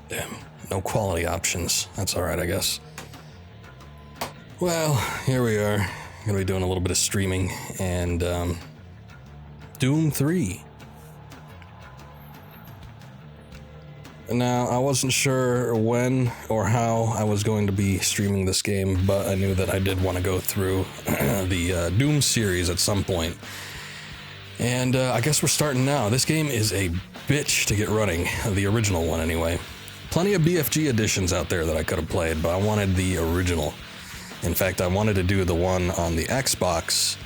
Damn, no quality options. That's alright, I guess. Well, here we are. Gonna be doing a little bit of streaming, and Doom 3. Now, I wasn't sure when or how I was going to be streaming this game, but I knew that I did want to go through the Doom series at some point. And I guess we're starting now. This game is a bitch to get running, the original one anyway. Plenty of BFG editions out there that I could have played, but I wanted the original. In fact, I wanted to do the one on the Xbox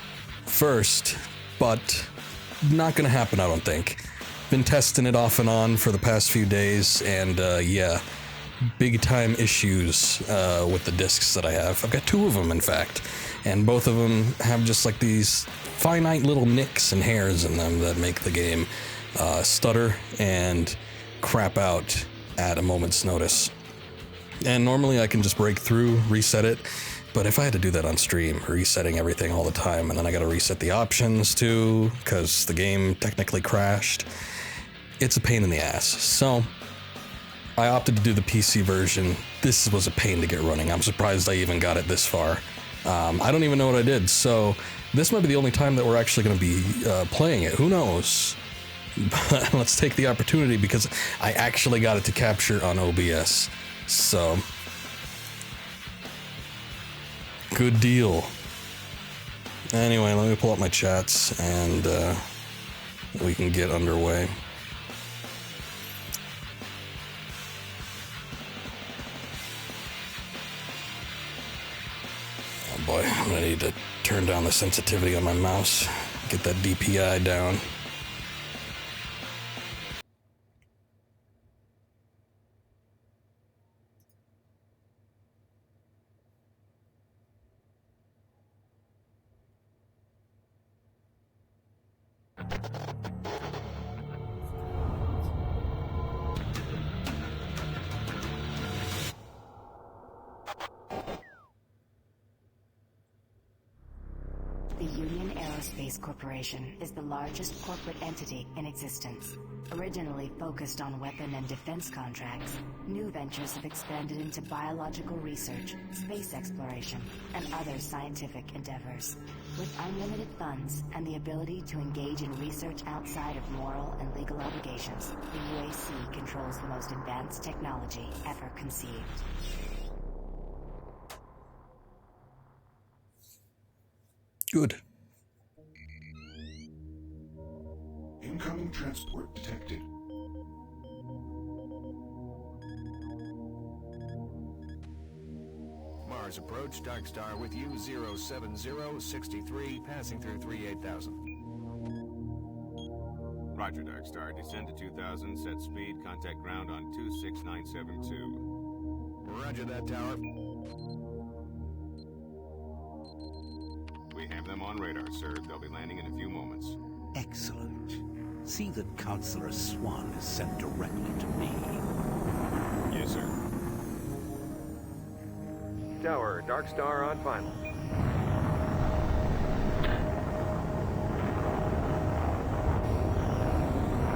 first, but not gonna happen, I don't think. Been testing it off and on for the past few days, and yeah, big time issues with the discs that I have. I've got two of them, in fact, and both of them have just like these finite little nicks and hairs in them that make the game stutter and crap out at a moment's notice. And normally I can just break through, reset it, but if I had to do that on stream, resetting everything all the time, and then I gotta reset the options too, because the game technically crashed, it's a pain in the ass. So I opted to do the PC version. This was a pain to get running. I'm surprised I even got it this far. I don't even know what I did, so this might be the only time that we're actually going to be playing it. Who knows? But let's take the opportunity because I actually got it to capture on OBS. So, good deal. Anyway, let me pull up my chats and we can get underway. Oh boy, I'm gonna need to turn down the sensitivity on my mouse, get that DPI down. Corporation is the largest corporate entity in existence. Originally focused on weapon and defense contracts, new ventures have expanded into biological research, space exploration, and other scientific endeavors. With unlimited funds and the ability to engage in research outside of moral and legal obligations, the UAC controls the most advanced technology ever conceived. Good. Incoming transport detected. Mars approach, Dark Star with you, 07063, passing through 38,000. Roger, Dark Star. Descend to 2,000, set speed, contact ground on 26972. Roger that, tower. We have them on radar, sir. They'll be landing in a few moments. Excellent. See that Counselor Swan is sent directly to me. Yes, sir. Tower, Dark Star on final.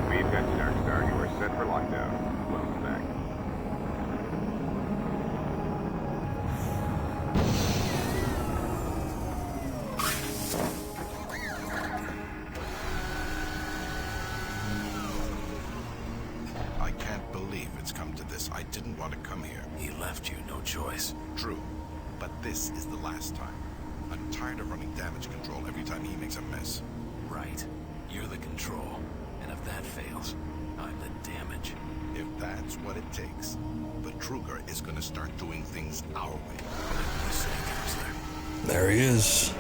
We've got you, Dark Star. You are set for lockdown. Welcome back. I didn't want to come here. He left you no choice. True, but this is the last time. I'm tired of running damage control every time he makes a mess. Right. You're the control, and if that fails, I'm the damage. If that's what it takes, the Kruger is going to start doing things our way. Whatever you say, Counselor. There he is.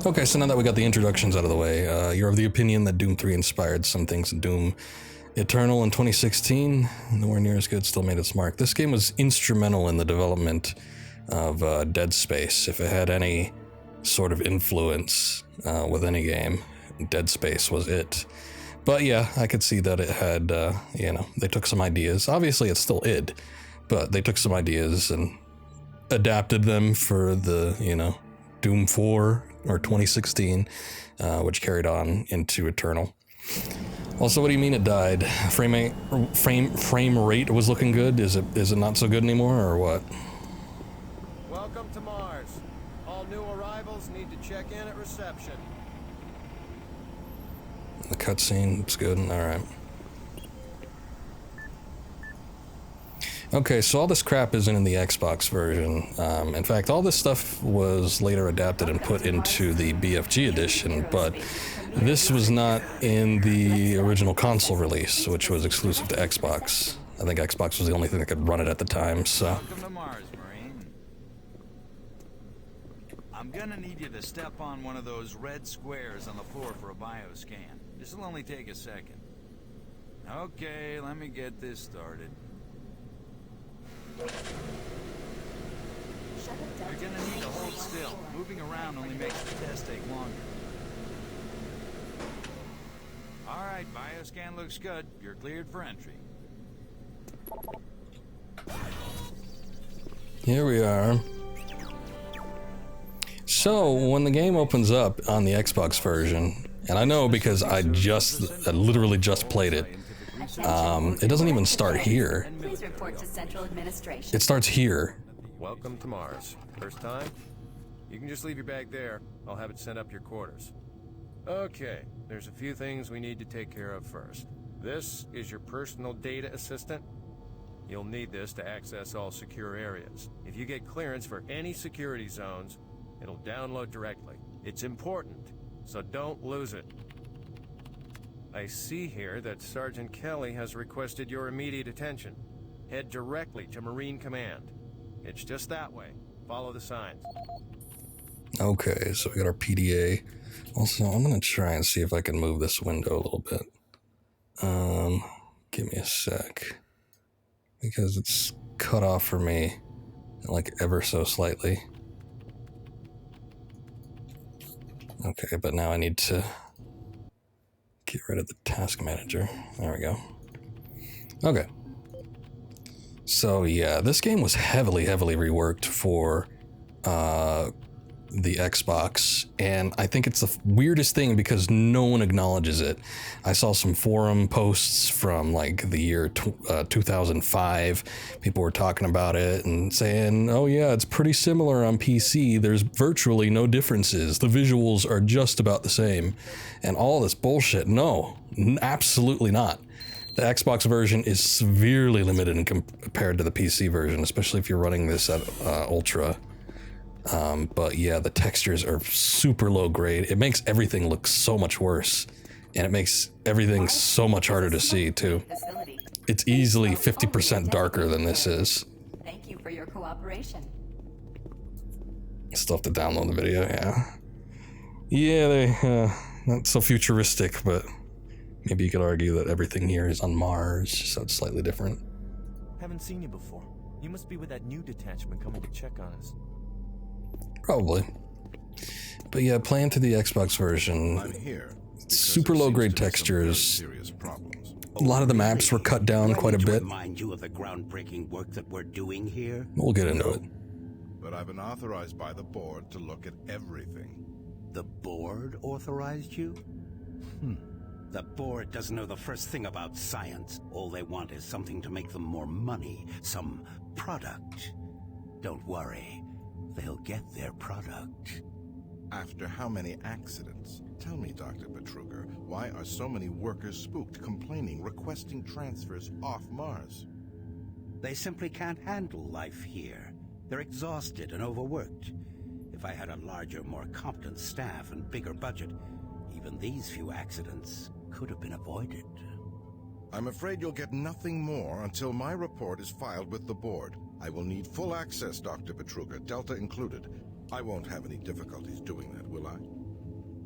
Okay, so now that we got the introductions out of the way, you're of the opinion that Doom 3 inspired some things in Doom Eternal in 2016. Nowhere near as good, still made its mark. This game was instrumental in the development of Dead Space. If it had any sort of influence with any game, Dead Space was it. But yeah, I could see that it had, they took some ideas. Obviously, it's still id, but they took some ideas and adapted them for the, Doom 4 or 2016, which carried on into Eternal. Also, what do you mean it died? Frame rate was looking good. Is it not so good anymore, or what? Welcome to Mars. All new arrivals need to check in at reception. The cutscene looks good. All right. Okay, so all this crap isn't in the Xbox version. In fact, all this stuff was later adapted and put into the BFG edition, but this was not in the original console release, which was exclusive to Xbox. I think Xbox was the only thing that could run it at the time, so... Welcome to Mars, Marine. I'm gonna need you to step on one of those red squares on the floor for a bioscan. This'll only take a second. Okay, let me get this started. You're gonna need to hold still. Moving around only makes the test take longer. Alright, bioscan looks good. You're cleared for entry. Here we are. So, when the game opens up on the Xbox version, and I know because I literally just played it, it doesn't even start here. Please report to Central Administration. It starts here. Welcome to Mars. First time? You can just leave your bag there. I'll have it sent up your quarters. Okay, there's a few things we need to take care of first. This is your personal data assistant. You'll need this to access all secure areas. If you get clearance for any security zones, it'll download directly. It's important, so don't lose it. I see here that Sergeant Kelly has requested your immediate attention. Head directly to Marine Command. It's just that way. Follow the signs. Okay, so we got our PDA. Also, I'm gonna try and see if I can move this window a little bit. Give me a sec. Because it's cut off for me, like ever so slightly. Okay, but now I need to get rid of the task manager. There we go. Okay. So yeah, this game was heavily reworked for the Xbox, and I think it's the weirdest thing because no one acknowledges it. I saw some forum posts from like the year 2005. People were talking about it and saying, oh yeah, it's pretty similar on PC. There's virtually no differences. The visuals are just about the same. And all this bullshit. No, absolutely not. The Xbox version is severely limited in compared to the PC version, especially if you're running this at Ultra. But yeah, the textures are super low grade. It makes everything look so much worse, and it makes everything so much harder to see too. It's easily 50% darker than this is. Thank you for your cooperation. Still have to download the video, yeah. Yeah, they, not so futuristic, but maybe you could argue that everything here is on Mars, so it's slightly different. Haven't seen you before. You must be with that new detachment coming to check on us. Probably. But yeah, playing to the Xbox version, I'm here. super low grade textures. A lot of the maps were cut down quite a bit. Remind you of the groundbreaking work that we're doing here. We'll get into it. But I've been authorized by the board to look at everything. The board authorized you? The board doesn't know the first thing about science. All they want is something to make them more money, some product. Don't worry, they'll get their product. After how many accidents? Tell me, Dr. Petruger, why are so many workers spooked, complaining, requesting transfers off Mars? They simply can't handle life here. They're exhausted and overworked. If I had a larger, more competent staff and bigger budget, even these few accidents could have been avoided. I'm afraid you'll get nothing more until my report is filed with the board. I will need full access, Dr. Petruger, Delta included. I won't have any difficulties doing that, will I?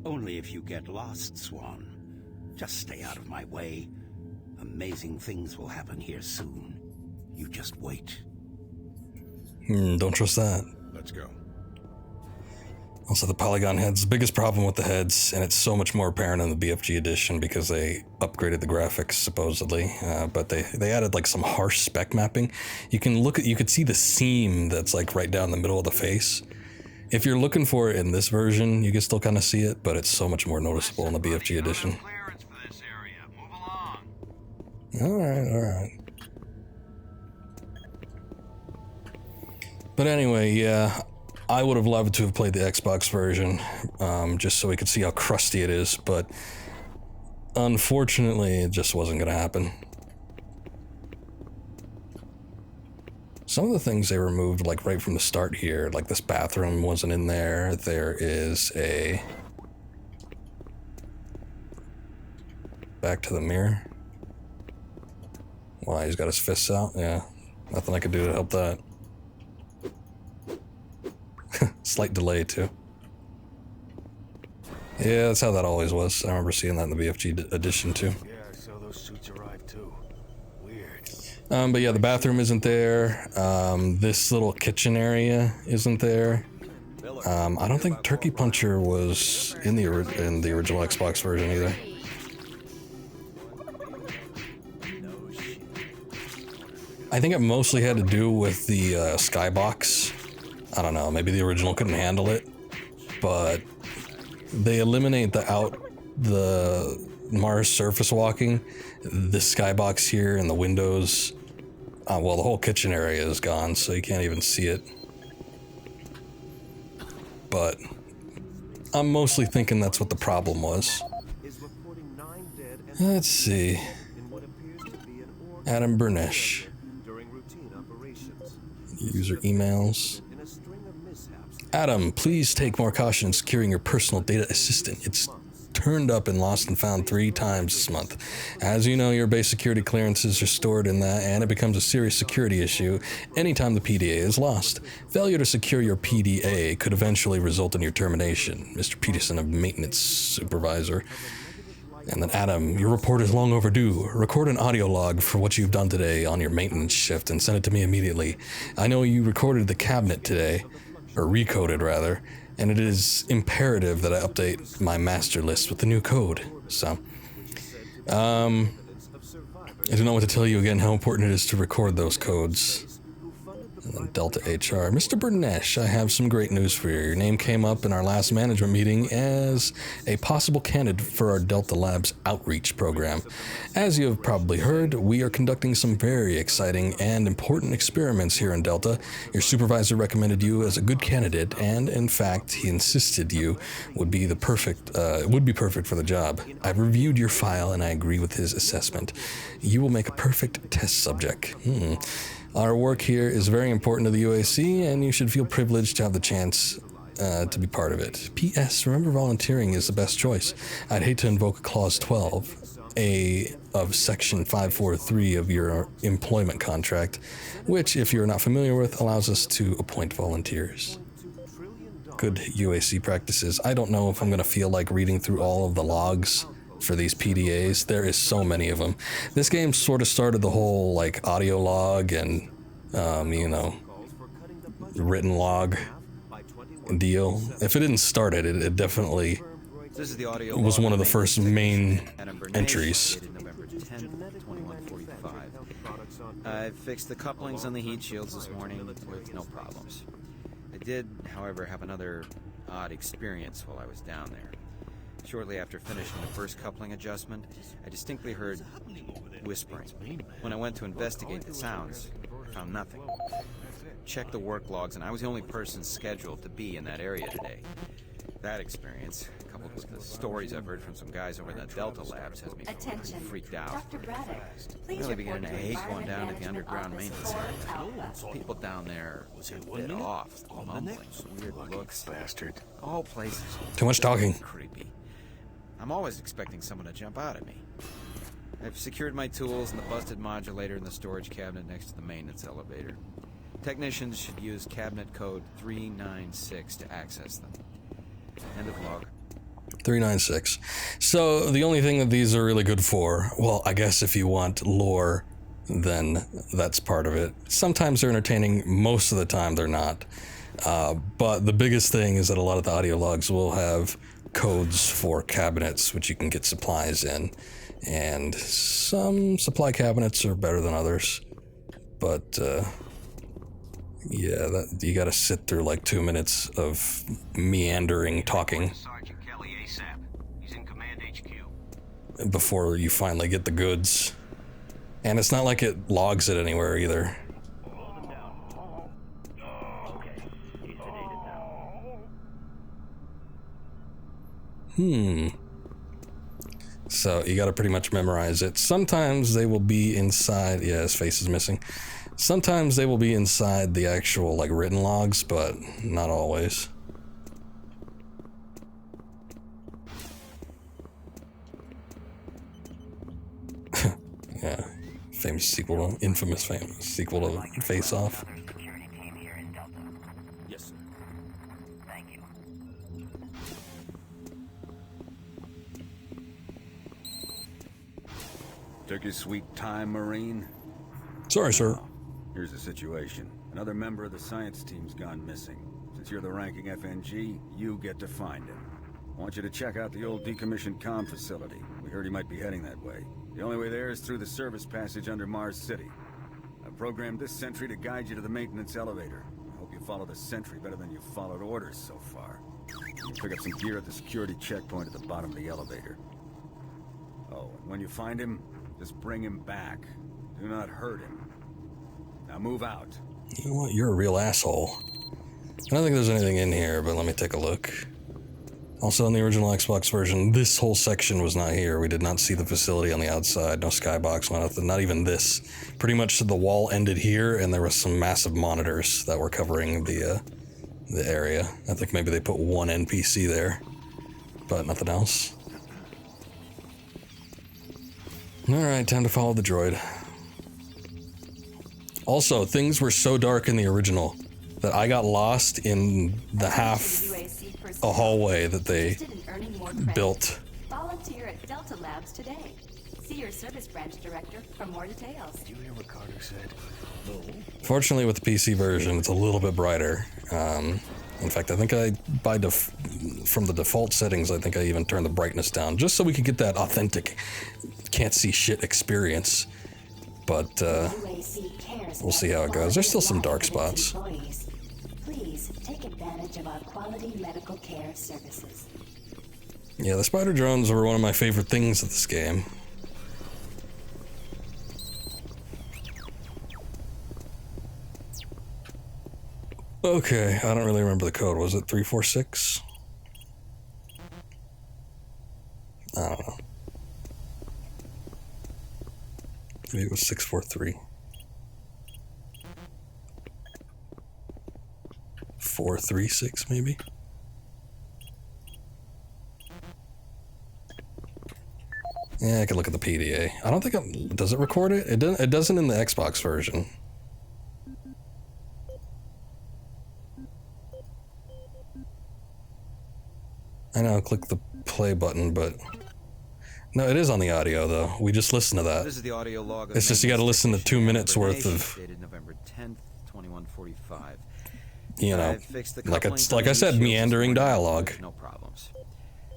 Only if you get lost, Swan. Just stay out of my way. Amazing things will happen here soon. You just wait. Don't trust that. Let's go. Also, the polygon heads, the biggest problem with the heads, and it's so much more apparent in the BFG edition because they upgraded the graphics supposedly, but they added like some harsh spec mapping. You could see the seam that's like right down the middle of the face. If you're looking for it in this version, you can still kind of see it, but it's so much more noticeable in the BFG edition. Clearance for this area. Move Alright. But anyway, yeah, I would have loved to have played the Xbox version, just so we could see how crusty it is, but unfortunately, it just wasn't going to happen. Some of the things they removed, like right from the start here, like this bathroom wasn't in there. There is a... Back to the mirror. Why, he's got his fists out? Yeah, nothing I could do to help that. Slight delay, too. Yeah, that's how that always was. I remember seeing that in the BFG edition, too. Yeah, I saw those suits arrive, too. Weird. But yeah, the bathroom isn't there. This little kitchen area isn't there. I don't think Turkey Puncher was in the original Xbox version either. I think it mostly had to do with the skybox. I don't know, maybe the original couldn't handle it, but they eliminate the Mars surface walking, the skybox here and the windows. Well, the whole kitchen area is gone, so you can't even see it. But I'm mostly thinking that's what the problem was. Let's see. Adam Burnish. User emails. Adam, please take more caution in securing your personal data assistant. It's turned up and lost and found 3 times this month. As you know, your base security clearances are stored in that, and it becomes a serious security issue anytime the PDA is lost. Failure to secure your PDA could eventually result in your termination. Mr. Peterson, a maintenance supervisor. And then Adam, your report is long overdue. Record an audio log for what you've done today on your maintenance shift and send it to me immediately. I know you recorded the cabinet today, or recoded rather, and it is imperative that I update my master list with the new code. So, I don't know what to tell you again how important it is to record those codes. And then Delta HR. Mr. Burnesh, I have some great news for you. Your name came up in our last management meeting as a possible candidate for our Delta Labs outreach program. As you have probably heard, we are conducting some very exciting and important experiments here in Delta. Your supervisor recommended you as a good candidate, and in fact, he insisted you would be perfect for the job. I've reviewed your file and I agree with his assessment. You will make a perfect test subject. Our work here is very important to the UAC, and you should feel privileged to have the chance to be part of it. P.S. Remember, volunteering is the best choice. I'd hate to invoke Clause 12A of Section 543 of your employment contract, which, if you're not familiar with, allows us to appoint volunteers. Good UAC practices. I don't know if I'm going to feel like reading through all of the logs for these PDAs. There is so many of them. This game sort of started the whole like audio log and written log deal. If it didn't start it, it definitely was one of the first main entries. I fixed the couplings on the heat shields this morning with no problems. I did, however, have another odd experience while I was down there. Shortly after finishing the first coupling adjustment, I distinctly heard whispering. When I went to investigate the sounds, I found nothing. Checked the work logs, and I was the only person scheduled to be in that area today. That experience, coupled with the stories I've heard from some guys over in the Delta Labs, has me freaked out. Dr. Braddock, I'm really beginning to hate going down to the underground maintenance area. People down there are a bit off, mumbling, weird looks. Bastard. The whole place is Too much talking. Creepy. I'm always expecting someone to jump out at me. I've secured my tools and the busted modulator in the storage cabinet next to the maintenance elevator. Technicians should use cabinet code 396 to access them. End of log. 396. So the only thing that these are really good for, well, I guess if you want lore, then that's part of it. Sometimes they're entertaining, most of the time they're not. But the biggest thing is that a lot of the audio logs will have codes for cabinets, which you can get supplies in. And some supply cabinets are better than others. But, yeah, you gotta sit through like 2 minutes of meandering talking Sergeant Kelly ASAP. He's in Command HQ. before you finally get the goods. And it's not like it logs it anywhere either. So you gotta pretty much memorize it. Sometimes they will be inside, yeah, his face is missing. Sometimes they will be inside the actual, like, written logs, but not always. Yeah, infamous sequel to Face Off. Yes, sir. Thank you. Took your sweet time, Marine? Sorry, sir. Here's the situation. Another member of the science team's gone missing. Since you're the ranking FNG, you get to find him. I want you to check out the old decommissioned comm facility. We heard he might be heading that way. The only way there is through the service passage under Mars City. I've programmed this sentry to guide you to the maintenance elevator. I hope you follow the sentry better than you've followed orders so far. You pick up some gear at the security checkpoint at the bottom of the elevator. Oh, and when you find him, just bring him back. Do not hurt him. Now move out. You know what? You're a real asshole. I don't think there's anything in here, but let me take a look. Also, in the original Xbox version, this whole section was not here. We did not see the facility on the outside. No skybox, no nothing. Not even this. Pretty much the wall ended here, and there was some massive monitors that were covering the area. I think maybe they put one NPC there, but nothing else. Alright, time to follow the droid. Also, things were so dark in the original that I got lost in the half a hallway that they built. Volunteer at Delta Labs today. See your service branch director for more details. Did you hear what Carter said? No. Fortunately, with the PC version, it's a little bit brighter. In fact, I think from the default settings, I think I even turned the brightness down just so we could get that authentic can't see shit experience. But we'll see how it goes. There's still some dark spots. Please take advantage of our quality medical care services. Yeah, the spider drones were one of my favorite things of this game. Okay, I don't really remember the code. Was it 346? I don't know. Maybe it was 643. 436, maybe? Yeah, I could look at the PDA. I don't think does it record it? It doesn't in the Xbox version. I know, click the play button, but no, it is on the audio though. We just listen to that. This is the audio log of it's just you got to listen to 2 minutes worth of. Dated November 10th, 2145. You know, like I said, meandering dialogue. No problems.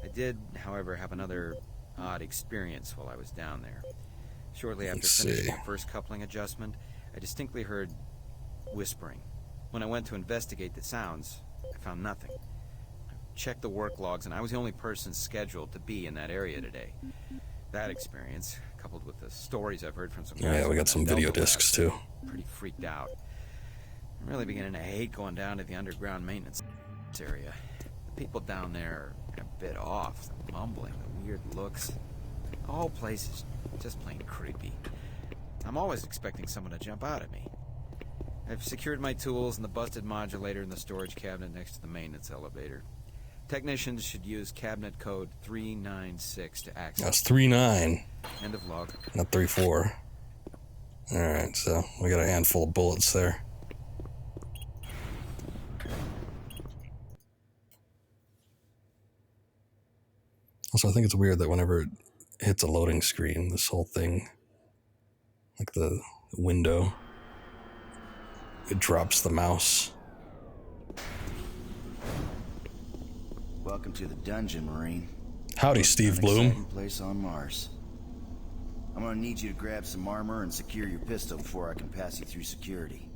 I did, however, have another odd experience while I was down there. Shortly after finishing the first coupling adjustment, I distinctly heard whispering. When I went to investigate the sounds, I found nothing. I checked the work logs, and I was the only person scheduled to be in that area today. That experience, coupled with the stories I've heard from some guys, yeah, we got some video discs too. Pretty freaked out. I'm really beginning to hate going down to the underground maintenance area. The people down there are a bit off, the mumbling, the weird looks. The whole place is just plain creepy. I'm always expecting someone to jump out at me. I've secured my tools and the busted modulator in the storage cabinet next to the maintenance elevator. Technicians should use cabinet code 396 to access. That's 39. End of log. Not 34. Alright, so we got a handful of bullets there. Also, I think it's weird that whenever it hits a loading screen, this whole thing, like the window, it drops the mouse. Welcome to the dungeon, Marine. Howdy, Steve Bloom. Exciting place on Mars. I'm gonna need you to grab some armor and secure your pistol before I can pass you through security.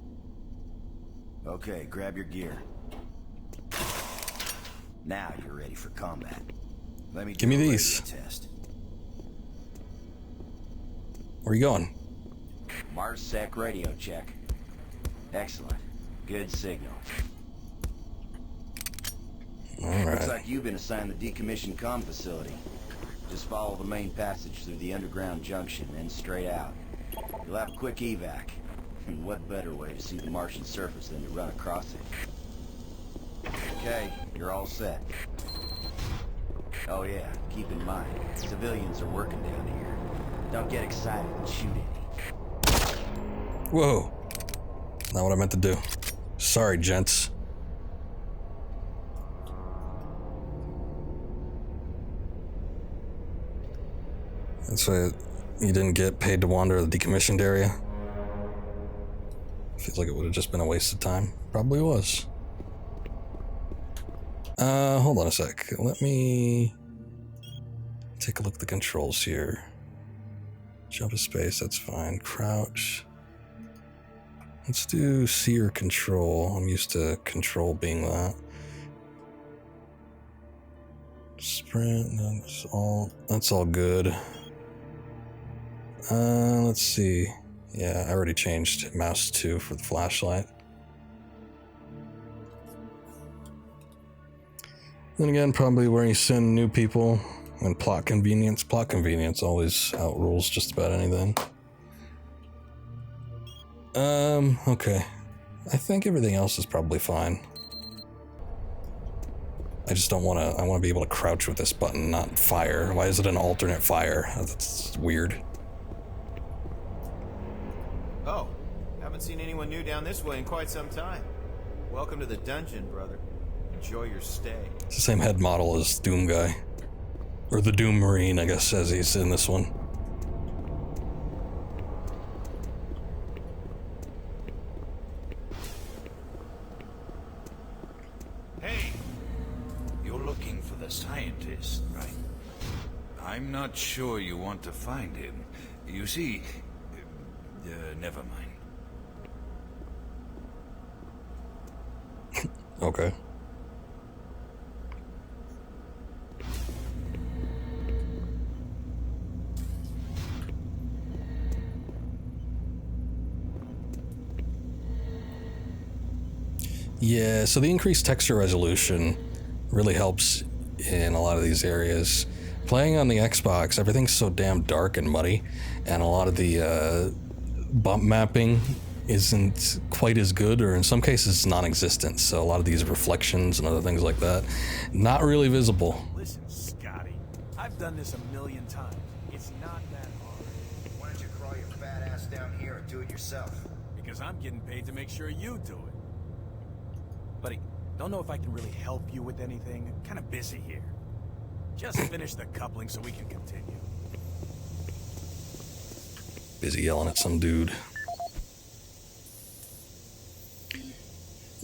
Okay, grab your gear. Now you're ready for combat. Let me give me these. Test. Where are you going? Mars Sec radio check. Excellent. Good signal. Looks like you've been assigned the decommissioned comm facility. Just follow the main passage through the underground junction and straight out. You'll have a quick evac. And what better way to see the Martian surface than to run across it? Okay, you're all set. Oh yeah, keep in mind, civilians are working down here. Don't get excited and shoot any. Whoa. Not what I meant to do. Sorry, gents. That's why you didn't get paid to wander the decommissioned area? Feels like it would have just been a waste of time. Probably was. Hold on a sec. Let me take a look at the controls here. Jump to space, that's fine. Crouch. Let's do C or control. I'm used to control being that. Sprint, that's all good. Let's see. Yeah, I already changed mouse 2 for the flashlight. Then again, probably where you send new people and plot convenience. Plot convenience always outrules just about anything. Okay. I think everything else is probably fine. I just don't want to, I want to be able to crouch with this button, not fire. Why is it an alternate fire? That's weird. Oh, haven't seen anyone new down this way in quite some time. Welcome to the dungeon, brother. Enjoy your stay. It's the same head model as Doom Guy. Or the Doom Marine, I guess, as he's in this one. Hey! You're looking for the scientist, right? I'm not sure you want to find him. You see... never mind. Okay. Yeah, so the increased texture resolution really helps in a lot of these areas. Playing on the Xbox, everything's so damn dark and muddy, and a lot of the bump mapping isn't quite as good, or in some cases non-existent. So a lot of these reflections and other things like that, not really visible. Listen, Scotty, I've done this a million times. It's not that hard. Why don't you crawl your fat ass down here and do it yourself? Because I'm getting paid to make sure you do it. Buddy, don't know if I can really help you with anything. I'm kind of busy here. Just finish the coupling so we can continue. Busy yelling at some dude.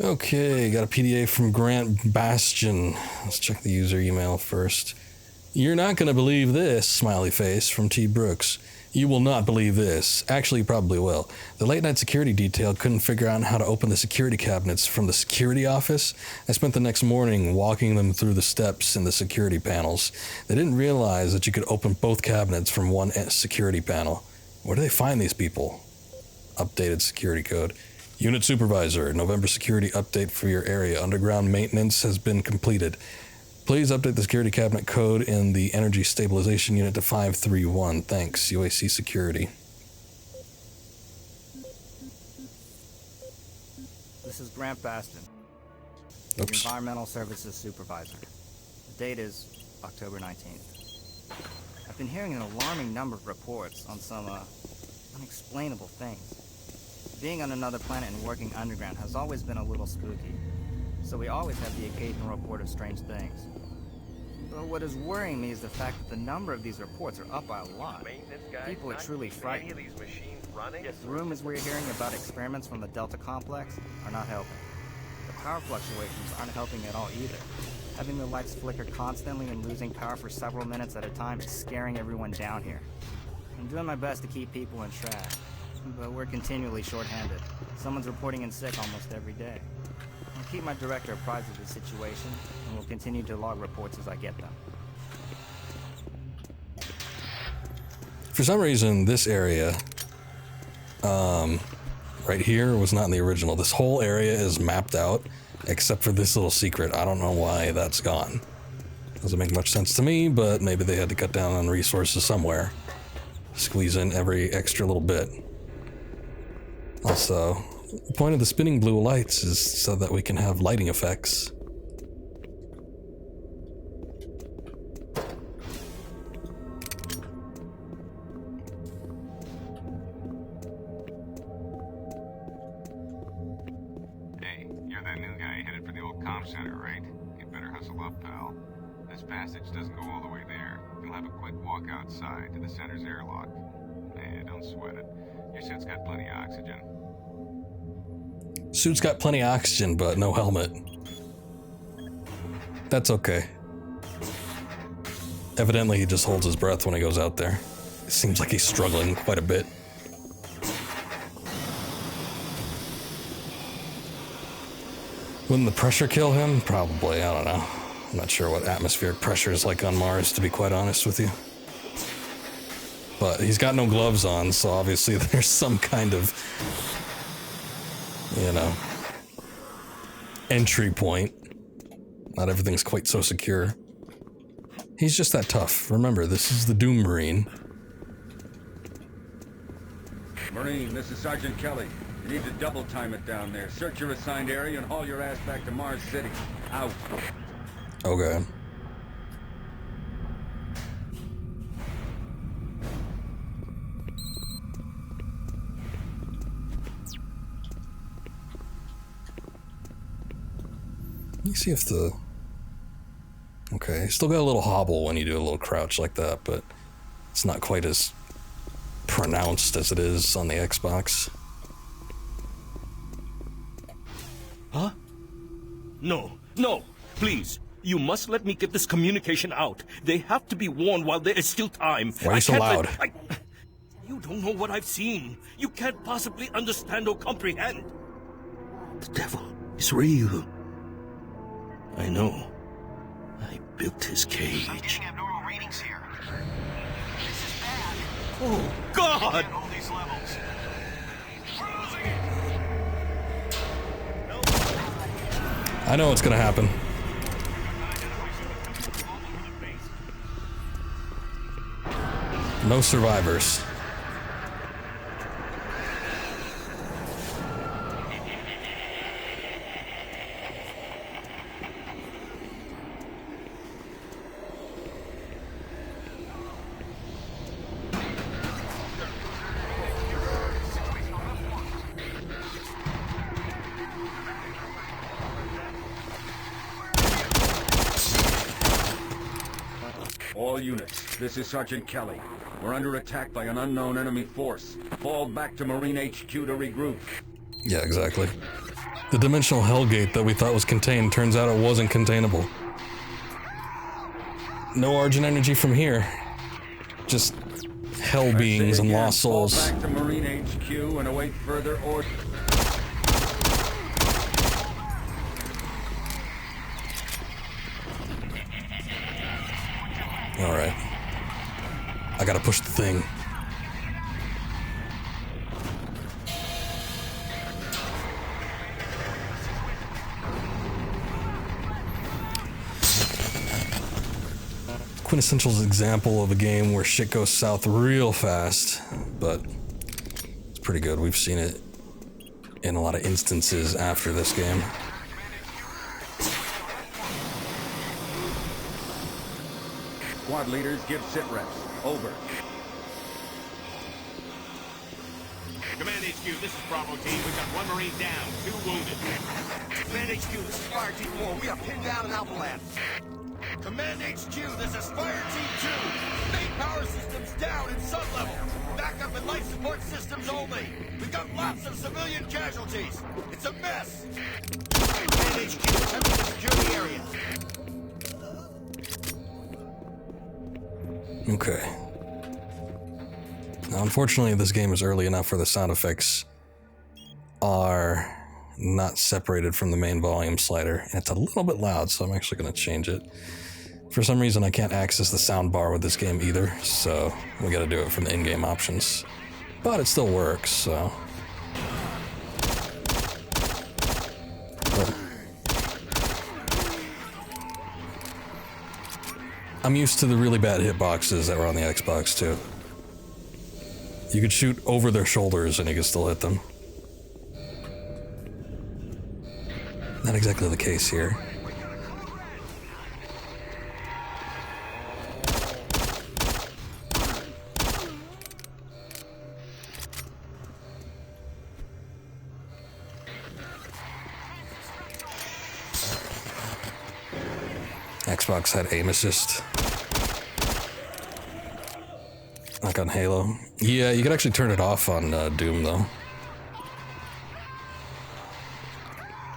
Okay, got a PDA from Grant Bastion. Let's check the user email first. You're not gonna believe this, smiley face, from T. Brooks. You will not believe this. Actually, you probably will. The late night security detail couldn't figure out how to open the security cabinets from the security office. I spent the next morning walking them through the steps in the security panels. They didn't realize that you could open both cabinets from one security panel. Where do they find these people? Updated security code. Unit Supervisor, November security update for your area. Underground maintenance has been completed. Please update the security cabinet code in the energy stabilization unit to 531. Thanks, UAC Security. This is Grant Baston, Oops. Environmental Services Supervisor. The date is October 19th. I've been hearing an alarming number of reports on some unexplainable things. Being on another planet and working underground has always been a little spooky, so we always have the occasional report of strange things. But what is worrying me is the fact that the number of these reports are up by a lot. People are truly frightened. The rumors we're hearing about experiments from the Delta Complex are not helping. The power fluctuations aren't helping at all either. Having the lights flicker constantly and losing power for several minutes at a time is scaring everyone down here. I'm doing my best to keep people in track, but we're continually short-handed. Someone's reporting in sick almost every day. I'll keep my director apprised of the situation, and will continue to log reports as I get them. For some reason, this area right here was not in the original. This whole area is mapped out, except for this little secret. I don't know why that's gone. Doesn't make much sense to me, but maybe they had to cut down on resources somewhere. Squeeze in every extra little bit. Also, the point of the spinning blue lights is so that we can have lighting effects. Hey, you're that new guy headed for the old comm center, right? You better hustle up, pal. This passage doesn't go all the way there. You'll have a quick walk outside to the center's airlock. Hey, don't sweat it. Your suit's got plenty of oxygen. Suit's got plenty of oxygen, but no helmet. That's okay. Evidently, he just holds his breath when he goes out there. It seems like he's struggling quite a bit. Wouldn't the pressure kill him? Probably, I don't know. I'm not sure what atmospheric pressure is like on Mars, to be quite honest with you. But he's got no gloves on, so obviously there's some kind of, you know, entry point. Not everything's quite so secure. He's just that tough. Remember, this is the Doom Marine. Marine, this is Sergeant Kelly. You need to double time it down there. Search your assigned area and haul your ass back to Mars City. Out. Okay. Let me see if the... Okay, still got a little hobble when you do a little crouch like that, but it's not quite as pronounced as it is on the Xbox. Huh? No, no, please. You must let me get this communication out. They have to be warned while there is still time. Why are you so loud? You don't know what I've seen. You can't possibly understand or comprehend. The devil is real. I know. I built his cage. I'm getting abnormal readings here. This is bad. Oh, God! I can't hold these levels. We're losing it. I know what's gonna happen. No survivors. All units, this is Sergeant Kelly. We're under attack by an unknown enemy force. Fall back to Marine HQ to regroup. Yeah, exactly. The dimensional hellgate that we thought was contained turns out it wasn't containable. No Argent energy from here. Just hell beings and lost souls. Fall back to Marine HQ and await further orders. Alright. I gotta push the thing. Quintessential example of a game where shit goes south real fast, but it's pretty good. We've seen it in a lot of instances after this game. Squad leaders, give sit reps. Over. Command HQ, this is Bravo Team. We've got one Marine down, 2 wounded. Command HQ, this is Fire Team 4. We are pinned down in Alpha Land. Command HQ, this is Fire Team 2. Main power systems down in sun level. Backup and life support systems only. We've got lots of civilian casualties. It's a mess. Command HQ, attempt to secure the area. Okay. Now, unfortunately, this game is early enough where the sound effects are not separated from the main volume slider. And it's a little bit loud, so I'm actually going to change it. For some reason, I can't access the sound bar with this game either, so we got to do it from the in-game options. but it still works, so. But I'm used to the really bad hitboxes that were on the Xbox too. You could shoot over their shoulders and you could still hit them. Not exactly the case here. Xbox had aim assist. Like on Halo. Yeah, you could actually turn it off on Doom though.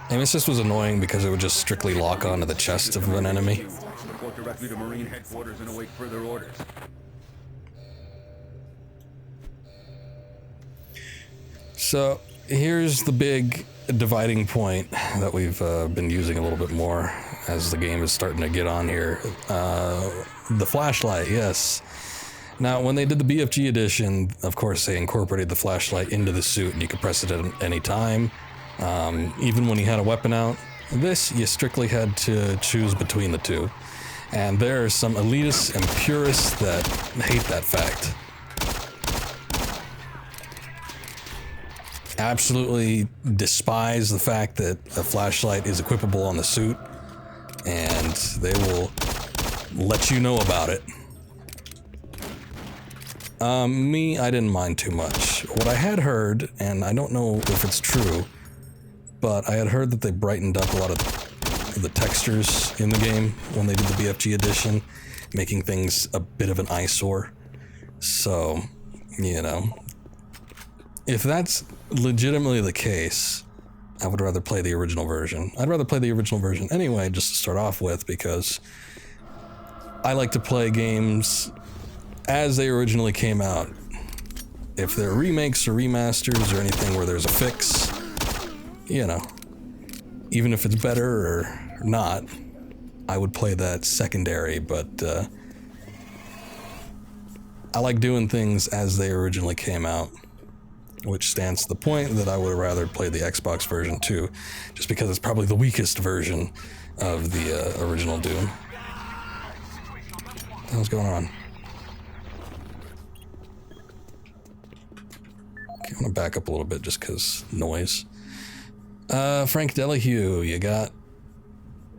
Aim assist was annoying because it would just strictly lock onto the chest of an enemy. Report directly to Marine headquarters and await further orders. So here's the big dividing point that we've been using a little bit more as the game is starting to get on here. The flashlight, yes. Now, when they did the BFG edition, of course, they incorporated the flashlight into the suit and you could press it at any time, even when you had a weapon out. This, you strictly had to choose between the two. And there are some elitists and purists that hate that fact. Absolutely despise the fact that a flashlight is equipable on the suit, and they will let you know about it. Me, I didn't mind too much. What I had heard, and I don't know if it's true, but I had heard that they brightened up a lot of the textures in the game when they did the BFG edition, making things a bit of an eyesore. So, you know, if that's legitimately the case, I would rather play the original version. I'd rather play the original version anyway, just to start off with, because I like to play games as they originally came out. If they're remakes or remasters or anything where there's a fix, you know, even if it's better or not, I would play that secondary, but I like doing things as they originally came out, which stands to the point that I would rather play the Xbox version too, just because it's probably the weakest version of the original Doom. What the hell's going on? Okay, I'm gonna back up a little bit just because noise. Frank Delahue, you got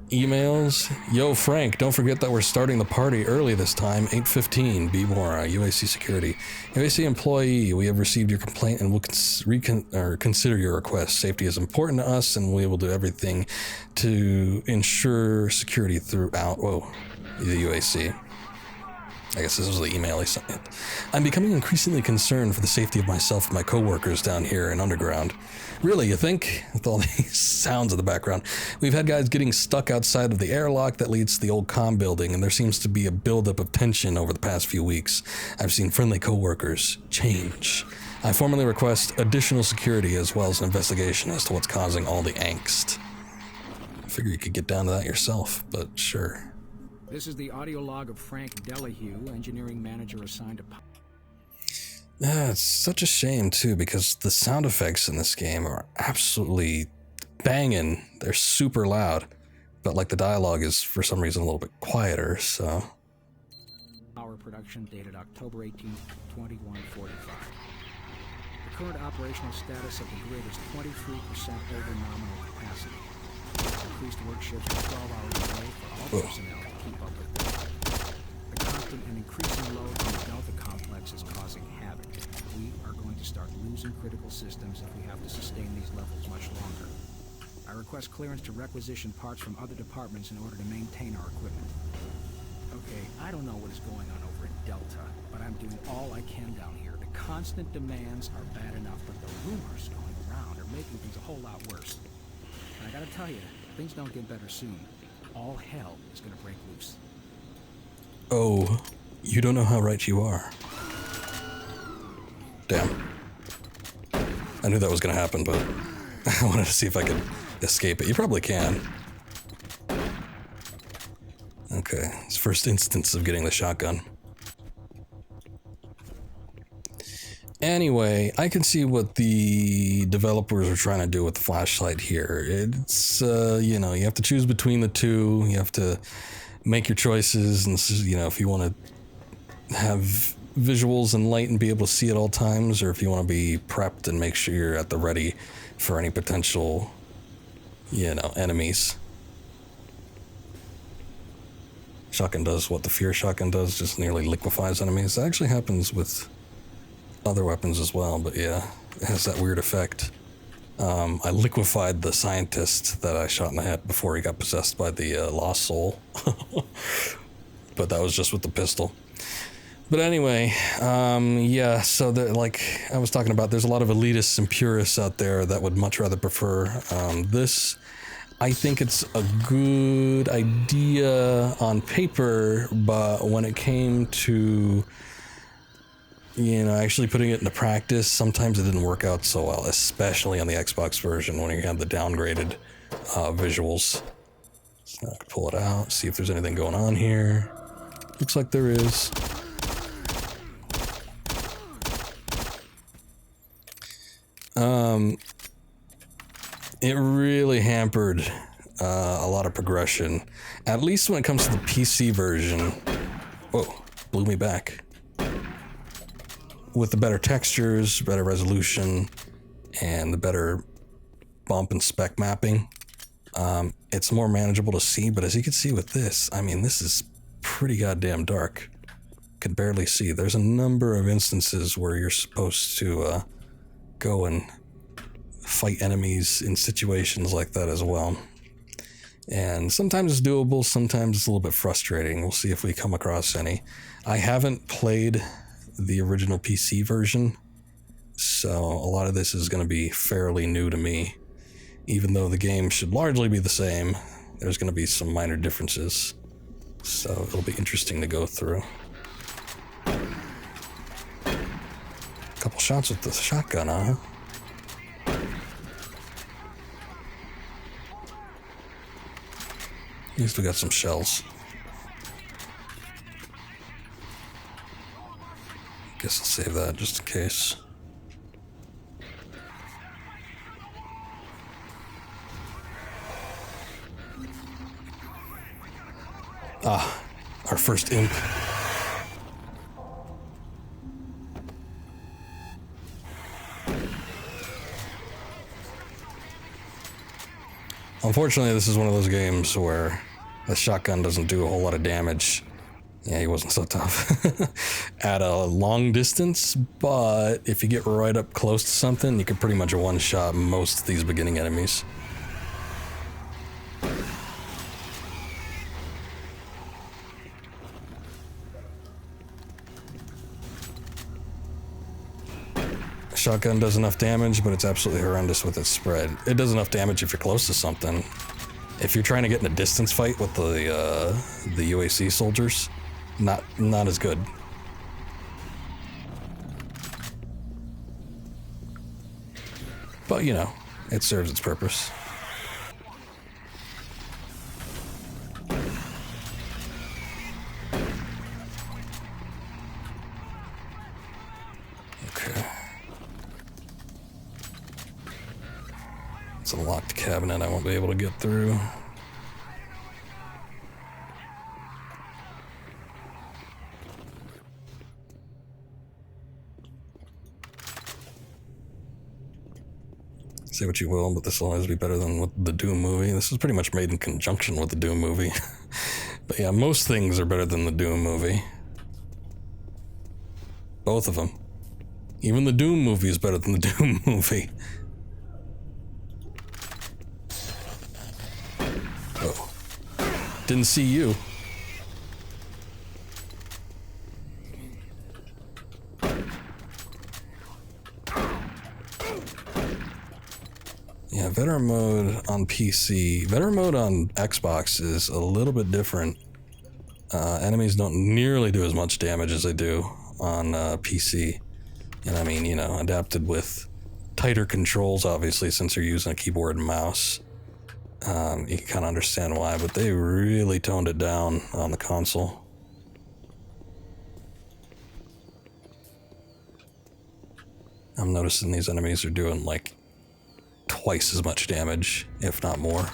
emails? Yo, Frank, don't forget that we're starting the party early this time, 8:15. Be more, UAC Security. UAC employee, we have received your complaint and will consider your request. Safety is important to us and we will do everything to ensure security throughout, the UAC. I guess this was the email he sent. I'm becoming increasingly concerned for the safety of myself and my coworkers down here in Underground. Really, you think? With all these sounds in the background. We've had guys getting stuck outside of the airlock that leads to the old comm building, and there seems to be a buildup of tension over the past few weeks. I've seen friendly coworkers change. I formally request additional security as well as an investigation as to what's causing all the angst. I figure you could get down to that yourself, but sure. This is the audio log of Frank Delahue, engineering manager assigned to... Yeah, it's such a shame too, because the sound effects in this game are absolutely banging. They're super loud, but like the dialogue is for some reason a little bit quieter, so... Power production dated October 18th, 2145. The current operational status of the grid is 23% over nominal capacity. Increased work shifts are 12 hours a day for all personnel to keep up with them. The constant and increasing load on the Delta complex is causing havoc. We are going to start losing critical systems if we have to sustain these levels much longer. I request clearance to requisition parts from other departments in order to maintain our equipment. Okay, I don't know what is going on over in Delta, but I'm doing all I can down here. The constant demands are bad enough, but the rumors going around are making things a whole lot worse. And I gotta tell you, things don't get better soon. All hell is gonna break loose. Oh, you don't know how right you are. Damn. I knew that was gonna happen, but I wanted to see if I could escape it. You probably can. Okay, it's first instance of getting the shotgun. Anyway, I can see what the developers are trying to do with the flashlight here. It's, you know, you have to choose between the two. You have to make your choices, and, you know, if you want to have visuals and light and be able to see at all times, or if you want to be prepped and make sure you're at the ready for any potential, you know, enemies. Shotgun does what the fear shotgun does, just nearly liquefies enemies. That actually happens with other weapons as well, but yeah, it has that weird effect. I liquefied the scientist that I shot in the head before he got possessed by the lost soul. But that was just with the pistol. But anyway, yeah, so like I was talking about, there's a lot of elitists and purists out there that would much rather prefer this. I think it's a good idea on paper, but when it came to, you know, actually putting it into practice, sometimes it didn't work out so well, especially on the Xbox version when you had the downgraded visuals. So I can pull it out, see if there's anything going on here. Looks like there is. It really hampered a lot of progression, at least when it comes to the PC version. Whoa, blew me back. With the better textures, better resolution, and the better bump and spec mapping, it's more manageable to see. But as you can see with this, I mean, this is pretty goddamn dark. Could barely see. There's a number of instances where you're supposed to go and fight enemies in situations like that as well. And sometimes it's doable, sometimes it's a little bit frustrating. We'll see if we come across any. I haven't played the original PC version, so a lot of this is going to be fairly new to me. Even though the game should largely be the same, there's going to be some minor differences. So it'll be interesting to go through. A couple shots with the shotgun, huh? At least we got some shells. Guess I'll save that just in case. Ah, our first imp. Unfortunately, this is one of those games where the shotgun doesn't do a whole lot of damage. Yeah, he wasn't so tough at a long distance, but if you get right up close to something, you can pretty much one-shot most of these beginning enemies. Shotgun does enough damage, but it's absolutely horrendous with its spread. It does enough damage if you're close to something. If you're trying to get in a distance fight with the UAC soldiers, not as good. But you know, it serves its purpose. It's a locked cabinet I won't be able to get through. Say what you will, but this will always be better than with the Doom movie. This is pretty much made in conjunction with the Doom movie. But yeah, most things are better than the Doom movie. Both of them. Even the Doom movie is better than the Doom movie. Oh. Didn't see you. Yeah, veteran mode on PC. Veteran mode on Xbox is a little bit different. Enemies don't nearly do as much damage as they do on PC. And I mean, you know, adapted with tighter controls, obviously, since you're using a keyboard and mouse. You can kind of understand why, but they really toned it down on the console. I'm noticing these enemies are doing like twice as much damage, if not more.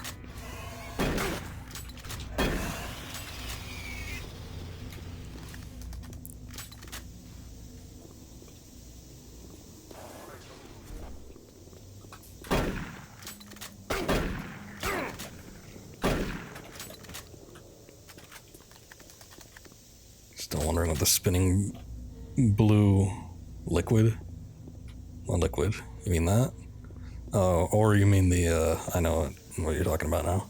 Still wondering what the spinning blue liquid? What liquid? You mean that? Oh, or you mean the, I know what you're talking about now.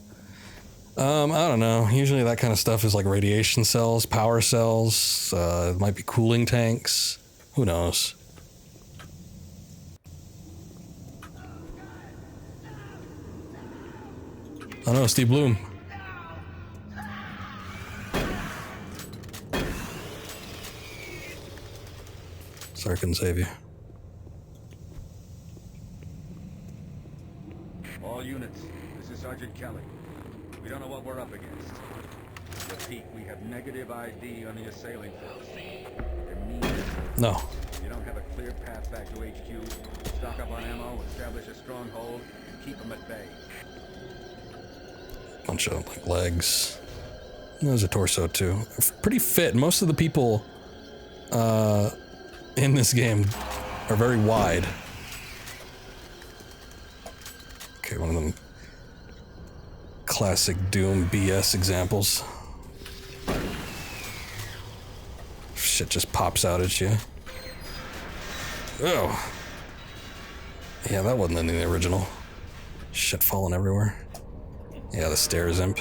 I don't know. Usually that kind of stuff is like radiation cells, power cells, it might be cooling tanks. Who knows? Oh no, Steve Bloom. Sorry I couldn't save you. All units, this is Sergeant Kelly. We don't know what we're up against. Repeat, we have negative ID on the assailing force. No. You don't have a clear path back to HQ. Stock up on ammo, establish a stronghold, and keep them at bay. Bunch of like legs. There's a torso too. Pretty fit. Most of the people in this game are very wide. Okay, one of them classic Doom BS examples. Shit just pops out at you. Oh. Yeah, that wasn't in the original. Shit falling everywhere. Yeah, the stairs imp.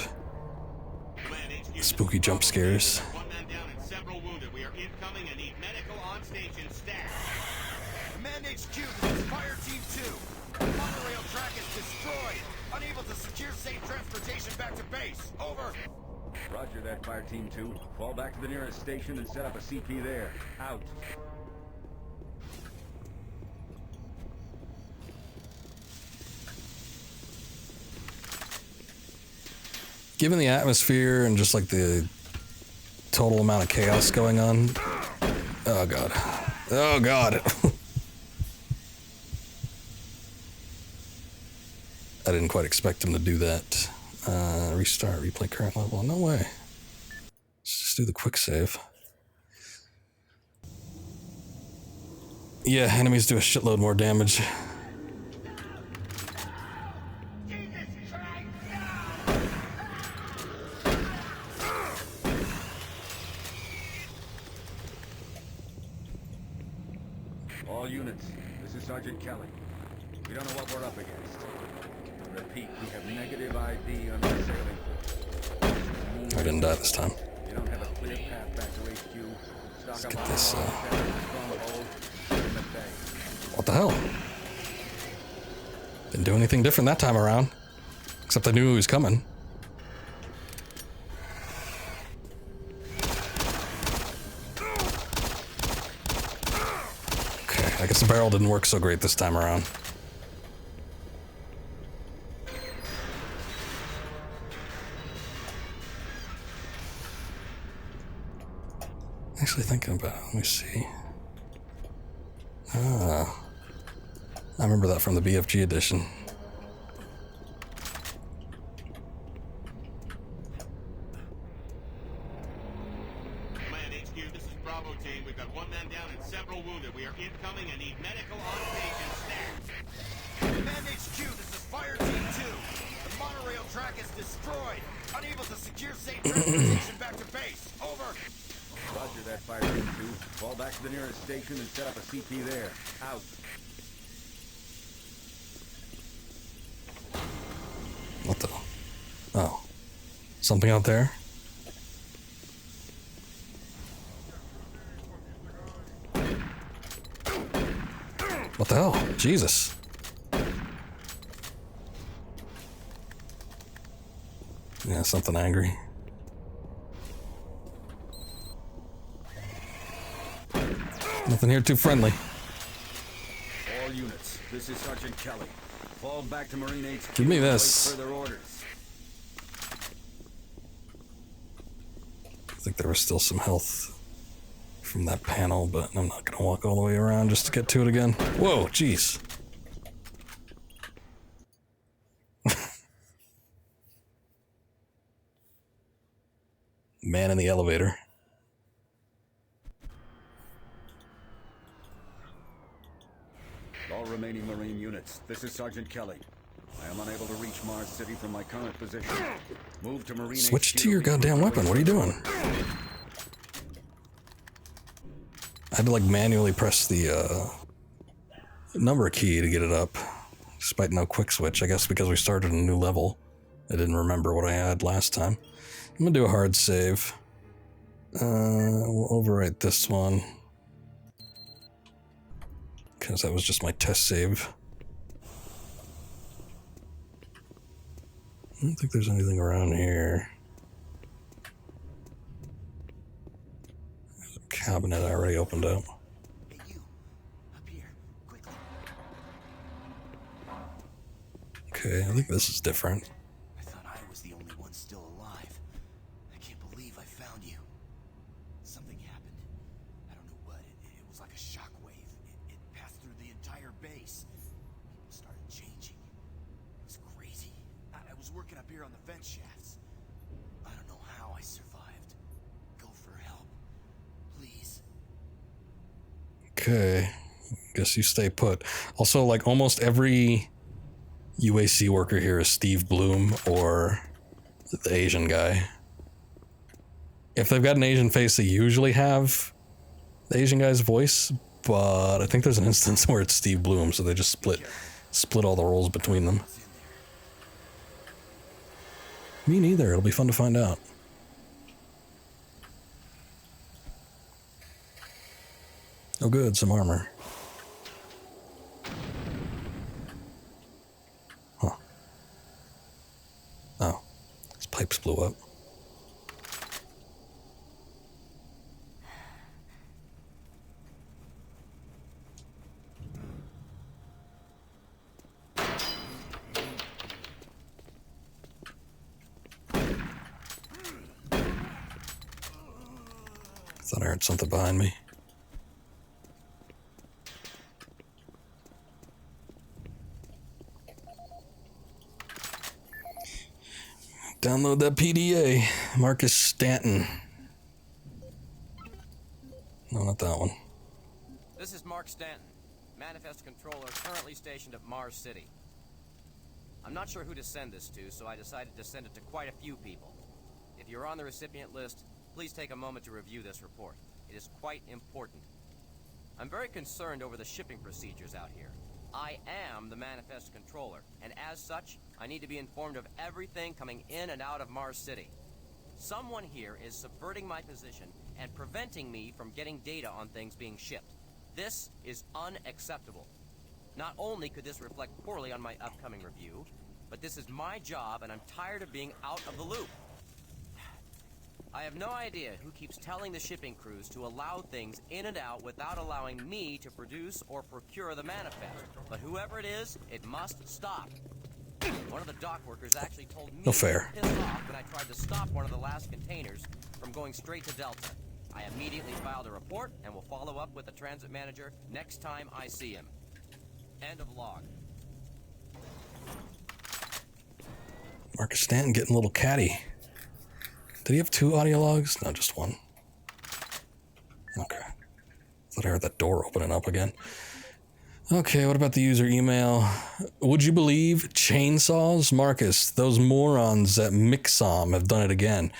Spooky jump scares. One man down and several wounded. We are incoming and need medical on station staff. Command HQ, this is Fire Team 2. The monorail track is destroyed. Unable to secure safe transportation back to base. Over. Roger that, Fire Team 2. Fall back to the nearest station and set up a CP there. Out. Given the atmosphere and just like the total amount of chaos going on. Oh god. Oh god. I didn't quite expect him to do that. Restart, replay current level. No way. Let's just do the quick save. Yeah, enemies do a shitload more damage. All units, this is Sergeant Kelly. We don't know what we're up against. Repeat, we have negative ID on the assailing force. I didn't die this time. You don't have a clear path back to HQ. Let's get this, stronghold. What the hell? Didn't do anything different that time around. Except I knew he was coming. Okay, I guess the barrel didn't work so great this time around. Actually thinking about it, let me see. Ah, I remember that from the BFG edition. Command HQ, this is Bravo Team. We've got one man down and several wounded. We are incoming and need medical on station staff. Command HQ, this is Fire Team 2. The monorail track is destroyed. Unable to secure safe transportation back to base. Over. Roger that, Fire Team 2. Fall back to the nearest station and set up a CP there. Out. What the? Oh. Something out there? What the hell? Jesus. Yeah, something angry. Nothing here too friendly. All units, this is Sergeant Kelly. Fall back to Marine HQ. Give me and this. wait further orders. I think there was still some health from that panel, but I'm not gonna walk all the way around just to get to it again. Whoa, jeez. Man in the elevator. All remaining Marine units, this is Sergeant Kelly. I am unable to reach Mars City from my current position. Move to Marine Switch HQ to your goddamn weapon. What are you doing? I had to like manually press the number key to get it up, despite no quick switch. I guess because we started a new level. I didn't remember what I had last time. I'm gonna do a hard save. We'll overwrite this one, because that was just my test save. I don't think there's anything around here. There's a cabinet I already opened up. Hey, you. Up here. Quickly. Okay, I think this is different. I thought I was the only one still alive. I can't believe I found you. Something happened. I don't know what. It was like a shockwave. It passed through the entire base. People started changing. It was crazy. I was working up here on the vent shafts. I don't know how I survived. Go for help. Please. Okay, guess you stay put. Also, like almost every UAC worker here is Steve Bloom or the Asian guy. If they've got an Asian face, they usually have the Asian guy's voice, but I think there's an instance where it's Steve Bloom, so they just split all the roles between them. Me neither. It'll be fun to find out. Oh good, some armor. Huh. Oh. His pipes blew up. Thought I heard something behind me. Download that PDA. Marcus Stanton. No, not that one. This is Mark Stanton, Manifest Controller currently stationed at Mars City. I'm not sure who to send this to, so I decided to send it to quite a few people. If you're on the recipient list, please take a moment to review this report. It is quite important. I'm very concerned over the shipping procedures out here. I am the Manifest Controller, and as such, I need to be informed of everything coming in and out of Mars City. Someone here is subverting my position and preventing me from getting data on things being shipped. This is unacceptable. Not only could this reflect poorly on my upcoming review, but this is my job and I'm tired of being out of the loop. I have no idea who keeps telling the shipping crews to allow things in and out without allowing me to produce or procure the manifest. But whoever it is, it must stop. One of the dock workers actually told me No fair. to piss off when I tried to stop one of the last containers from going straight to Delta. I immediately filed a report and will follow up with the transit manager next time I see him. End of log. Marcus Stanton getting a little catty. Did he have 2 audio logs? No, just 1. Okay. Thought I heard that door opening up again. Okay, what about the user email? Would you believe chainsaws? Marcus, those morons at Mixom have done it again.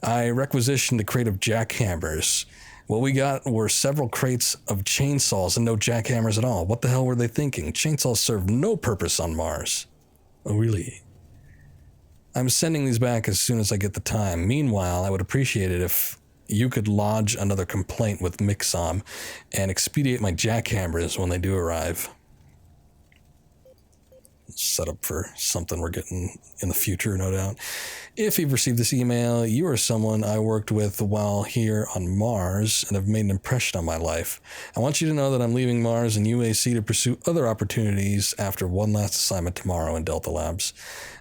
I requisitioned a crate of jackhammers. What we got were several crates of chainsaws and no jackhammers at all. What the hell were they thinking? Chainsaws serve no purpose on Mars. Oh, really? I'm sending these back as soon as I get the time. Meanwhile, I would appreciate it if you could lodge another complaint with Mixom and expedite my jackhammers when they do arrive. Set up for something we're getting in the future, no doubt. If you've received this email, you are someone I worked with while here on Mars and have made an impression on my life. I want you to know that I'm leaving Mars and UAC to pursue other opportunities after one last assignment tomorrow in Delta Labs.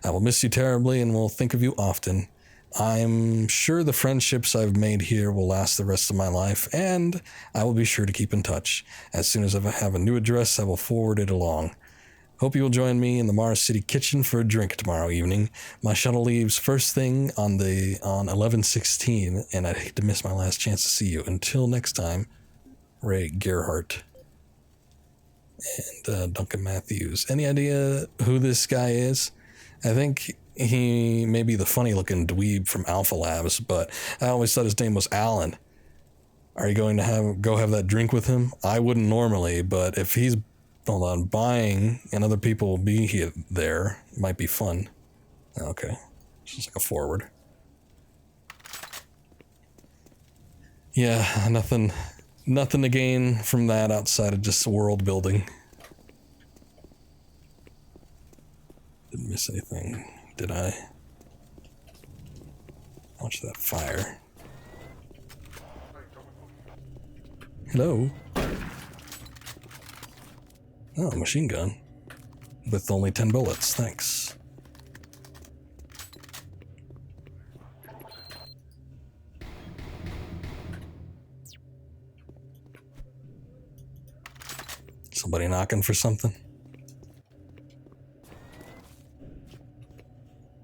I will miss you terribly and will think of you often. I'm sure the friendships I've made here will last the rest of my life, and I will be sure to keep in touch. As soon as I have a new address, I will forward it along. Hope you will join me in the Mars City kitchen for a drink tomorrow evening. My shuttle leaves first thing on 11:16, and I'd hate to miss my last chance to see you. Until next time, Ray Gerhardt. And Duncan Matthews. Any idea who this guy is? I think he may be the funny-looking dweeb from Alpha Labs, but I always thought his name was Alan. Are you going to go have that drink with him? I wouldn't normally, but if he's buying and other people will be here there, it might be fun. Okay, it's just like a forward. Yeah, nothing to gain from that outside of just world building. Didn't miss anything, did I? Watch that fire. Hello? Oh, machine gun. With only 10 bullets, thanks. Somebody knocking for something?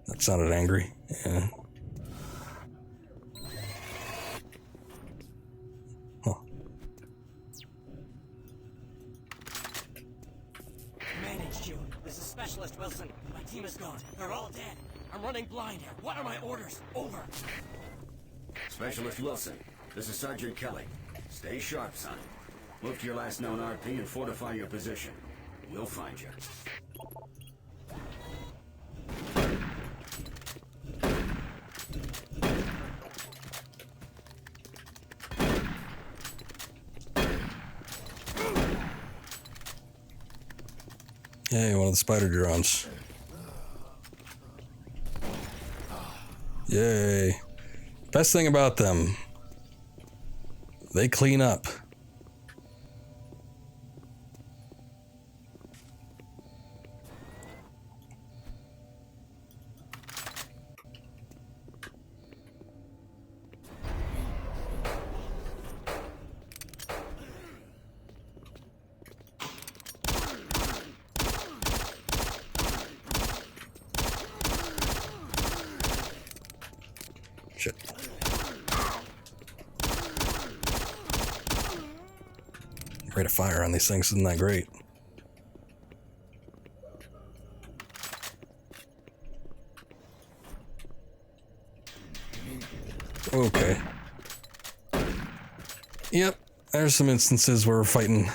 That sounded angry. Yeah. Huh. Managed you. This is Specialist Wilson. My team is gone. They're all dead. I'm running blind here. What are my orders? Over. Specialist Wilson, this is Sergeant Kelly. Stay sharp, son. Move to your last known RP and fortify your position. We'll find you. Yay, one of the spider drones. Yay. Best thing about them, they clean up. Shit. Rate of fire on these things isn't that great. Okay. Yep, there's some instances where we're fighting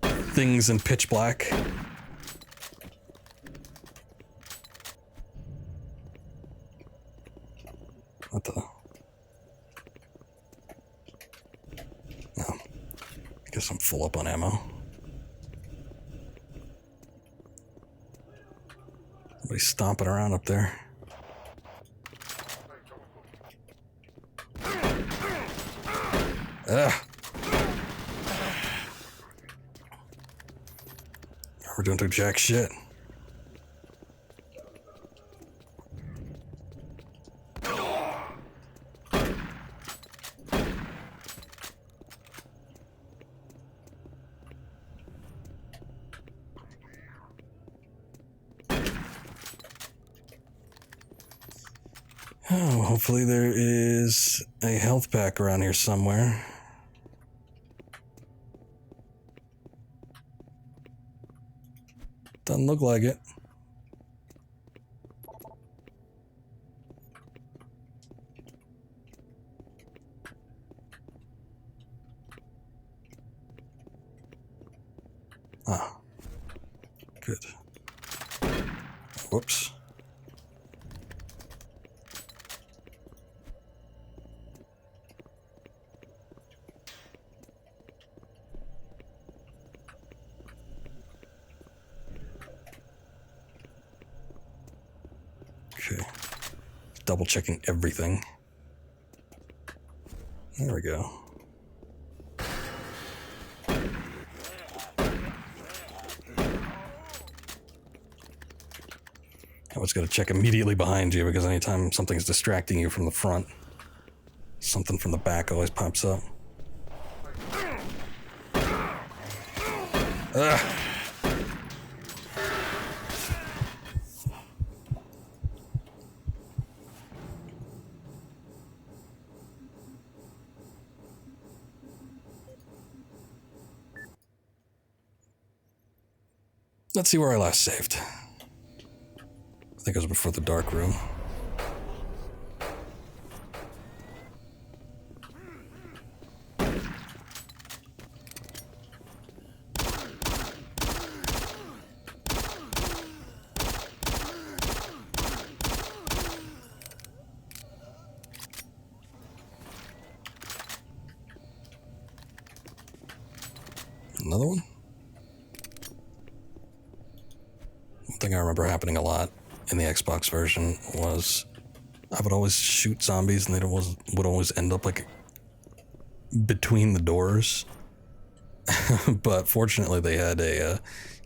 things in pitch black. What the? No. I guess I'm full up on ammo. Somebody's stomping around up there. Ugh. We're doing to jack shit. Oh, hopefully there is a health pack around here somewhere. Doesn't look like it. Ah. Good. Whoops. Okay. Double checking everything. There we go. always got to check immediately behind you, because anytime something's distracting you from the front, something from the back always pops up. Ugh. Let's see where I last saved. I think it was before the dark room. Another one? One thing I remember happening a lot in the Xbox version was I would always shoot zombies and they would always end up like between the doors. But fortunately they had a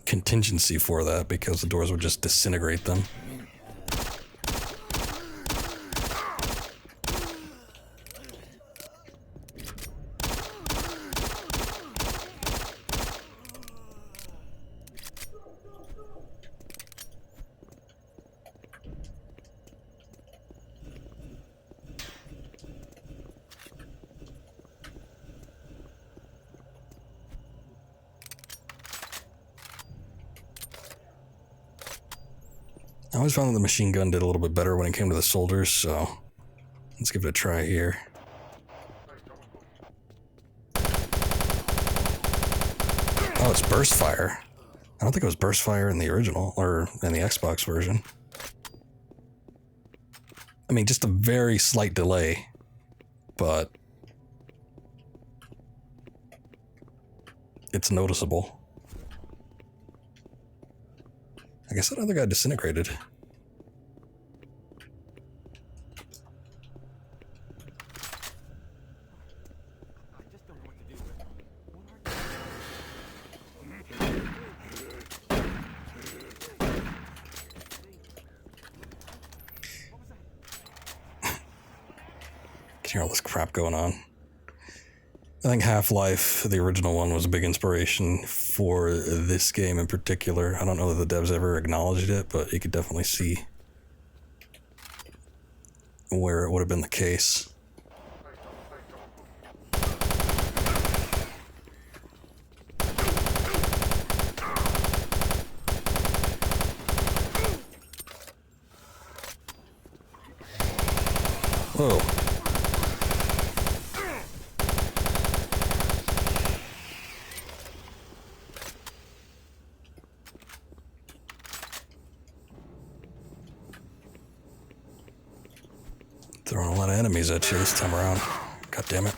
contingency for that, because the doors would just disintegrate them. I always found that the machine gun did a little bit better when it came to the soldiers, so let's give it a try here. Oh, it's burst fire. I don't think it was burst fire in the original, or in the Xbox version. I mean, just a very slight delay, but it's noticeable. I guess that other guy disintegrated. Can hear all this crap going on. I think Half-Life, the original one, was a big inspiration for this game in particular. I don't know that the devs ever acknowledged it, but you could definitely see where it would have been the case. Whoa. Throwing a lot of enemies at you this time around. God damn it.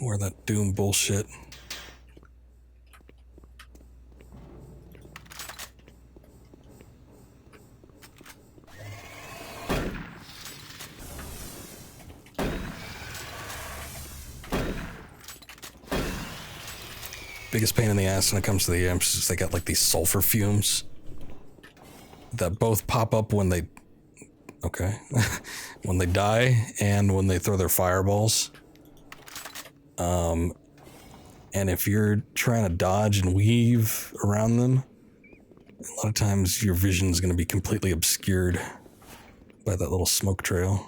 More of that Doom bullshit. Biggest pain in the ass when it comes to the imps is they got like these sulfur fumes that both pop up when they, when they die and when they throw their fireballs. And if you're trying to dodge and weave around them, a lot of times your vision is going to be completely obscured by that little smoke trail.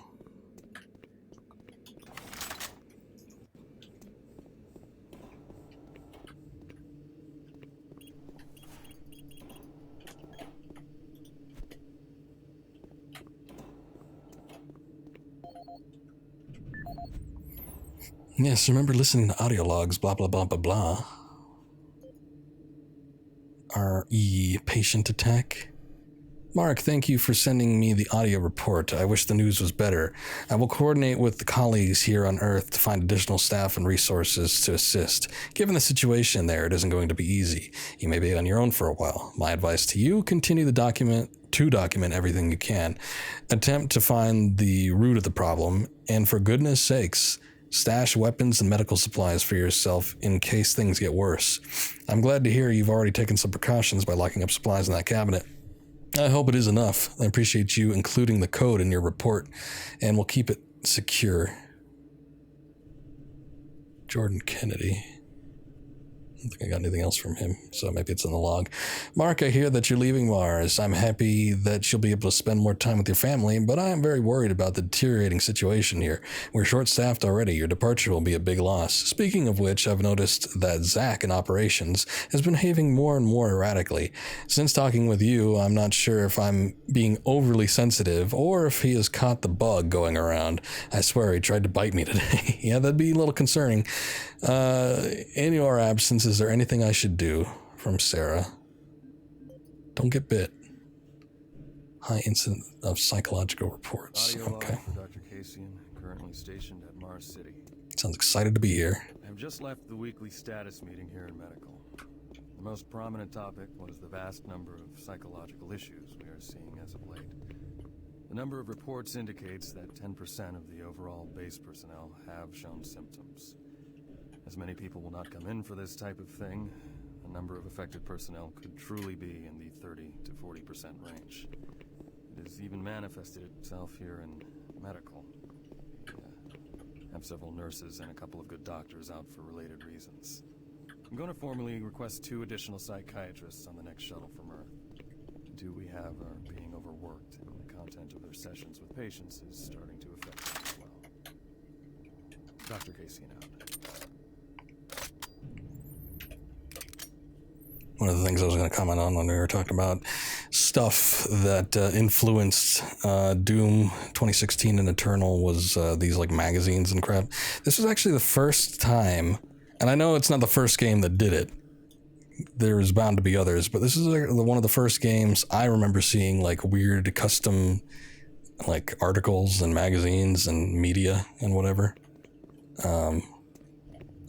Yes, remember listening to audio logs, blah, blah, blah, blah, blah. R.E. Patient Attack. Mark, thank you for sending me the audio report. I wish the news was better. I will coordinate with the colleagues here on Earth to find additional staff and resources to assist. Given the situation there, it isn't going to be easy. You may be on your own for a while. My advice to you, continue to document everything you can. Attempt to find the root of the problem, and for goodness sakes, Stash weapons and medical supplies for yourself in case things get worse. I'm glad to hear you've already taken some precautions by locking up supplies in that cabinet. I hope it is enough. I appreciate you including the code in your report, and we'll keep it secure. Jordan Kennedy. I don't think I got anything else from him, so maybe it's in the log. Mark, I hear that you're leaving Mars. I'm happy that you'll be able to spend more time with your family, but I am very worried about the deteriorating situation here. We're short-staffed already. Your departure will be a big loss. Speaking of which, I've noticed that Zach in operations has been behaving more and more erratically. Since talking with you, I'm not sure if I'm being overly sensitive or if he has caught the bug going around. I swear he tried to bite me today. Yeah, that'd be a little concerning. In your absence, is there anything I should do? From Sarah. Don't get bit. High incident of psychological reports. Audio Okay. log for Dr. Kasian, currently stationed at Mars City. Sounds excited to be here. I've just left the weekly status meeting here in Medical. The most prominent topic was the vast number of psychological issues we are seeing as of late. The number of reports indicates that 10% of the overall base personnel have shown symptoms. As many people will not come in for this type of thing, the number of affected personnel could truly be in the 30 to 40% range. It has even manifested itself here in Medical. We have several nurses and a couple of good doctors out for related reasons. I'm going to formally request 2 additional psychiatrists on the next shuttle from Earth. The 2 we have are being overworked, and the content of their sessions with patients is starting to affect them as well. Dr. Kasian out. One of the things I was going to comment on when we were talking about stuff that influenced Doom 2016 and Eternal was these like magazines and crap. This was actually the first time, and I know it's not the first game that did it. There's bound to be others, but this is like one of the first games I remember seeing like weird custom like articles and magazines and media and whatever.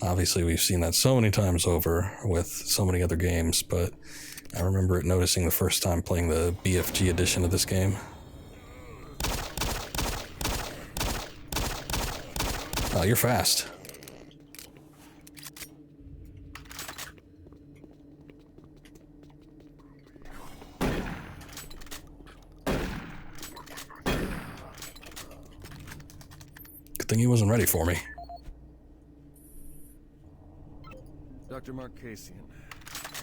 Obviously, we've seen that so many times over with so many other games, but I remember it noticing the first time playing the BFG edition of this game. Oh, you're fast. Good thing he wasn't ready for me. Dr. Mark Kasian,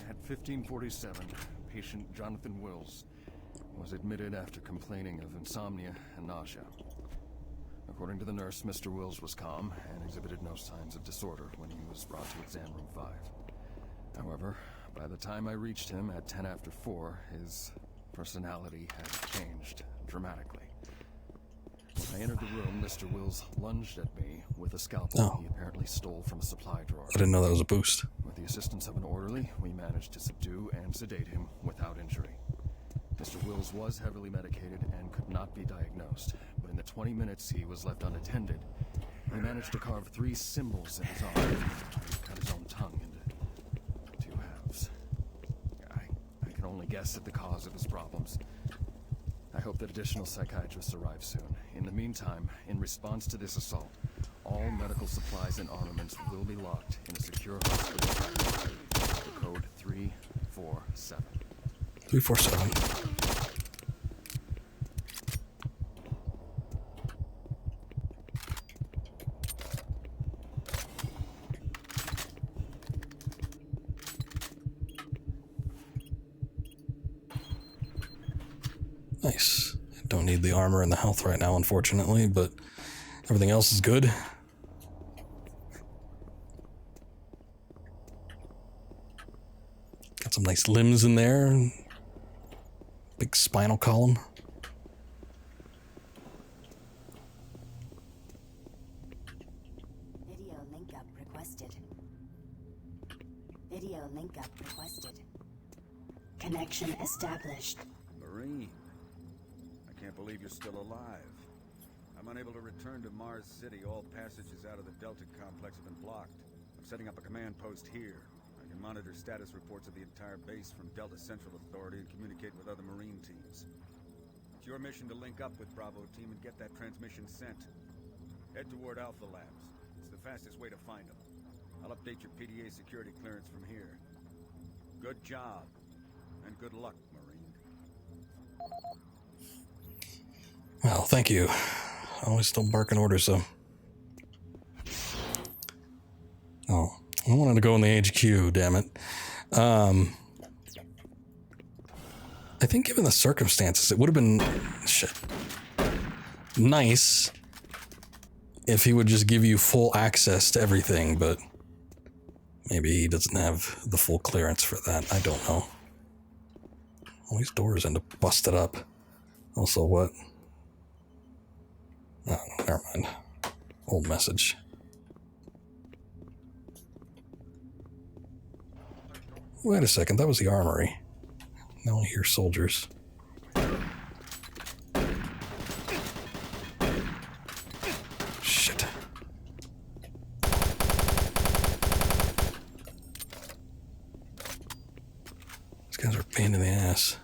at 1547, patient Jonathan Wills was admitted after complaining of insomnia and nausea. According to the nurse, Mr. Wills was calm and exhibited no signs of disorder when he was brought to exam room 5. However, by the time I reached him at 10 after 4, his personality had changed dramatically. When I entered the room, Mr. Wills lunged at me with a scalpel he apparently stole from a supply drawer. I didn't know that was a boost. With the assistance of an orderly, we managed to subdue and sedate him without injury. Mr. Wills was heavily medicated and could not be diagnosed, but in the 20 minutes he was left unattended, he managed to carve 3 symbols in his arm. He cut his own tongue into 2 halves. I can only guess at the cause of his problems. I hope that additional psychiatrists arrive soon. In the meantime, in response to this assault, all medical supplies and armaments will be locked in a secure hospital. The code 347. 347. Nice. Don't need the armor and the health right now, unfortunately, but everything else is good. Got some nice limbs in there. Big spinal column. Video link up requested. Video link up requested. Connection established. Marine, I can't believe you're still alive. I'm unable to return to Mars City. All passages out of the Delta complex have been blocked. I'm setting up a command post here. I can monitor status reports of the entire base from Delta Central Authority and communicate with other Marine teams. It's your mission to link up with Bravo Team and get that transmission sent. Head toward Alpha Labs. It's the fastest way to find them. I'll update your PDA security clearance from here. Good job. And good luck, Marine. Well, thank you. Always still barking orders, though. Oh, I wanted to go in the HQ, damn it. I think given the circumstances, it would have been nice if he would just give you full access to everything, but maybe he doesn't have the full clearance for that. I don't know. All these doors end up busted up. Also, what? Oh, never mind. Old message. Wait a second, that was the armory. Now I hear soldiers. Shit. These guys are a pain in the ass.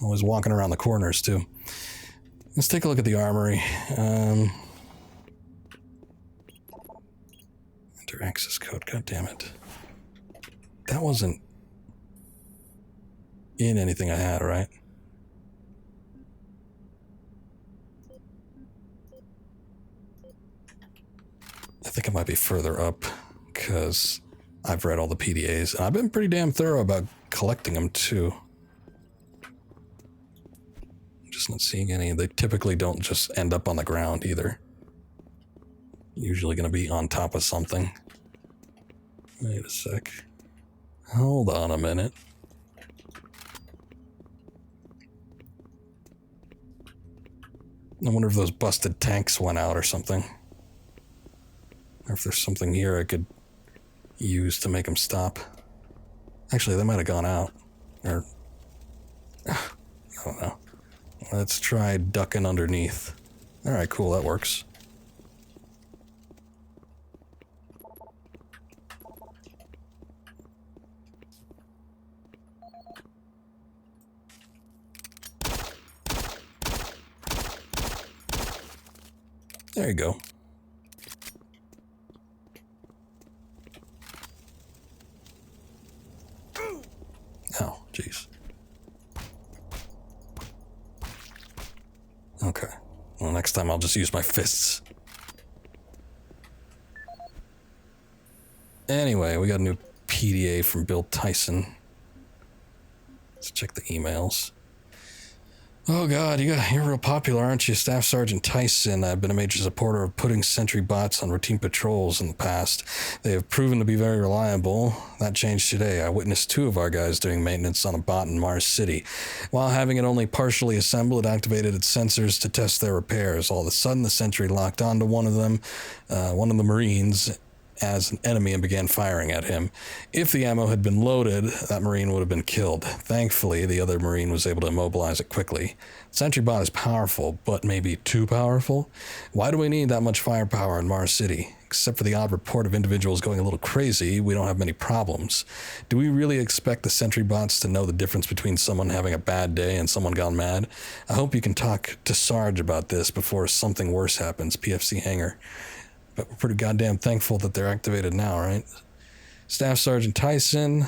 Always walking around the corners, too. Let's take a look at the armory. Enter access code, god damn it. That wasn't in anything I had, right? I think it might be further up, because I've read all the PDAs, and I've been pretty damn thorough about collecting them, too. I'm just not seeing any. They typically don't just end up on the ground, either. Usually going to be on top of something. Wait a sec. Hold on a minute. I wonder if those busted tanks went out or something. Or if there's something here I could use to make them stop. Actually, they might have gone out. Or... I don't know. Let's try ducking underneath. Alright, cool, that works. There you go. Oh, jeez. Okay. Well, next time I'll just use my fists. Anyway, we got a new PDA from Bill Tyson. Let's check the emails. Oh god, you're real popular, aren't you, Staff Sergeant Tyson? I've been a major supporter of putting sentry bots on routine patrols in the past. They have proven to be very reliable. That changed today. I witnessed 2 of our guys doing maintenance on a bot in Mars City. While having it only partially assembled, it activated its sensors to test their repairs. All of a sudden, the sentry locked onto one of the Marines, as an enemy and began firing at him. If the ammo had been loaded, that Marine would have been killed. Thankfully, the other Marine was able to immobilize it quickly. Sentry bot is powerful, but maybe too powerful? Why do we need that much firepower in Mars City? Except for the odd report of individuals going a little crazy, we don't have many problems. Do we really expect the sentry bots to know the difference between someone having a bad day and someone gone mad? I hope you can talk to Sarge about this before something worse happens. PFC Hangar. But we're pretty goddamn thankful that they're activated now, right? Staff Sergeant Tyson,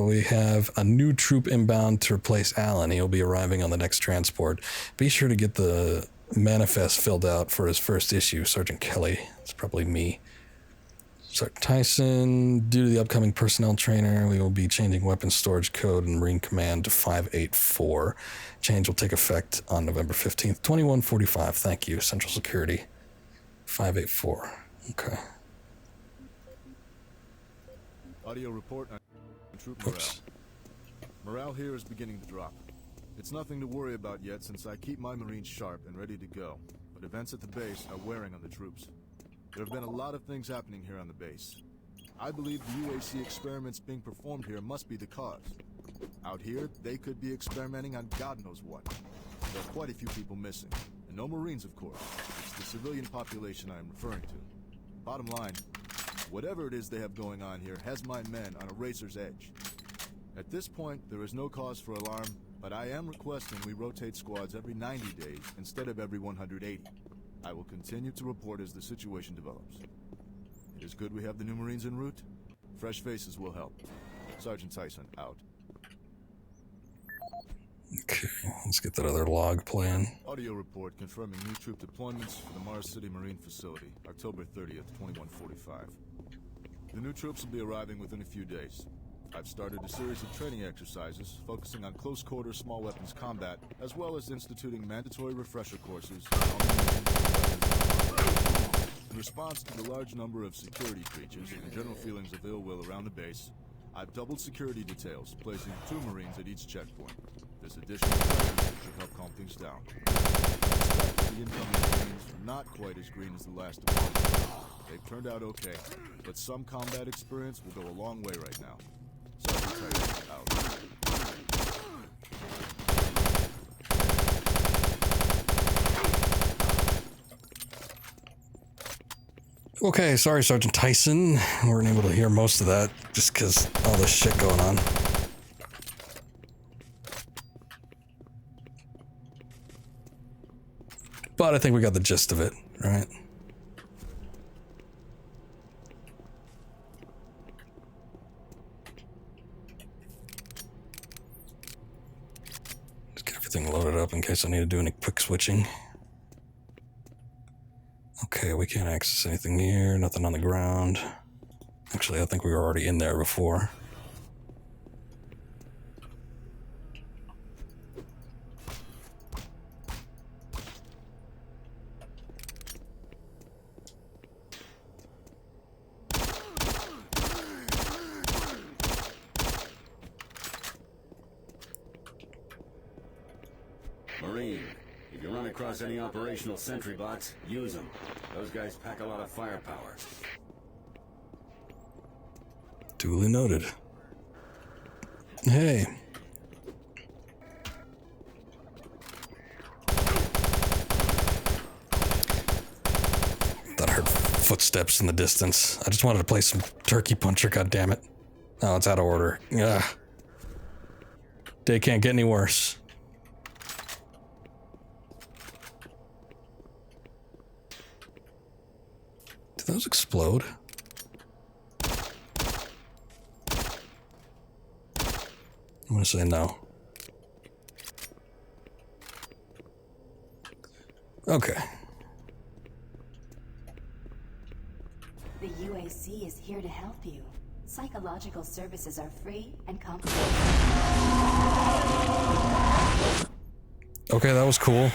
we have a new troop inbound to replace Alan. He'll be arriving on the next transport. Be sure to get the manifest filled out for his first issue, Sergeant Kelly. It's probably me. Sergeant Tyson, due to the upcoming personnel trainer, we will be changing weapons storage code in Marine Command to 584. Change will take effect on November 15th, 2145. Thank you, Central Security. 584. Okay. Audio report on troop morale. Morale here is beginning to drop. It's nothing to worry about yet since I keep my Marines sharp and ready to go, but events at the base are wearing on the troops. There have been a lot of things happening here on the base. I believe the UAC experiments being performed here must be the cause. Out here, they could be experimenting on God knows what. There are quite a few people missing. And no Marines, of course. It's the civilian population I am referring to. Bottom line, whatever it is they have going on here has my men on a razor's edge. At this point, there is no cause for alarm, but I am requesting we rotate squads every 90 days instead of every 180. I will continue to report as the situation develops. It is good we have the new Marines en route. Fresh faces will help. Sergeant Tyson, out. Okay, let's get that other log playing. Audio report confirming new troop deployments for the Mars City Marine Facility, October 30th, 2145. The new troops will be arriving within a few days. I've started a series of training exercises focusing on close-quarter small weapons combat, as well as instituting mandatory refresher courses in response to the large number of security breaches and general feelings of ill will around the base. I've doubled security details, placing 2 Marines at each checkpoint. This additional presence should help calm things down. I expect the incoming Marines are not quite as green as the last deployment. They've turned out okay, but some combat experience will go a long way right now. Sergeant Tyson, out. Okay, sorry, Sergeant Tyson. We weren't able to hear most of that just because all this shit going on. But I think we got the gist of it, right? Just get everything loaded up in case I need to do any quick switching. Okay, we can't access anything here, nothing on the ground. Actually, I think we were already in there before. Marine, if you run across any operational sentry bots, use them. Those guys pack a lot of firepower. Duly noted. Hey. Thought I heard footsteps in the distance. I just wanted to play some Turkey Puncher, goddammit. Oh, it's out of order. Ugh. Day can't get any worse. Did those explode? I'm gonna say no. Okay. The UAC is here to help you. Psychological services are free and confidential. Okay, that was cool.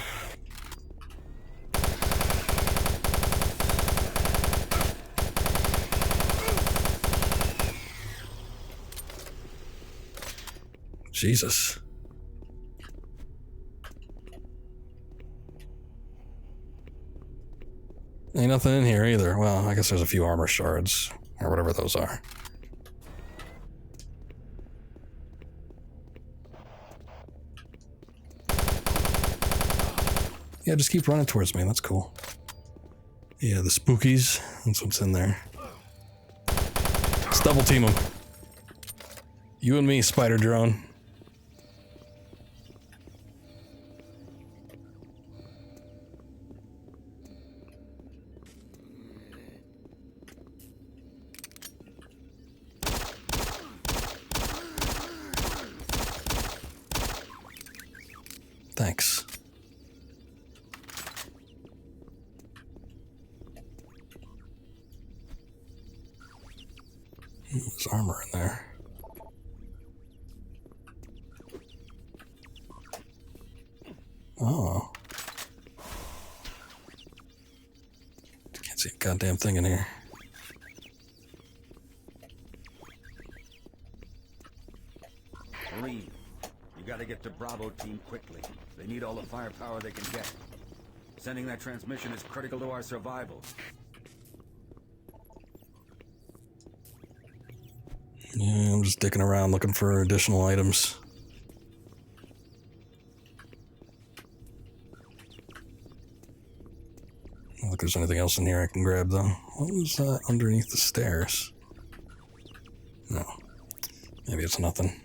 Jesus. Ain't nothing in here either. Well, I guess there's a few armor shards, or whatever those are. Yeah, just keep running towards me, that's cool. Yeah, the spookies, that's what's in there. Let's double team them. You and me, spider drone. Thanks. There's armor in there. Oh. Can't see a goddamn thing in here. Marine, you gotta get to Bravo team quickly. They need all the firepower they can get. Sending that transmission is critical to our survival. Yeah, I'm just dicking around looking for additional items. I don't think there's anything else in here I can grab though. What was that underneath the stairs? No. Maybe it's nothing.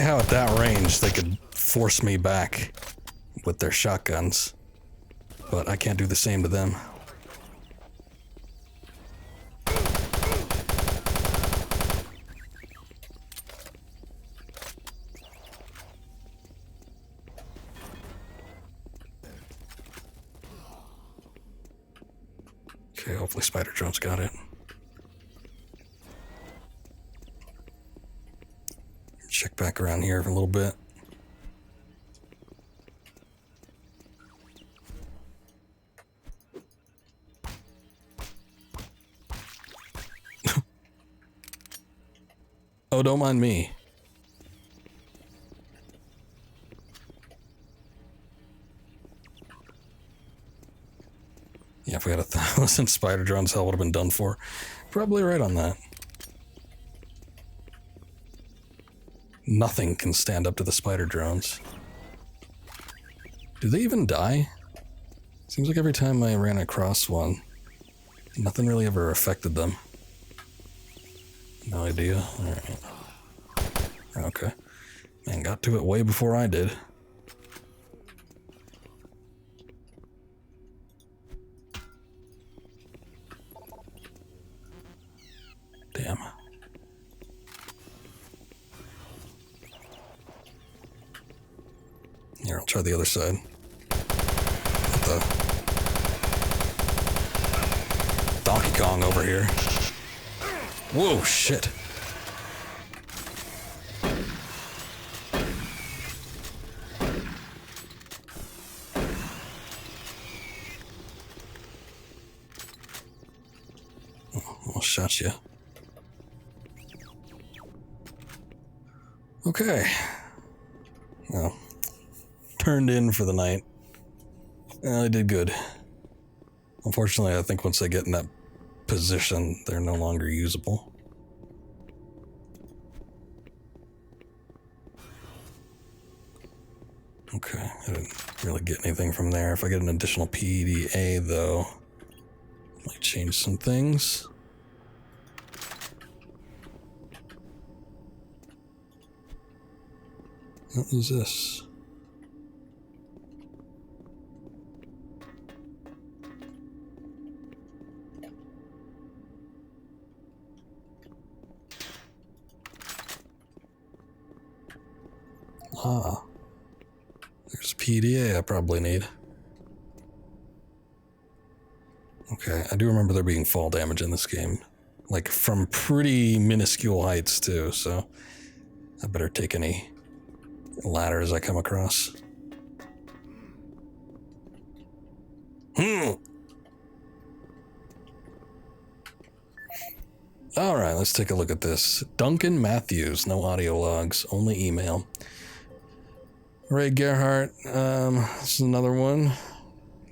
hate how at that range they could force me back with their shotguns. But I can't do the same to them. Okay, hopefully Spider Drone's got it. Check back around here for a little bit. Oh, don't mind me. Yeah, if we had 1,000 spider drones, hell would have been done for. Probably right on that. Nothing can stand up to the spider drones. Do they even die? Seems like every time I ran across one, nothing really ever affected them. No idea. Alright. Okay. Man, got to it way before I did. Damn. Here, I'll try the other side. What the? Donkey Kong over here. Whoa, shit. I'll shot you. Okay. Well, turned in for the night. I did good. Unfortunately, I think once they get in that position, they're no longer usable. Okay, I didn't really get anything from there. If I get an additional PDA, though, might change some things. What is this? Ah. There's PDA I probably need. Okay, I do remember there being fall damage in this game. Like, from pretty minuscule heights, too, so I better take any ladders I come across. Alright, let's take a look at this. Duncan Matthews, no audio logs, only email. Ray Gerhardt, this is another one.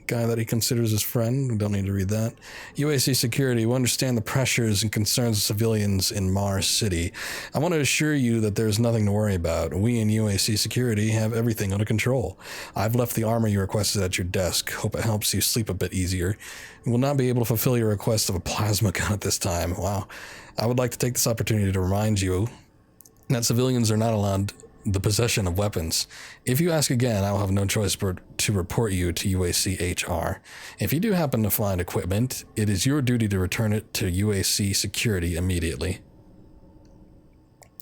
Guy that he considers his friend. We don't need to read that. UAC Security, we understand the pressures and concerns of civilians in Mars City. I want to assure you that there's nothing to worry about. We in UAC Security have everything under control. I've left the armor you requested at your desk. Hope it helps you sleep a bit easier. You will not be able to fulfill your request of a plasma gun at this time. Wow. I would like to take this opportunity to remind you that civilians are not allowed the possession of weapons. If you ask again, I will have no choice but to report you to UAC HR. If you do happen to find equipment, it is your duty to return it to UAC Security immediately.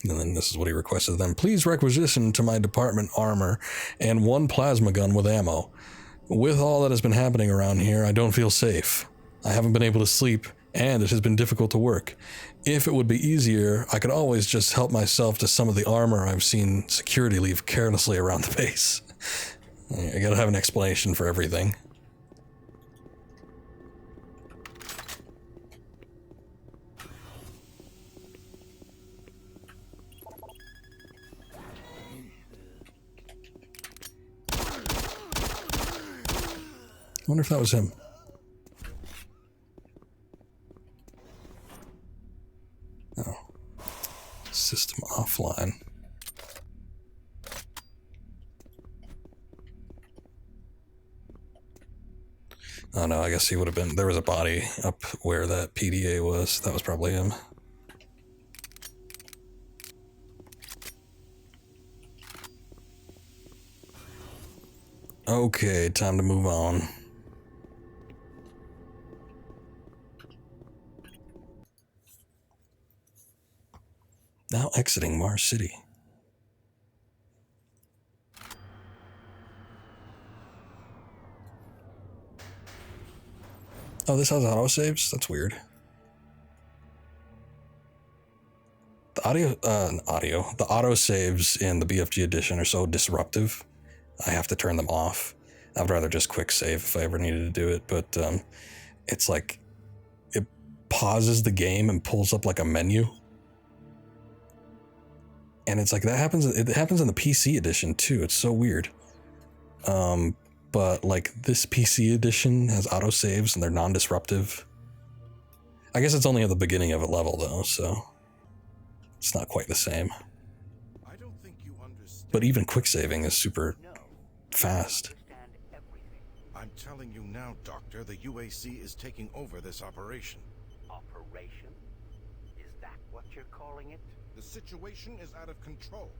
And then this is what he requested of them. Please requisition to my department armor and one plasma gun with ammo. With all that has been happening around here, I don't feel safe. I haven't been able to sleep, and it has been difficult to work. If it would be easier, I could always just help myself to some of the armor I've seen security leave carelessly around the base. I gotta have an explanation for everything. I wonder if that was him. Oh. System offline. Oh no, I guess he would have been... There was a body up where that PDA was. That was probably him. Okay, time to move on. Now exiting Mars City. Oh, this has autosaves? That's weird. The the autosaves in the BFG edition are so disruptive. I have to turn them off. I'd rather just quick save if I ever needed to do it, but it's like it pauses the game and pulls up like a menu. And it's like it happens in the PC edition too. It's so weird. But like this PC edition has autosaves and they're non-disruptive. I guess it's only at the beginning of a level though, so it's not quite the same. But even quick saving is super fast. I'm telling you now, Doctor, the UAC is taking over this operation. Operation? Is that what you're calling it? The situation is out of control.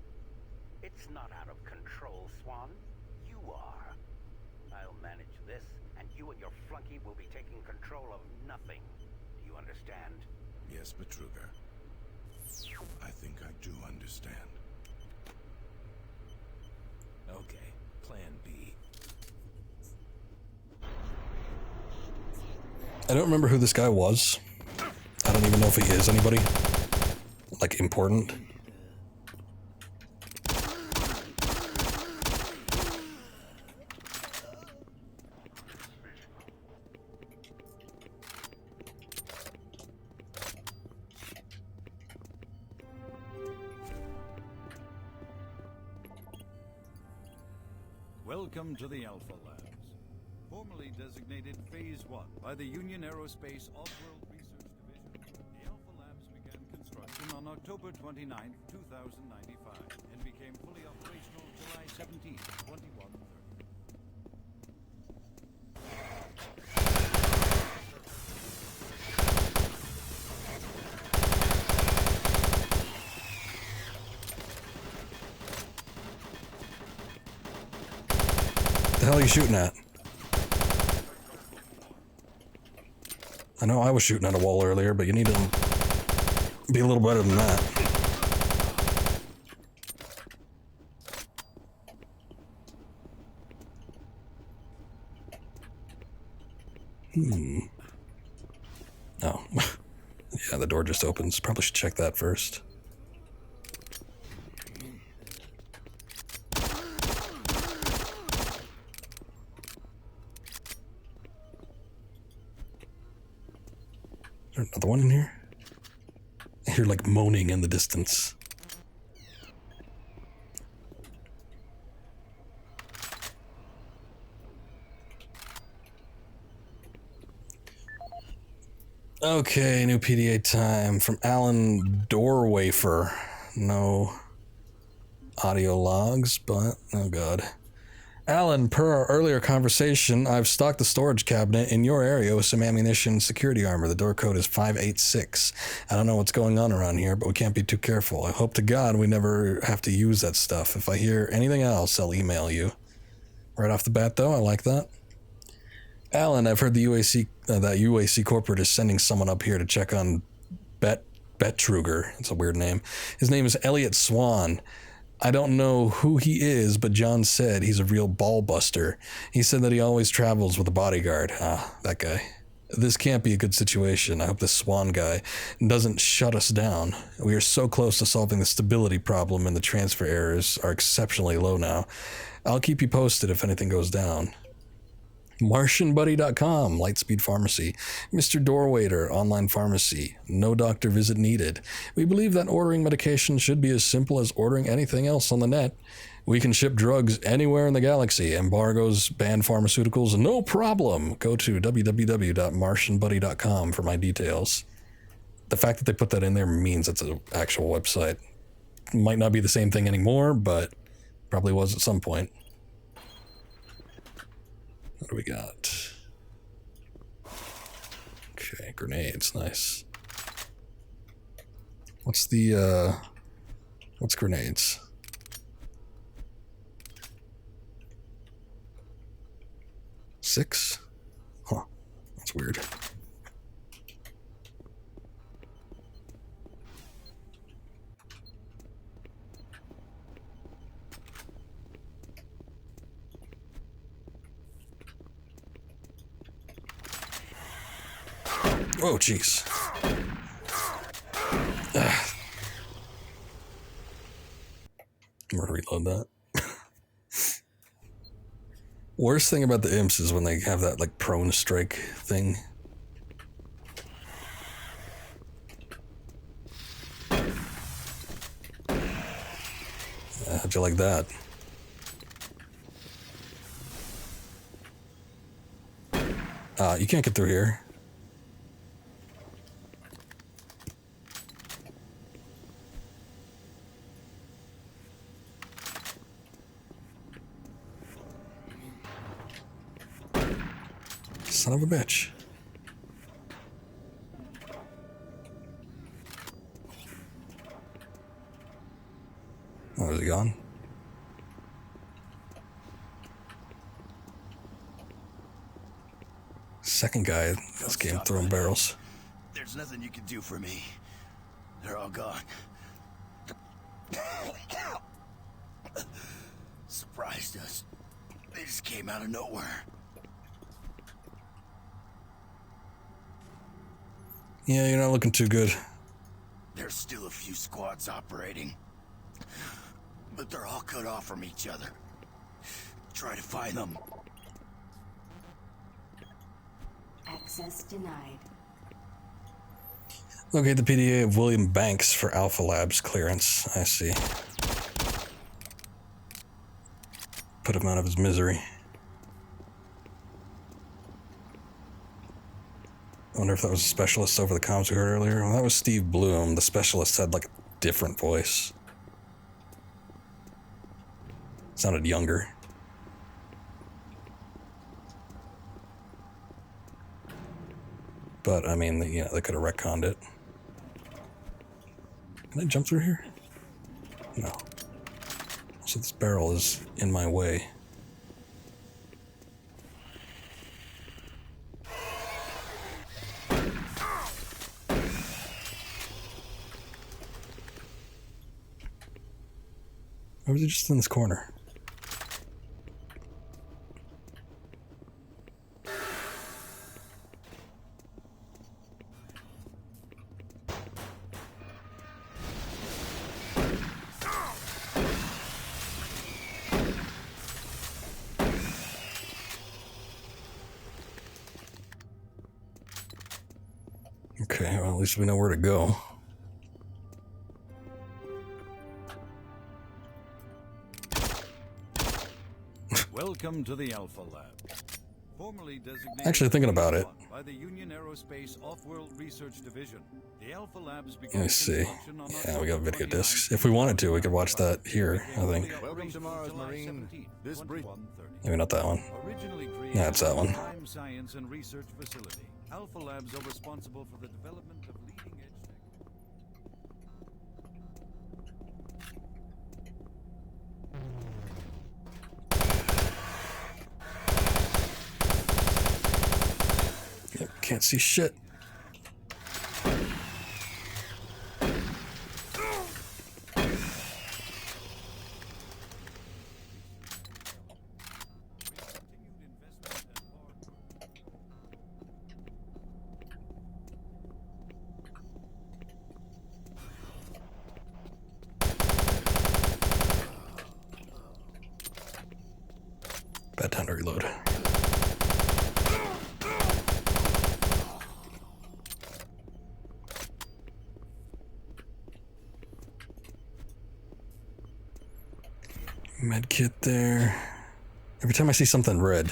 It's not out of control, Swan. You are. I'll manage this, and you and your flunky will be taking control of nothing. Do you understand? Yes, Betruger. I think I do understand. Okay, plan B. I don't remember who this guy was. I don't even know if he is anybody like important. Welcome to the Alpha Labs, formerly designated Phase 1 by the Union Aerospace Off-World Research Division. The Alpha Labs began construction on October 29, 2095, and became fully operational July 17, 2130. The hell are you shooting at? I know I was shooting at a wall earlier, but you need to be a little better than that. Oh. Yeah, the door just opens. Probably should check that first. Is there another one in here? I hear like moaning in the distance. Okay, new PDA time from Alan Doorwafer. No audio logs, but oh god. Alan, per our earlier conversation, I've stocked the storage cabinet in your area with some ammunition and security armor. The door code is 586. I don't know what's going on around here, but we can't be too careful. I hope to God we never have to use that stuff. If I hear anything else, I'll email you. Right off the bat, though, I like that. Alan, I've heard the UAC, that UAC corporate is sending someone up here to check on Betruger. It's a weird name. His name is Elliot Swan. I don't know who he is, but John said he's a real ball buster. He said that he always travels with a bodyguard. Ah, that guy. This can't be a good situation. I hope this Swan guy doesn't shut us down. We are so close to solving the stability problem and the transfer errors are exceptionally low now. I'll keep you posted if anything goes down. MartianBuddy.com, Lightspeed Pharmacy. Mr. Doorwaiter, online pharmacy. No doctor visit needed. We believe that ordering medication should be as simple as ordering anything else on the net. We can ship drugs anywhere in the galaxy. Embargoes, ban pharmaceuticals, no problem. Go to www.martianbuddy.com for my details. The fact that they put that in there means it's an actual website. Might not be the same thing anymore, but probably was at some point. What do we got? Okay, grenades, nice. What's grenades? 6? Huh. That's weird. Oh, jeez. I'm gonna reload that. Worst thing about the imps is when they have that, like, prone strike thing. How'd you like that? You can't get through here. Son of a bitch. Oh, is he gone? Second guy in this game throwing barrels. There's nothing you can do for me. They're all gone. Surprised us. They just came out of nowhere. Yeah, you're not looking too good. There's still a few squads operating. But they're all cut off from each other. Try to find them. Access denied. Locate the PDA of William Banks for Alpha Labs clearance. I see. Put him out of his misery. I wonder if that was a specialist over the comms we heard earlier. Well, that was Steve Bloom. The specialist had, like, a different voice. Sounded younger. But, I mean, you know, they could have retconned it. Can I jump through here? No. So this barrel is in my way. Or was it just in this corner? Okay, well, at least we know where to go. Welcome to the Alpha Lab. Formerly designated Actually, thinking about it. By the Union Aerospace Off-World Research Division. The Alpha Labs Let me see. Yeah, we got video discs. If we wanted to, we could watch that here, I think. Welcome to Mars, Marine. This brief. Maybe not that one. Yeah, it's that one. Prime Science and Research Facility. Alpha Labs are responsible for the development of leading-edge Yep, can't see shit. Bad time to reload. Medkit there. Every time I see something red,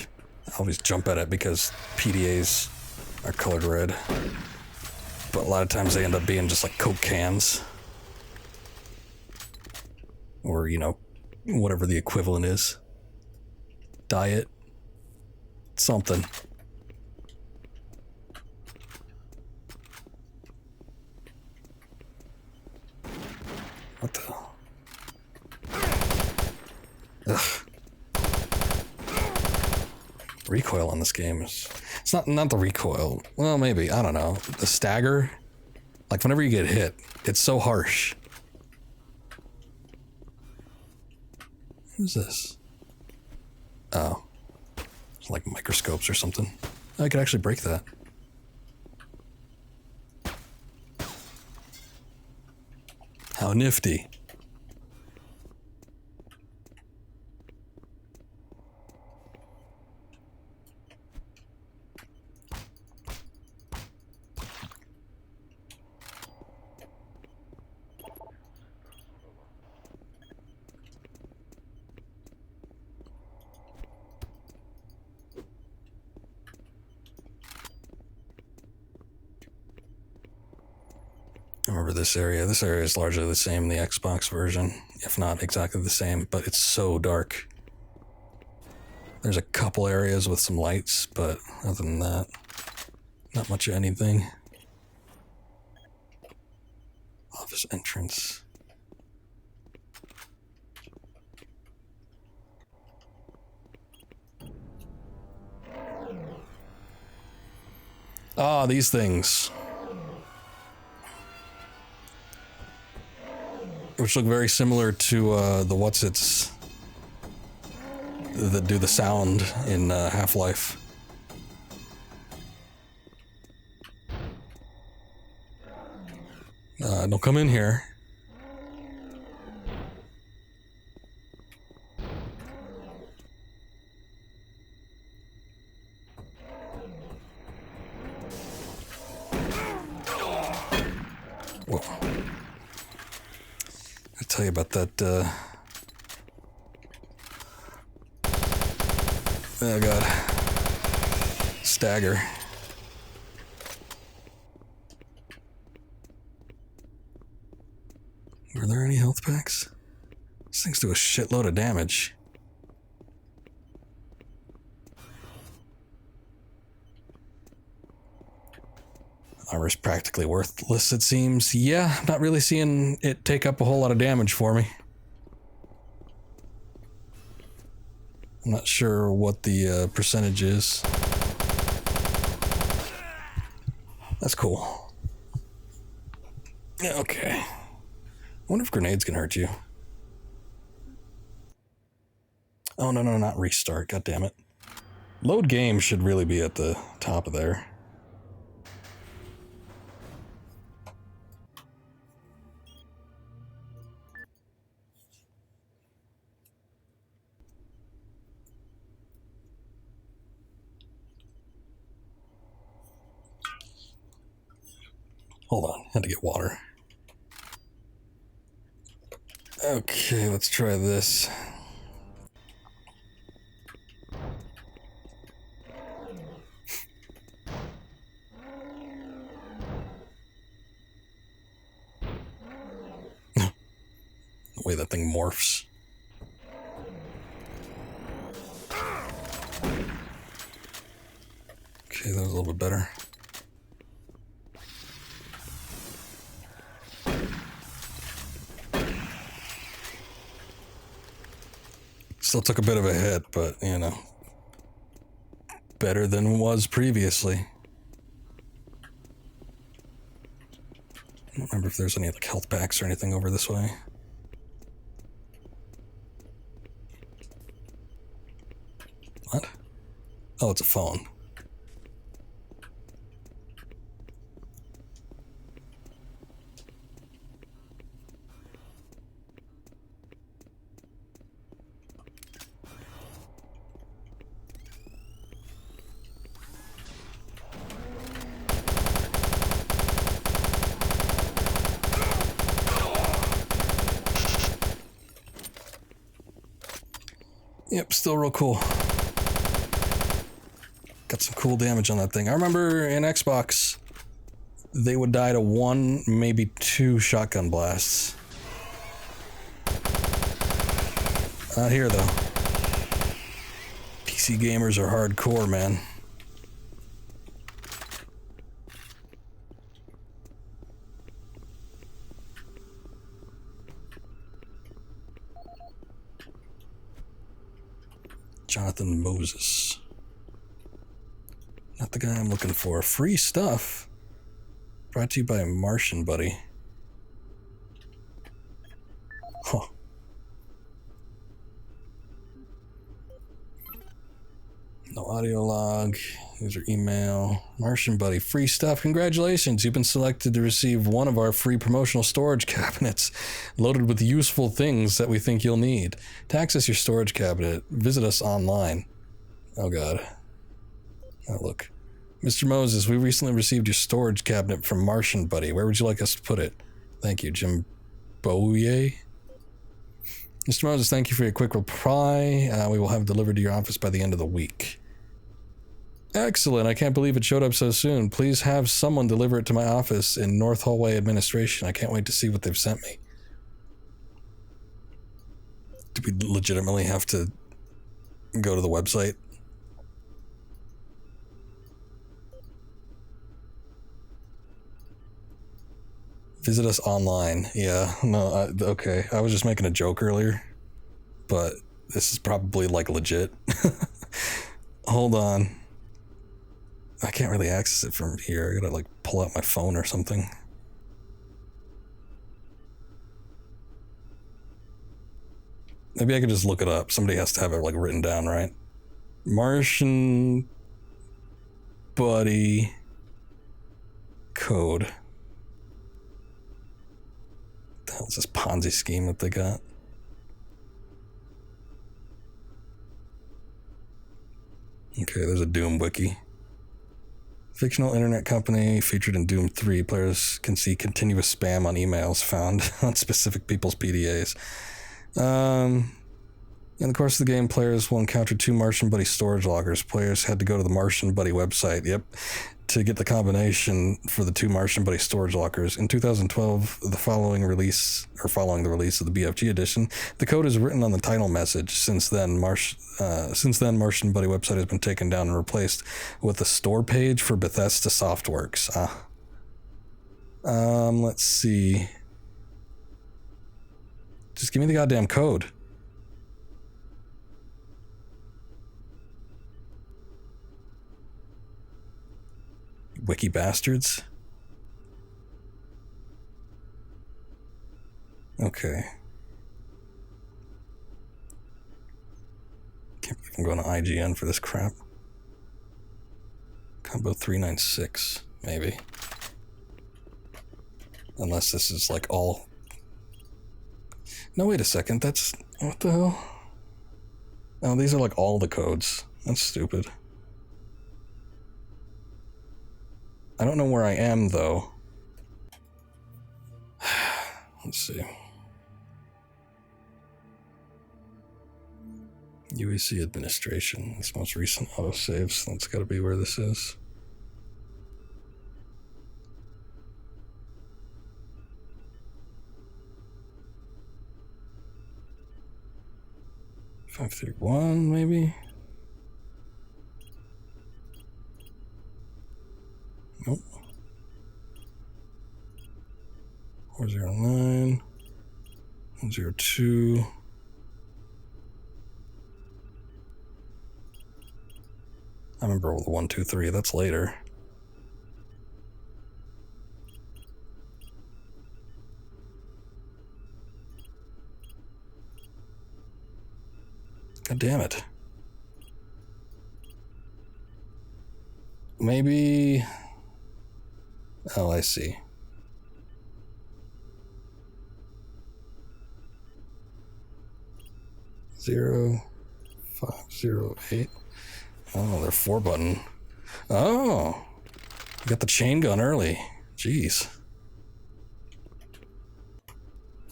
I always jump at it because PDAs are colored red. But a lot of times they end up being just like Coke cans. Or, you know, whatever the equivalent is. Diet. Something. What the? Ugh. recoil on this game is... It's not the recoil. Well, maybe. I don't know. The stagger. Like, whenever you get hit, it's so harsh. Who's this? Oh. It's like microscopes or something. I could actually break that. How nifty. I remember this area. This area is largely the same in the Xbox version, if not exactly the same, but it's so dark. There's a couple areas with some lights, but other than that, not much of anything. Office entrance. Ah, these things. Which look very similar to the what's-its that do the sound in Half-Life. Don't come in here. Whoa. I'll tell you about that, oh god. Stagger. Were there any health packs? These things do a shitload of damage. Armor's practically worthless, it seems. Yeah, not really seeing it take up a whole lot of damage for me. I'm not sure what the percentage is. That's cool. Yeah, okay. I wonder if grenades can hurt you. Oh, no, not restart. God damn it. Load game should really be at the top of there. Hold on, had to get water. Okay, let's try this. The way that thing morphs. Okay, that was a little bit better. Still took a bit of a hit, but, you know, better than was previously. I don't remember if there's any like health packs or anything over this way. What? Oh, it's a phone. Yep, still real cool. Got some cool damage on that thing. I remember in Xbox, they would die to 1, maybe 2 shotgun blasts. Not here, though. PC gamers are hardcore, man. Jonathan Moses. Not the guy I'm looking for. Free stuff. Brought to you by Martian Buddy. Huh. No audio log. User email. Martian Buddy. Free stuff. Congratulations. You've been selected to receive one of our free promotional storage cabinets loaded with useful things that we think you'll need. To access your storage cabinet, visit us online. Oh god. Oh look. Mr. Moses, we recently received your storage cabinet from Martian Buddy. Where would you like us to put it? Thank you, Jim Bowie. Mr. Moses, thank you for your quick reply. We will have it delivered to your office by the end of the week. Excellent. I can't believe it showed up so soon. Please have someone deliver it to my office in North Hallway Administration. I can't wait to see what they've sent me. Do we legitimately have to go to the website? Visit us online. Yeah, no, okay. I was just making a joke earlier, but this is probably like legit. Hold on. I can't really access it from here. I gotta like pull out my phone or something. Maybe I could just look it up. Somebody has to have it like written down, right? Martian Buddy code. What the hell is this Ponzi scheme that they got? Okay, there's a Doom wiki. Fictional internet company featured in Doom 3. Players can see continuous spam on emails found on specific people's PDAs. In the course of the game, players will encounter 2 Martian Buddy storage lockers. Players had to go to the Martian Buddy website, to get the combination for the 2 Martian Buddy storage lockers. In 2012, following the release of the BFG edition, the code is written on the title message. Since then, Martian Buddy website has been taken down and replaced with a store page for Bethesda Softworks. Let's see. Just give me the goddamn code. Wiki bastards. Okay. Can't believe I'm going to IGN for this crap. Combo 396, maybe. Unless this is like all... No, wait a second, that's... What the hell? Oh, these are like all the codes. That's stupid. I don't know where I am, though. Let's see. UEC administration. This most recent autosaves. That's got to be where this is. $531, maybe? Nope. 409. 102. I remember the 123. That's later. God damn it. Maybe... Oh, I see. 0508. Oh, they're 4-button. Oh! You got the chain gun early. Jeez.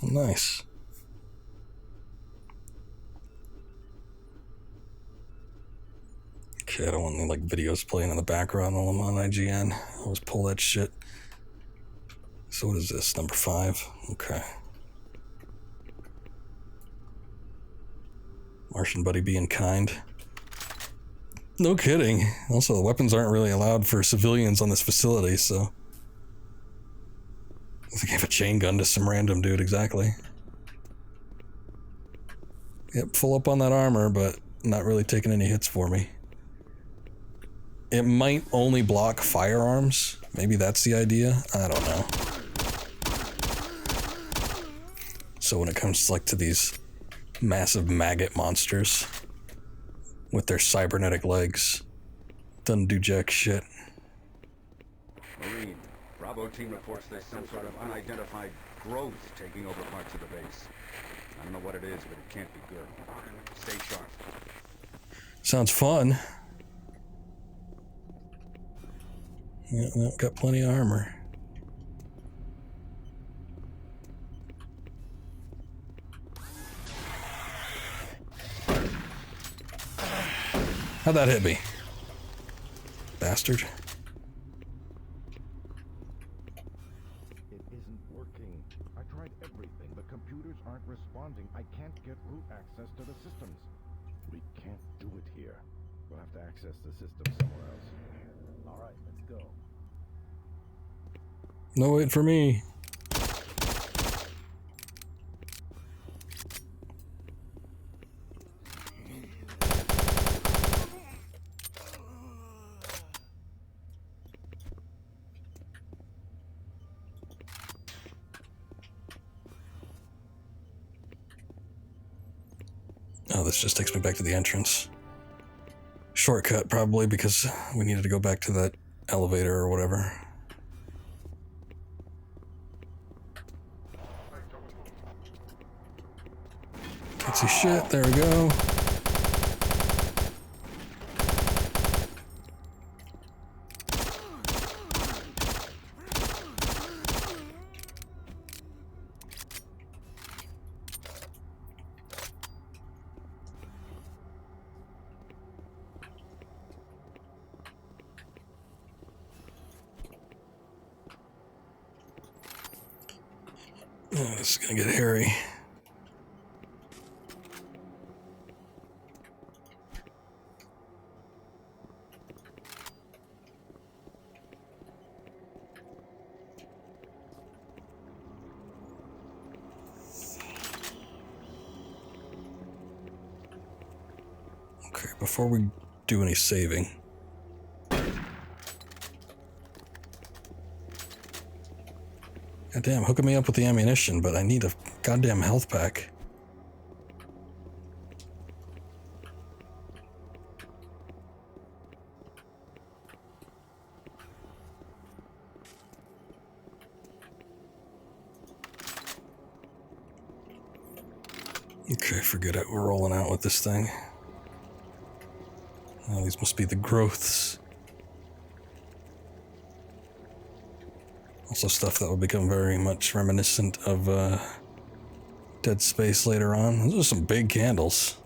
Nice. Okay, I don't want any like videos playing in the background while I'm on IGN. I always pull that shit. So what is this? Number 5? Okay. Martian Buddy being kind. No kidding. Also, the weapons aren't really allowed for civilians on this facility, so... I gave a chain gun to some random dude, exactly. Yep, full up on that armor, but not really taking any hits for me. it might only block firearms. Maybe that's the idea. I don't know. So when it comes like to these massive maggot monsters with their cybernetic legs, doesn't do jack shit. Marine, Bravo team reports there's some sort of unidentified growth taking over parts of the base. I don't know what it is, but it can't be good. Stay sharp. Sounds fun. Yeah, well, got plenty of armor. How'd that hit me? Bastard. It isn't working. I tried everything. The computers aren't responding. I can't get root access to the systems. We can't do it here. We'll have to access the system somewhere else. All right, let's go. No, wait for me. Oh, this just takes me back to the entrance. Shortcut, probably, because we needed to go back to that elevator or whatever. Can't see shit. There we go. Oh, this is gonna get hairy. Okay, before we do any saving. Goddamn, hooking me up with the ammunition, but I need a goddamn health pack. Okay, forget it. We're rolling out with this thing. Oh, these must be the growths. Also stuff that will become very much reminiscent of Dead Space later on. Those are some big candles.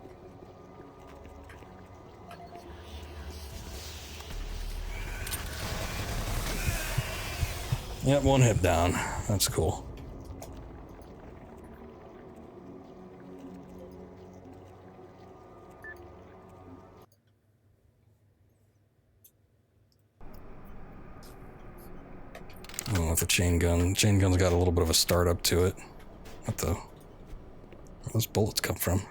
Yep, one hit down. That's cool. I don't know if a chain gun. Chain gun's got a little bit of a startup to it. What the? Where those bullets come from?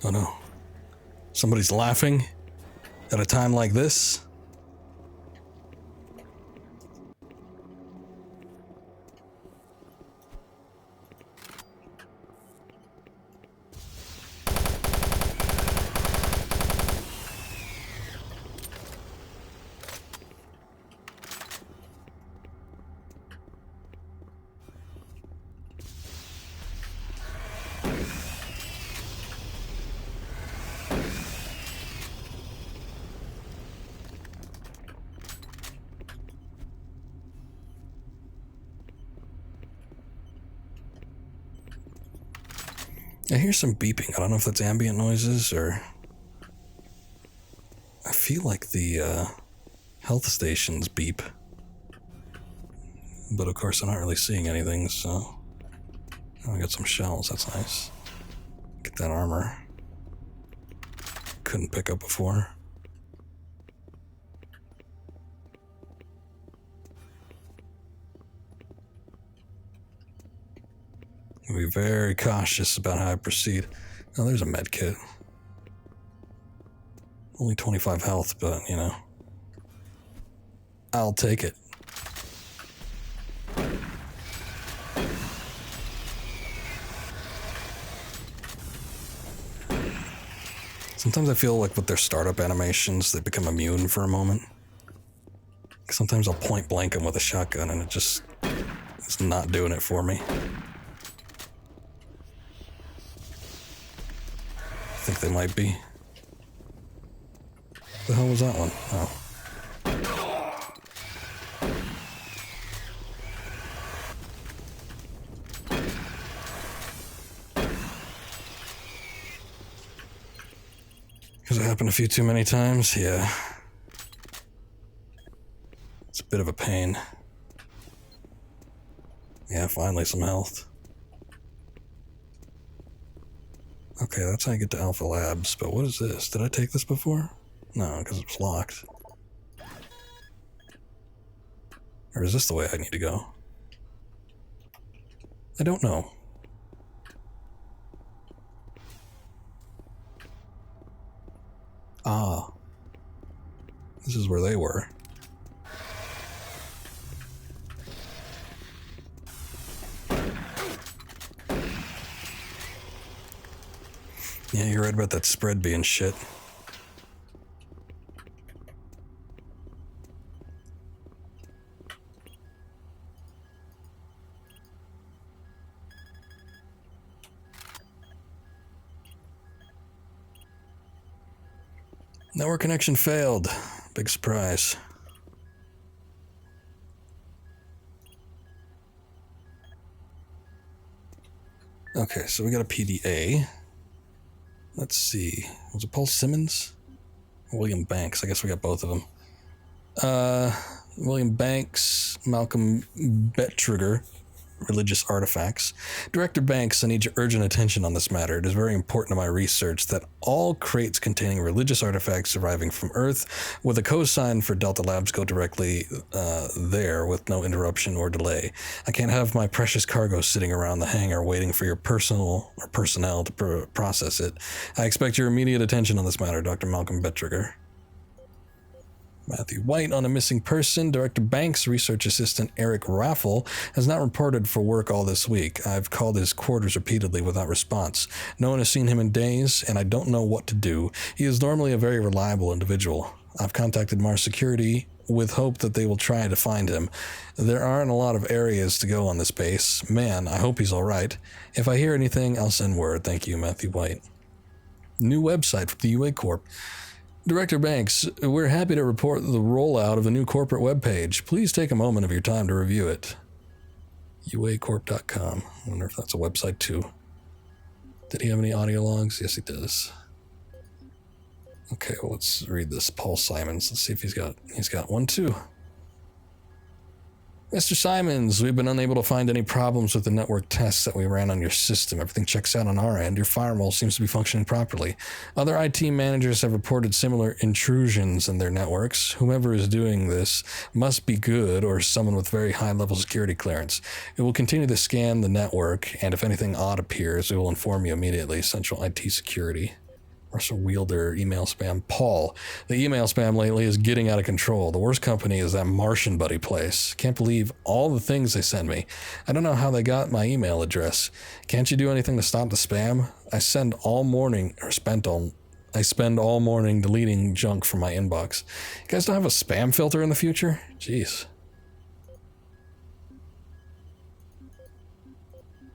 Oh no. Somebody's laughing at a time like this? I hear some beeping. I don't know if that's ambient noises or... I feel like the health stations beep. But of course I'm not really seeing anything, so... Oh, I got some shells, that's nice. Get that armor. Couldn't pick up before. I'll be very cautious about how I proceed. Oh, there's a med kit. Only 25 health, but, you know. I'll take it. Sometimes I feel like with their startup animations, they become immune for a moment. Sometimes I'll point blank them with a shotgun and it's not doing it for me. I think they might be. What the hell was that one? Oh. Has it happened a few too many times? Yeah. It's a bit of a pain. Yeah, finally some health. Okay, that's how I get to Alpha Labs, but what is this? Did I take this before? No, because it was locked. Or is this the way I need to go? I don't know. Ah. This is where they were. Yeah, you're right about that spread being shit. Network connection failed. Big surprise. Okay, so we got a PDA. Let's see. Was it Paul Simmons? William Banks. I guess we got both of them. William Banks, Malcolm Bettrigger, religious artifacts. Director Banks, I need your urgent attention on this matter. It is very important to my research that all crates containing religious artifacts arriving from Earth with a cosign for Delta Labs go directly there with no interruption or delay. I can't have my precious cargo sitting around the hangar waiting for your personnel to process it. I expect your immediate attention on this matter, Dr. Malcolm Bettrigger. Matthew White on a missing person. Director Banks, research assistant Eric Raffle has not reported for work all this week. I've called his quarters repeatedly without response. No one has seen him in days, and I don't know what to do. He is normally a very reliable individual. I've contacted Mars Security with hope that they will try to find him. There aren't a lot of areas to go on this base. Man, I hope he's all right. If I hear anything, I'll send word. Thank you, Matthew White. New website for the UA Corp. Director Banks, we're happy to report the rollout of a new corporate webpage. Please take a moment of your time to review it. uacorp.com. I wonder if that's a website too. Did he have any audio logs? Yes, he does. Okay, well, let's read this. Paul Simons. Let's see if he's got one too. Mr. Simons, we've been unable to find any problems with the network tests that we ran on your system. Everything checks out on our end. Your firewall seems to be functioning properly. Other IT managers have reported similar intrusions in their networks. Whomever is doing this must be good or someone with very high-level security clearance. We will continue to scan the network, and if anything odd appears, we will inform you immediately. Central IT Security. Russell Wielder, email spam. Paul, the email spam lately is getting out of control. The worst company is that Martian Buddy place. Can't believe all the things they send me. I don't know how they got my email address. Can't you do anything to stop the spam? I spend all morning deleting junk from my inbox. You guys don't have a spam filter in the future? Jeez.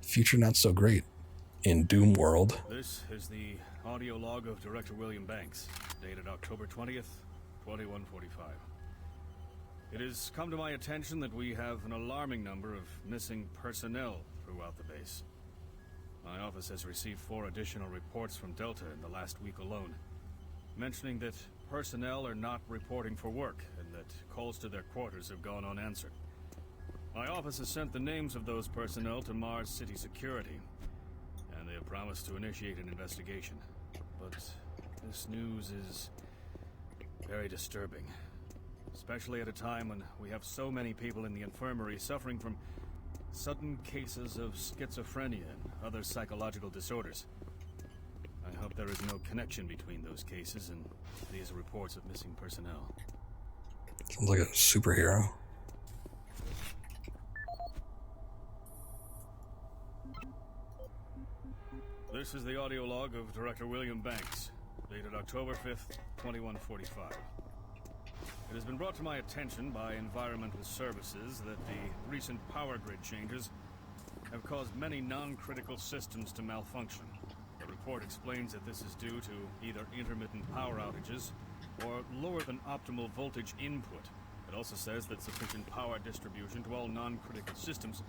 Future not so great in Doom World. This is the audio log of Director William Banks, dated October 20th, 2145. It has come to my attention that we have an alarming number of missing personnel throughout the base. My office has received 4 additional reports from Delta in the last week alone, mentioning that personnel are not reporting for work and that calls to their quarters have gone unanswered. My office has sent the names of those personnel to Mars City Security, and they have promised to initiate an investigation. But this news is very disturbing, especially at a time when we have so many people in the infirmary suffering from sudden cases of schizophrenia and other psychological disorders. I hope there is no connection between those cases and these reports of missing personnel. Sounds like a superhero. This is the audio log of Director William Banks, dated October 5th, 2145. It has been brought to my attention by Environmental Services that the recent power grid changes have caused many non-critical systems to malfunction. The report explains that this is due to either intermittent power outages or lower than optimal voltage input. It also says that sufficient power distribution to all non-critical systems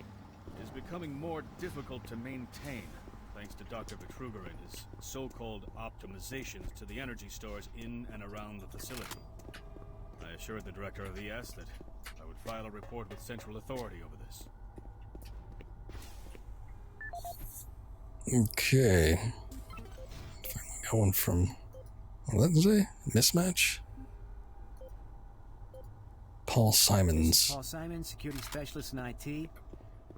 is becoming more difficult to maintain, thanks to Dr. Vitruger and his so-called optimizations to the energy stores in and around the facility. I assured the director of ES that I would file a report with Central Authority over this. Okay. Got one from, what did it say? Mismatch? Paul Simons. Paul Simons, security specialist in IT.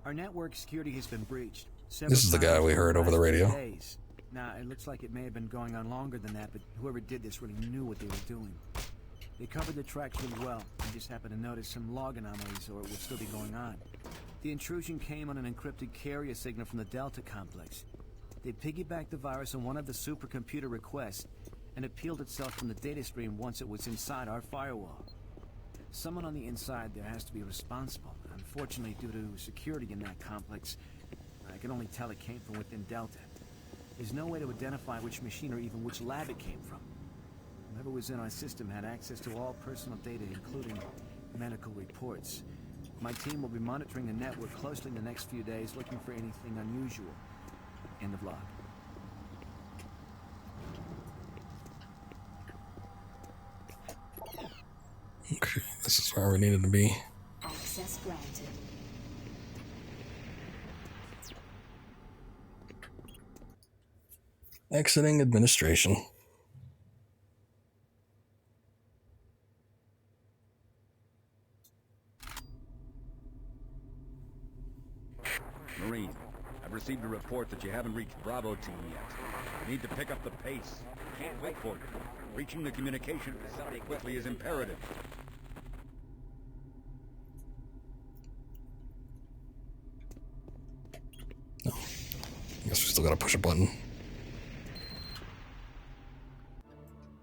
Our network security has been breached. This is the guy we heard over the radio. Now, it looks like it may have been going on longer than that, but whoever did this really knew what they were doing. They covered the tracks really well. We just happened to notice some log anomalies, or it would still be going on. The intrusion came on an encrypted carrier signal from the Delta complex. They piggybacked the virus on one of the supercomputer requests, and it peeled itself from the data stream once it was inside our firewall. Someone on the inside there has to be responsible. Unfortunately, due to security in that complex, I can only tell it came from within Delta. There's no way to identify which machine or even which lab it came from. Whoever was in our system had access to all personal data, including medical reports. My team will be monitoring the network closely in the next few days, looking for anything unusual. End of log. Okay, this is where we needed to be. Access granted. Exiting administration. Marine, I've received a report that you haven't reached Bravo team yet. You need to pick up the pace. Can't wait for you. Reaching the communication facility quickly is imperative. No. I guess we still gotta push a button.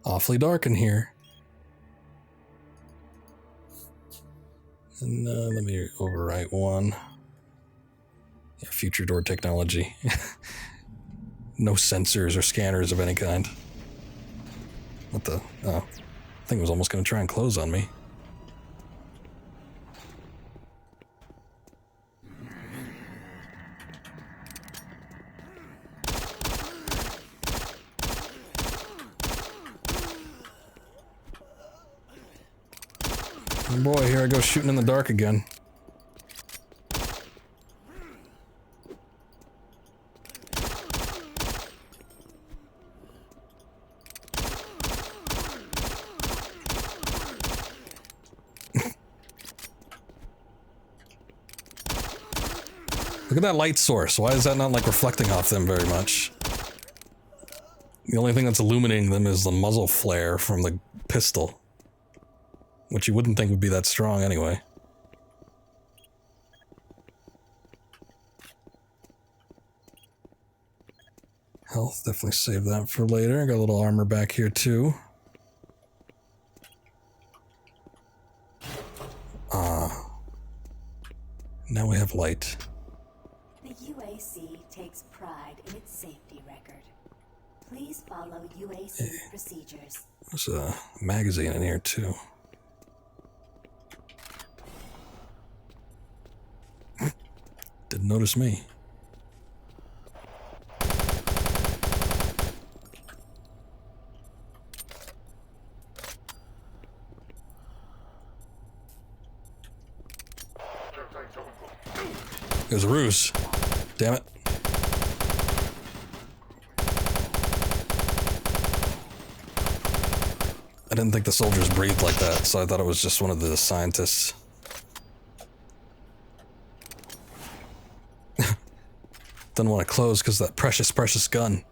Awfully dark in here. And let me overwrite one. Yeah, future door technology. No sensors or scanners of any kind. What the? Oh. Thing was almost going to try and close on me. Oh boy, here I go shooting in the dark again. Look at that light source. Why is that not like reflecting off them very much? The only thing that's illuminating them is the muzzle flare from the pistol. Which you wouldn't think would be that strong anyway. Health, definitely save that for later. Got a little armor back here too. Now we have light. The UAC takes pride in its safety record. Please follow UAC procedures. There's a magazine in here too. Didn't notice me. It was a ruse. Damn it. I didn't think the soldiers breathed like that, so I thought it was just one of the scientists. Didn't want to close because of that precious, precious gun.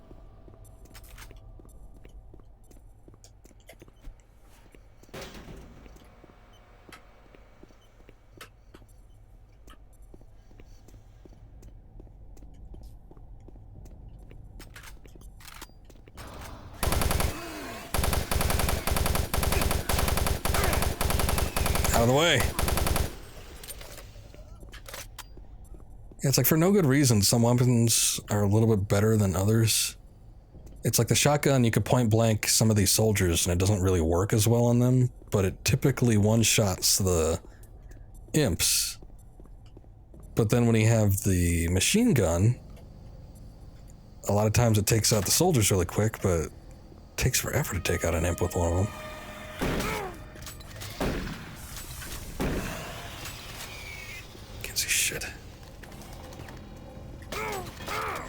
Out of the way. Yeah, it's like for no good reason, some weapons are a little bit better than others. It's like the shotgun, you could point blank some of these soldiers and it doesn't really work as well on them, but it typically one-shots the imps. But then when you have the machine gun, a lot of times it takes out the soldiers really quick, but it takes forever to take out an imp with one of them. Can't see shit.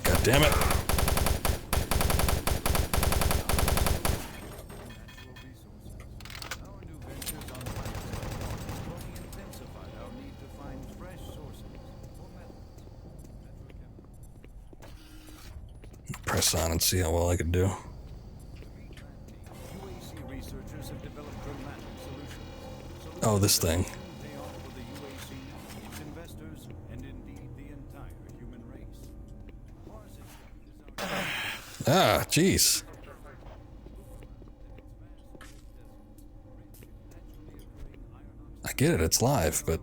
God damn it. Press on and see how well I could do. Oh, this thing. Ah, jeez. I get it, it's live, but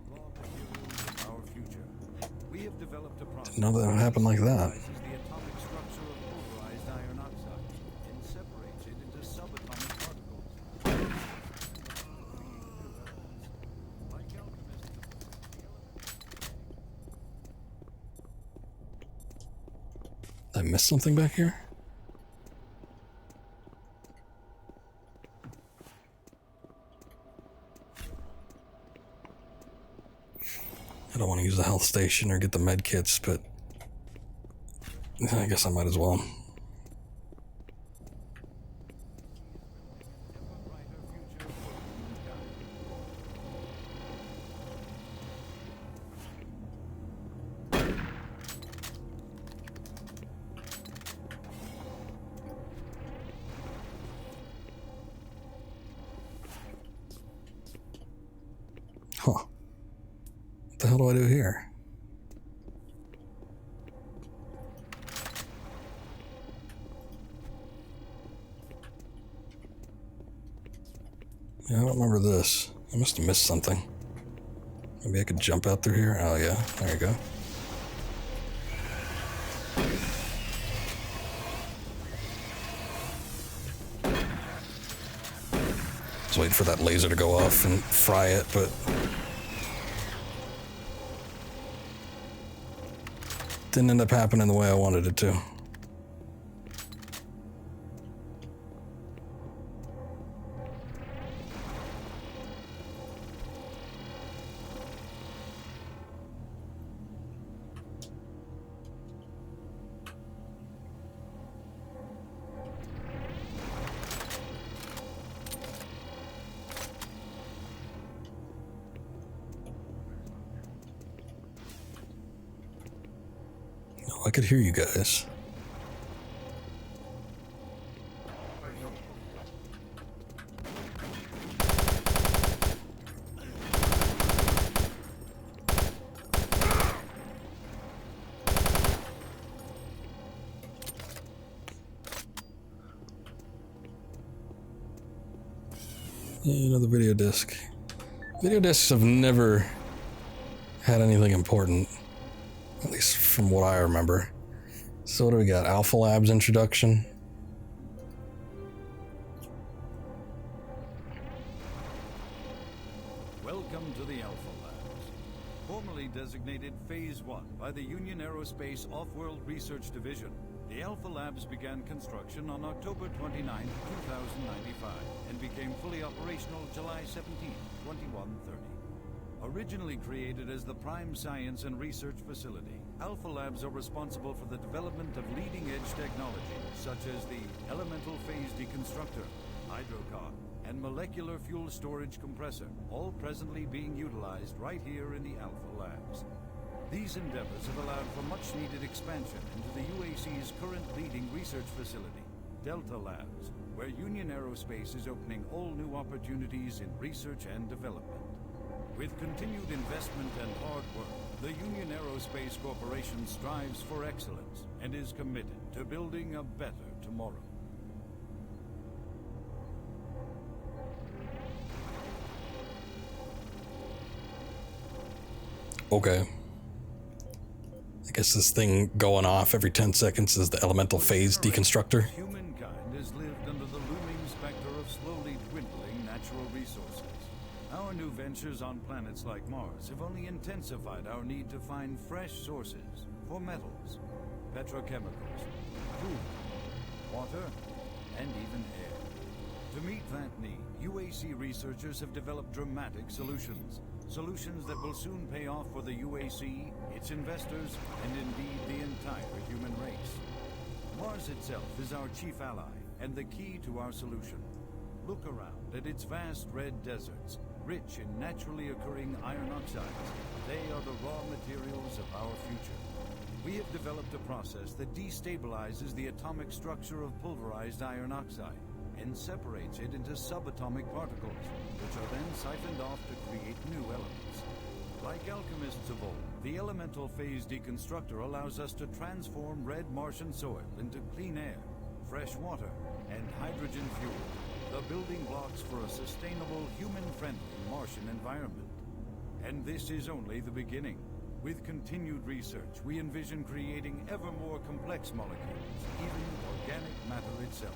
didn't know that would happen like that. Did I miss something back here? I don't want to use the health station or get the med kits, but I guess I might as well. Huh. What the hell do I do here? Yeah, I don't remember this. I must have missed something. Maybe I could jump out through here? Oh yeah, there you go. I was waiting for that laser to go off and fry it, but didn't end up happening the way I wanted it to. I could hear you guys. Yeah, another video disc. Video discs have never had anything important. At least from what I remember. So what do we got? Alpha Labs introduction. Welcome to the Alpha Labs. Formerly designated Phase 1 by the Union Aerospace Off-World Research Division. The Alpha Labs began construction on October 29, 2095, and became fully operational July 17, 2130. Originally created as the prime science and research facility, Alpha Labs are responsible for the development of leading-edge technology, such as the elemental phase deconstructor, hydrocar, and molecular fuel storage compressor, all presently being utilized right here in the Alpha Labs. These endeavors have allowed for much-needed expansion into the UAC's current leading research facility, Delta Labs, where Union Aerospace is opening all new opportunities in research and development. With continued investment and hard work, the Union Aerospace Corporation strives for excellence and is committed to building a better tomorrow. Okay. I guess this thing going off every 10 seconds is the elemental phase deconstructor. Humankind has lived under the looming specter of slowly dwindling natural resources. Our new ventures on planets like Mars have only intensified our need to find fresh sources for metals, petrochemicals, food, water, and even air. To meet that need, UAC researchers have developed dramatic solutions. Solutions that will soon pay off for the UAC, its investors, and indeed the entire human race. Mars itself is our chief ally and the key to our solution. Look around at its vast red deserts, rich in naturally occurring iron oxides. They are the raw materials of our future. We have developed a process that destabilizes the atomic structure of pulverized iron oxide and separates it into subatomic particles, which are then siphoned off to create new elements. Like alchemists of old, the elemental phase deconstructor allows us to transform red Martian soil into clean air, fresh water, and hydrogen fuel, the building blocks for a sustainable, human-friendly Martian environment. And this is only the beginning. With continued research, we envision creating ever more complex molecules, even organic matter itself.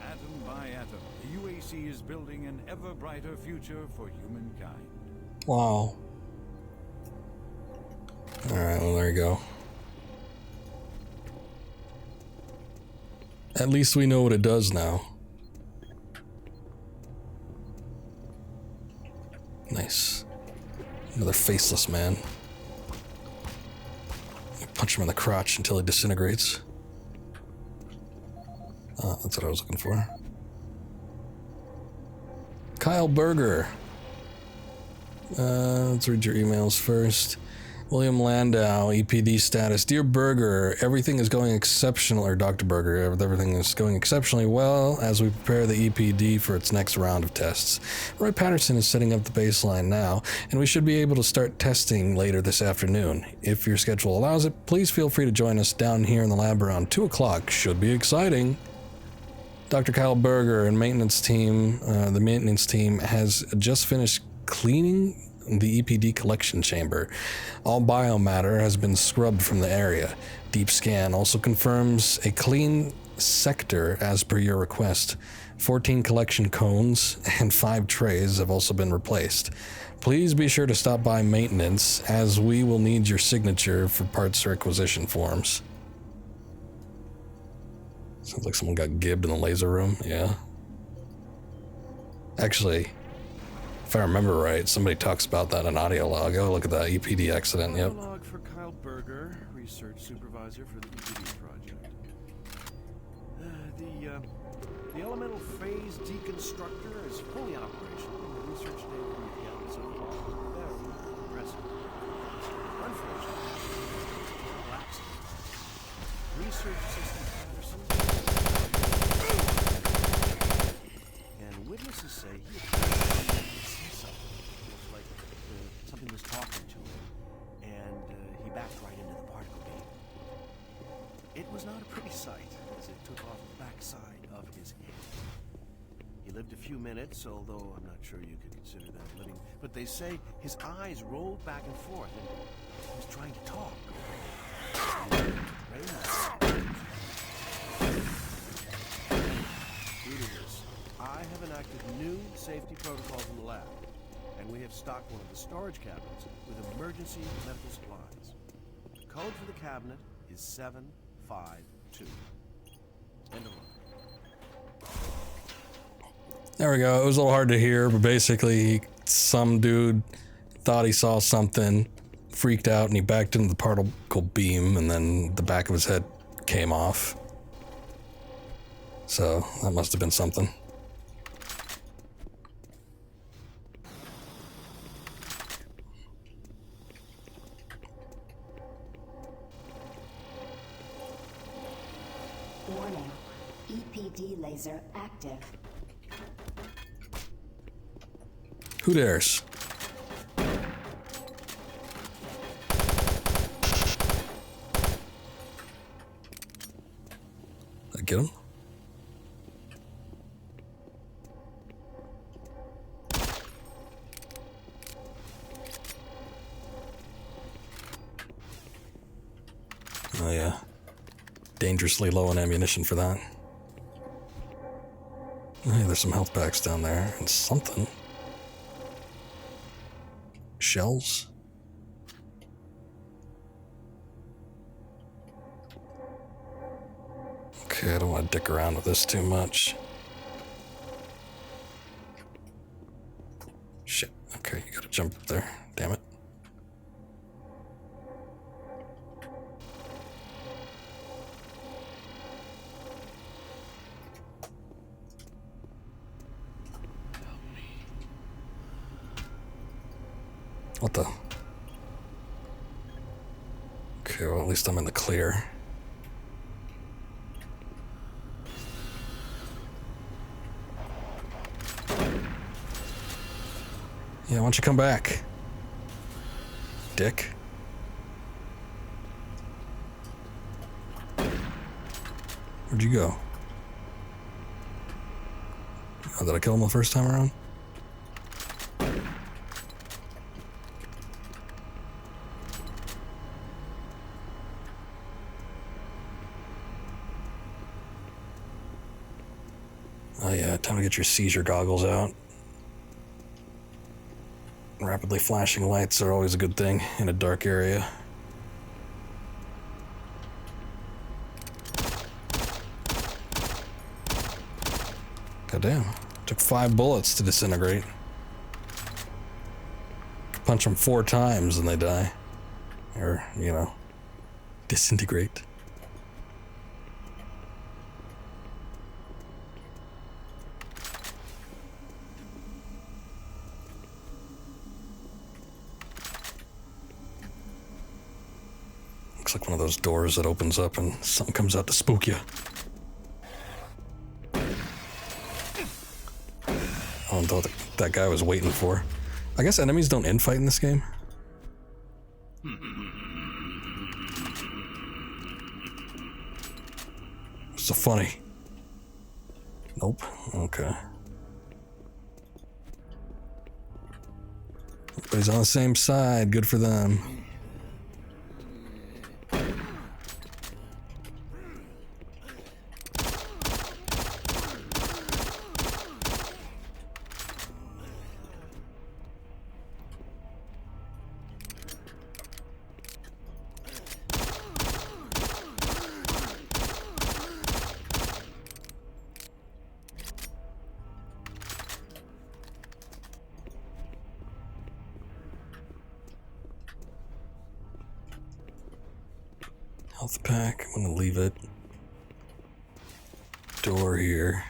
Atom by atom, the UAC is building an ever brighter future for humankind. Wow. Alright, well, there you go. At least we know what it does now. Nice. Another faceless man. Punch him in the crotch until he disintegrates. Oh, that's what I was looking for. Kyle Berger. Let's read your emails first. William Landau, EPD status. Dear Berger, everything is going exceptional, or Dr. Berger, everything is going exceptionally well as we prepare the EPD for its next round of tests. Roy Patterson is setting up the baseline now, and we should be able to start testing later this afternoon. If your schedule allows it, please feel free to join us down here in the lab around 2 o'clock. Should be exciting. Dr. Kyle Berger and maintenance team, the maintenance team has just finished cleaning the EPD collection chamber. All biomatter has been scrubbed from the area. Deep scan also confirms a clean sector as per your request. 14 collection cones and 5 trays have also been replaced. Please be sure to stop by maintenance as we will need your signature for parts requisition forms. Sounds like someone got gibbed in the laser room. Yeah. Actually, if I remember right, somebody talks about that in audio log. Oh, look at that EPD accident. Yep. Audio log for Kyle Berger, research supervisor for the EPD project. The elemental phase deconstructor is fully operational, and the research data we've gotten so far is very impressive. Unfortunately, it collapsed. Research system Patterson, and witnesses say he see something. Looks like something was talking to him, and he backed right into the particle beam. It was not a pretty sight, as it took off the backside of his head. He lived a few minutes, although I'm not sure you could consider that living. But they say his eyes rolled back and forth, and he was trying to talk. Due to this, I have enacted new safety protocols in the lab, and we have stocked one of the storage cabinets with emergency medical supplies. The code for the cabinet is 752. End of line. There we go. It was a little hard to hear, but basically some dude thought he saw something, freaked out, and he backed into the particle beam, and then the back of his head came off. So that must have been something. Warning. EPD laser active. Who dares? Did I get him? Oh yeah. Dangerously low on ammunition for that. Hey, there's some health packs down there and something. Shells? Okay, I don't want to dick around with this too much. Shit. Okay, you gotta jump up there. Damn it. What the? Okay, well, at least I'm in the clear. Yeah, why don't you come back? Dick. Where'd you go? Oh, did I kill him the first time around? Oh yeah, time to get your seizure goggles out. Rapidly flashing lights are always a good thing in a dark area. Goddamn, took 5 bullets to disintegrate. Punch them 4 times and they die. Or, you know, disintegrate. Looks like one of those doors that opens up and something comes out to spook you. I don't know what that guy was waiting for. I guess enemies don't infight in this game. What's so funny? Nope. Okay. Everybody's on the same side. Good for them. Health pack, I'm gonna leave it. Door here.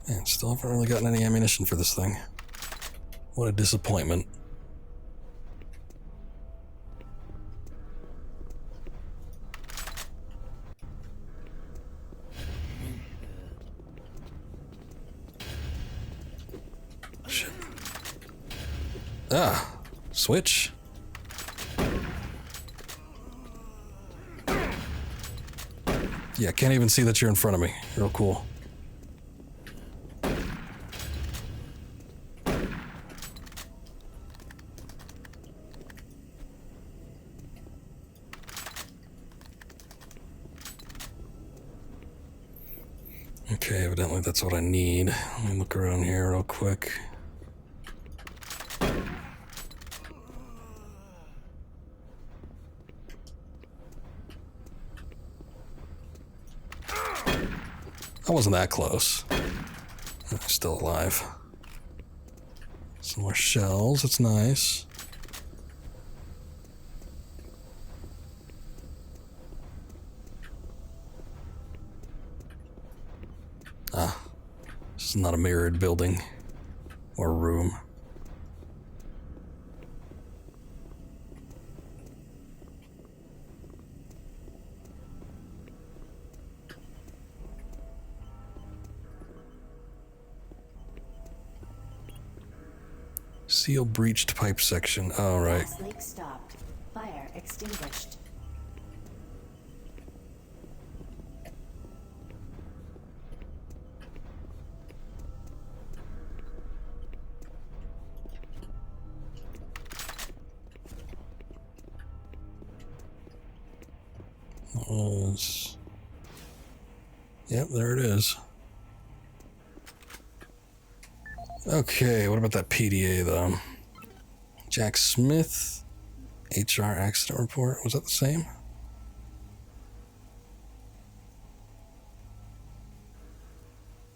Man, still haven't really gotten any ammunition for this thing. What a disappointment. Shit. Ah, switch. Yeah, can't even see that you're in front of me. Real cool. Okay, evidently that's what I need. Let me look around here real quick. I wasn't that close. I'm still alive. Some more shells, that's nice. Ah, this is not a mirrored building or room. Seal breached pipe section. All right. Gas leak stopped. Fire extinguished. Yep, there it is. Okay, what about that PDA though? Jack Smith, HR accident report. Was that the same?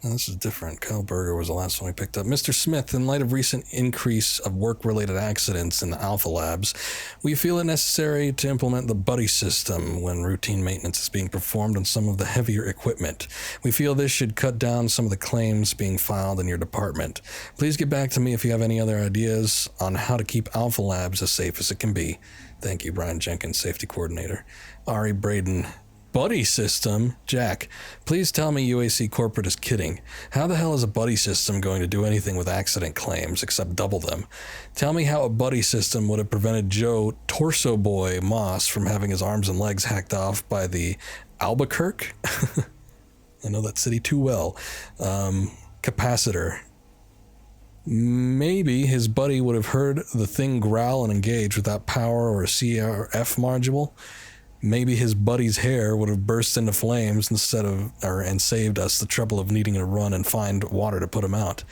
No, this is different. Kyle Berger was the last one we picked up. Mr. Smith, in light of recent increase of work-related accidents in the Alpha Labs, we feel it necessary to implement the buddy system when routine maintenance is being performed on some of the heavier equipment. We feel this should cut down some of the claims being filed in your department. Please get back to me if you have any other ideas on how to keep Alpha Labs as safe as it can be. Thank you, Brian Jenkins, Safety Coordinator. Ari Braden. Buddy system? Jack, please tell me UAC Corporate is kidding. How the hell is a buddy system going to do anything with accident claims except double them? Tell me how a buddy system would have prevented Joe Torso Boy Moss from having his arms and legs hacked off by the Albuquerque? I know that city too well. Capacitor. Maybe his buddy would have heard the thing growl and engage without power or a CRF module. Maybe his buddy's hair would have burst into flames and saved us the trouble of needing to run and find water to put him out.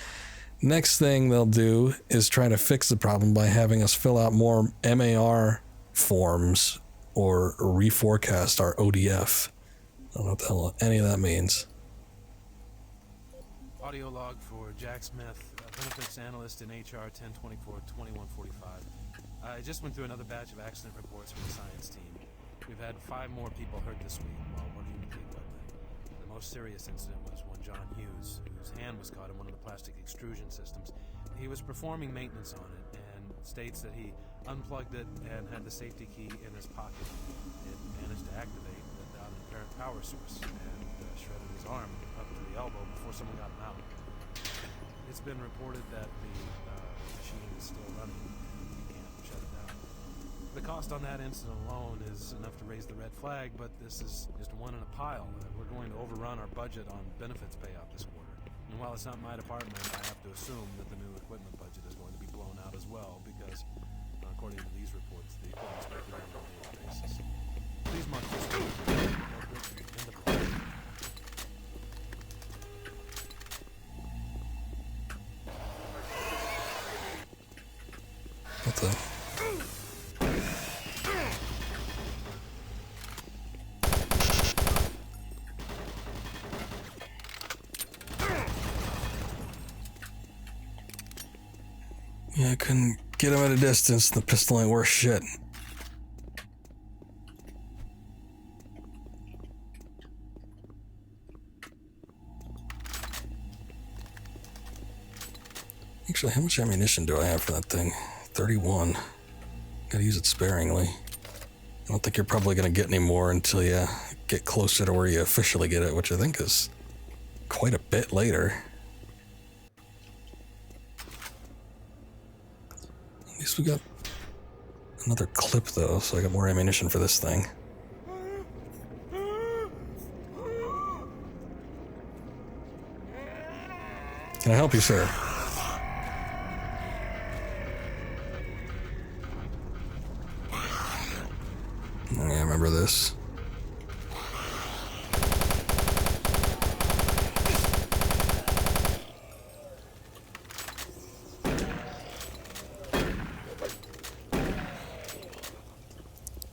Next thing they'll do is try to fix the problem by having us fill out more MAR forms or reforecast our ODF. I don't know what the hell any of that means. Audio log for Jack Smith, benefits analyst in HR 1024-2145. I just went through another batch of accident reports from the science team. We've had 5 more people hurt this week while working the equipment. The most serious incident was one John Hughes, whose hand was caught in one of the plastic extrusion systems. He was performing maintenance on it and states that he unplugged it and had the safety key in his pocket. It managed to activate without an apparent power source and shredded his arm up to the elbow before someone got him out. It's been reported that the machine is still running and we can't shut it down. The cost on that incident alone is enough to raise the red flag, but this is just one in a pile. We're going to overrun our budget on benefits payout this quarter. And while it's not my department, I have to assume that the new equipment budget is going to be blown out as well, because according to these reports, the equipment's breaking down on a daily basis. Please mark this in the plan. What the? Yeah, I couldn't get him at a distance. The pistol ain't worth shit. Actually, how much ammunition do I have for that thing? 31. Gotta use it sparingly. I don't think you're probably gonna get any more until you get closer to where you officially get it, which I think is quite a bit later. At least we got another clip though, so I got more ammunition for this thing. Can I help you, sir? Yeah, I remember this.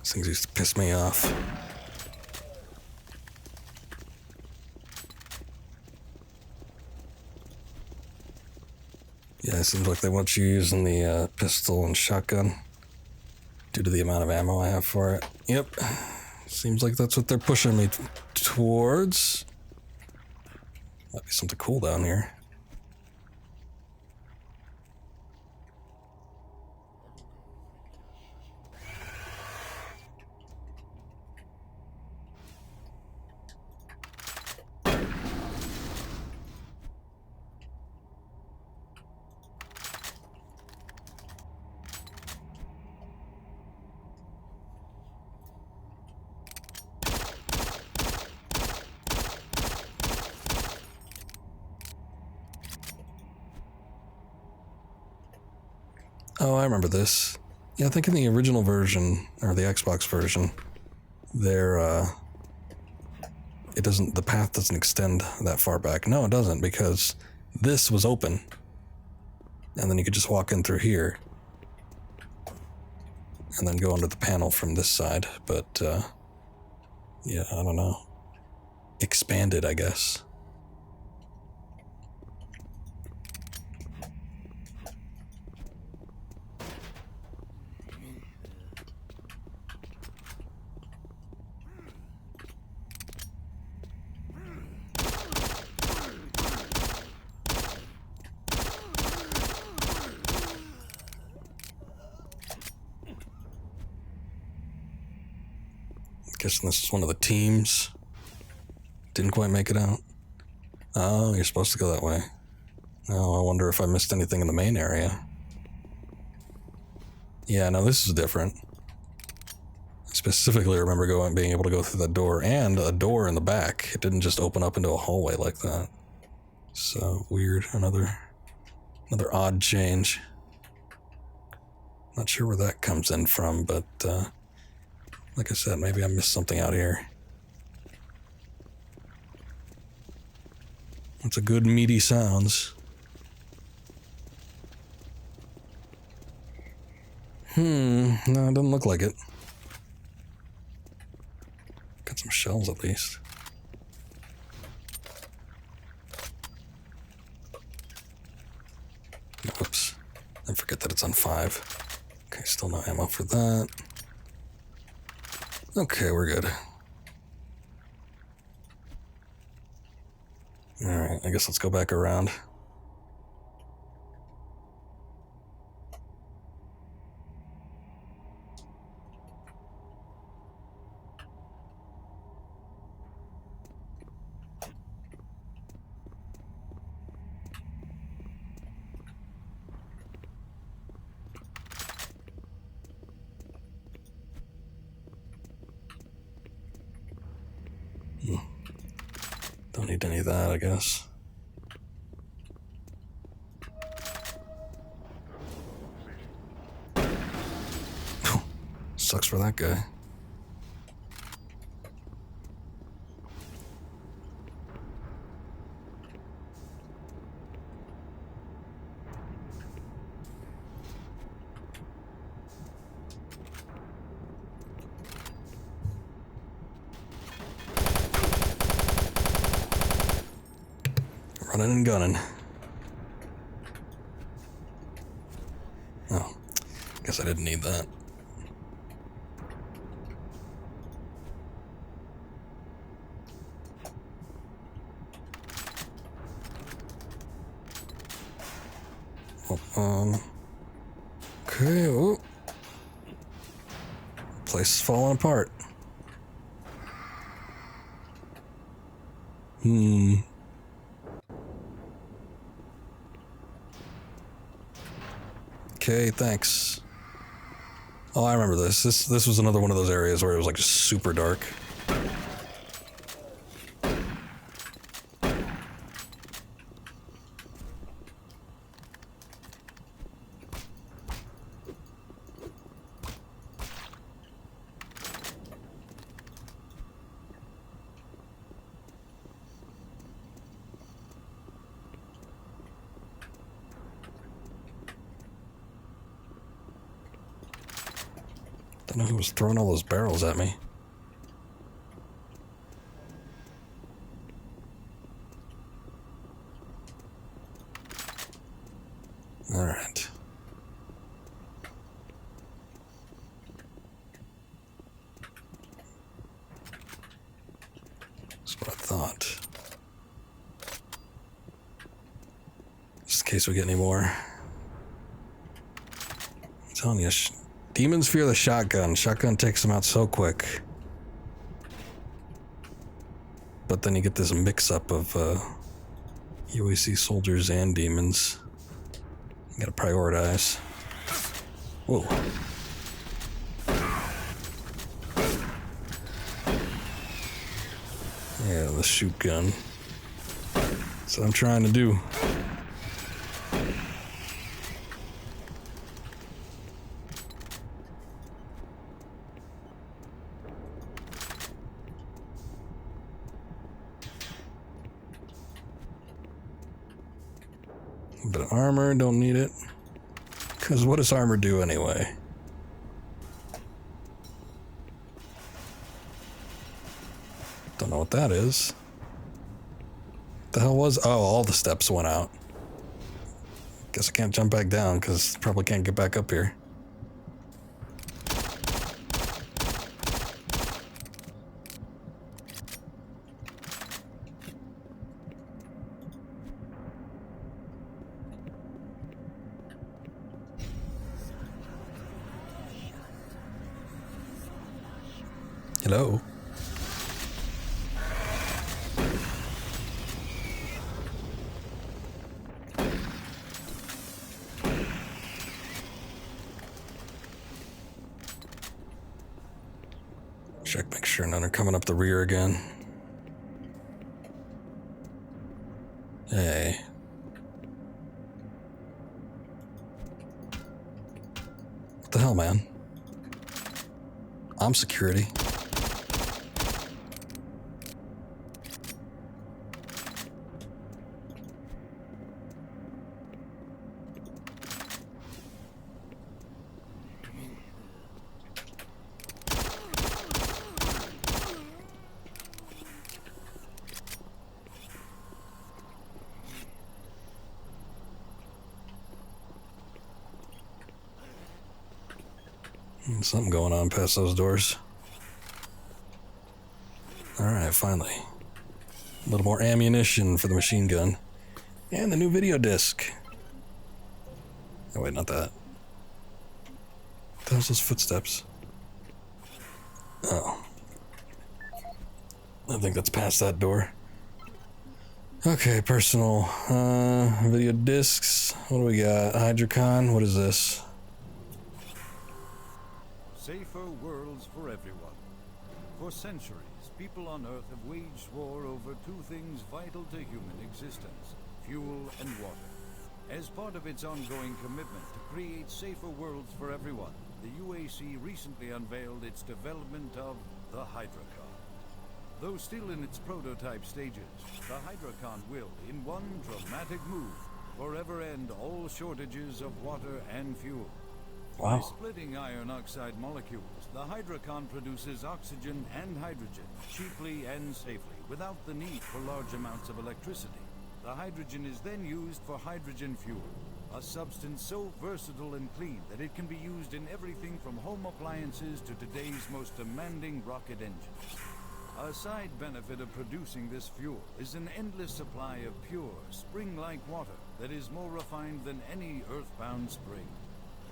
These things used to piss me off. Yeah, it seems like they want you using the pistol and shotgun due to the amount of ammo I have for it. Yep. Seems like that's what they're pushing me towards. Might be something cool down here. Oh, I remember this. Yeah, I think in the original version, or the Xbox version, the path doesn't extend that far back. No, it doesn't, because this was open. And then you could just walk in through here. And then go under the panel from this side. But, yeah, I don't know. Expanded, I guess. Guessing this is one of the teams. Didn't quite make it out. Oh, you're supposed to go that way. Oh, I wonder if I missed anything in the main area. Yeah, no, this is different. I specifically remember being able to go through that door, and a door in the back. It didn't just open up into a hallway like that. So weird. Another odd change. Not sure where that comes in from, but like I said, maybe I missed something out here. That's a good meaty sounds. No, it doesn't look like it. Got some shells at least. Whoops. I forget that it's on 5. Okay, still no ammo for that. Okay, we're good. Alright, I guess let's go back around. Don't need any of that, I guess. Sucks for that guy. Running and gunning. Oh, guess I didn't need that. Okay, oh. Place is falling apart. Okay, thanks. Oh, I remember this. This was another one of those areas where it was like just super dark. Don't know who was throwing all those barrels at me. All right. That's what I thought. Just in case we get any more. I'm telling you, demons fear the shotgun. Shotgun takes them out so quick. But then you get this mix-up of UAC soldiers and demons. You gotta prioritize. Whoa. Yeah, the shoot gun. That's what I'm trying to do. But armor, don't need it. Because what does armor do anyway? Don't know what that is. The hell was? Oh, all the steps went out. Guess I can't jump back down because probably can't get back up here. Hello. Check, make sure none are coming up the rear again. Hey. What the hell, man? I'm security. Something going on past those doors. Alright, finally. A little more ammunition for the machine gun. And the new video disc. Oh wait, not that. What the hell's those footsteps? Oh. I think that's past that door. Okay, personal. Video discs. What do we got? Hydrocon, what is this? Safer worlds for everyone. For centuries, people on Earth have waged war over two things vital to human existence: fuel and water. As part of its ongoing commitment to create safer worlds for everyone, the UAC recently unveiled its development of the Hydrocon. Though still in its prototype stages, the Hydrocon will, in one dramatic move, forever end all shortages of water and fuel. Wow. By splitting iron oxide molecules, the Hydrocon produces oxygen and hydrogen cheaply and safely, without the need for large amounts of electricity. The hydrogen is then used for hydrogen fuel, a substance so versatile and clean that it can be used in everything from home appliances to today's most demanding rocket engines. A side benefit of producing this fuel is an endless supply of pure, spring-like water that is more refined than any earthbound spring.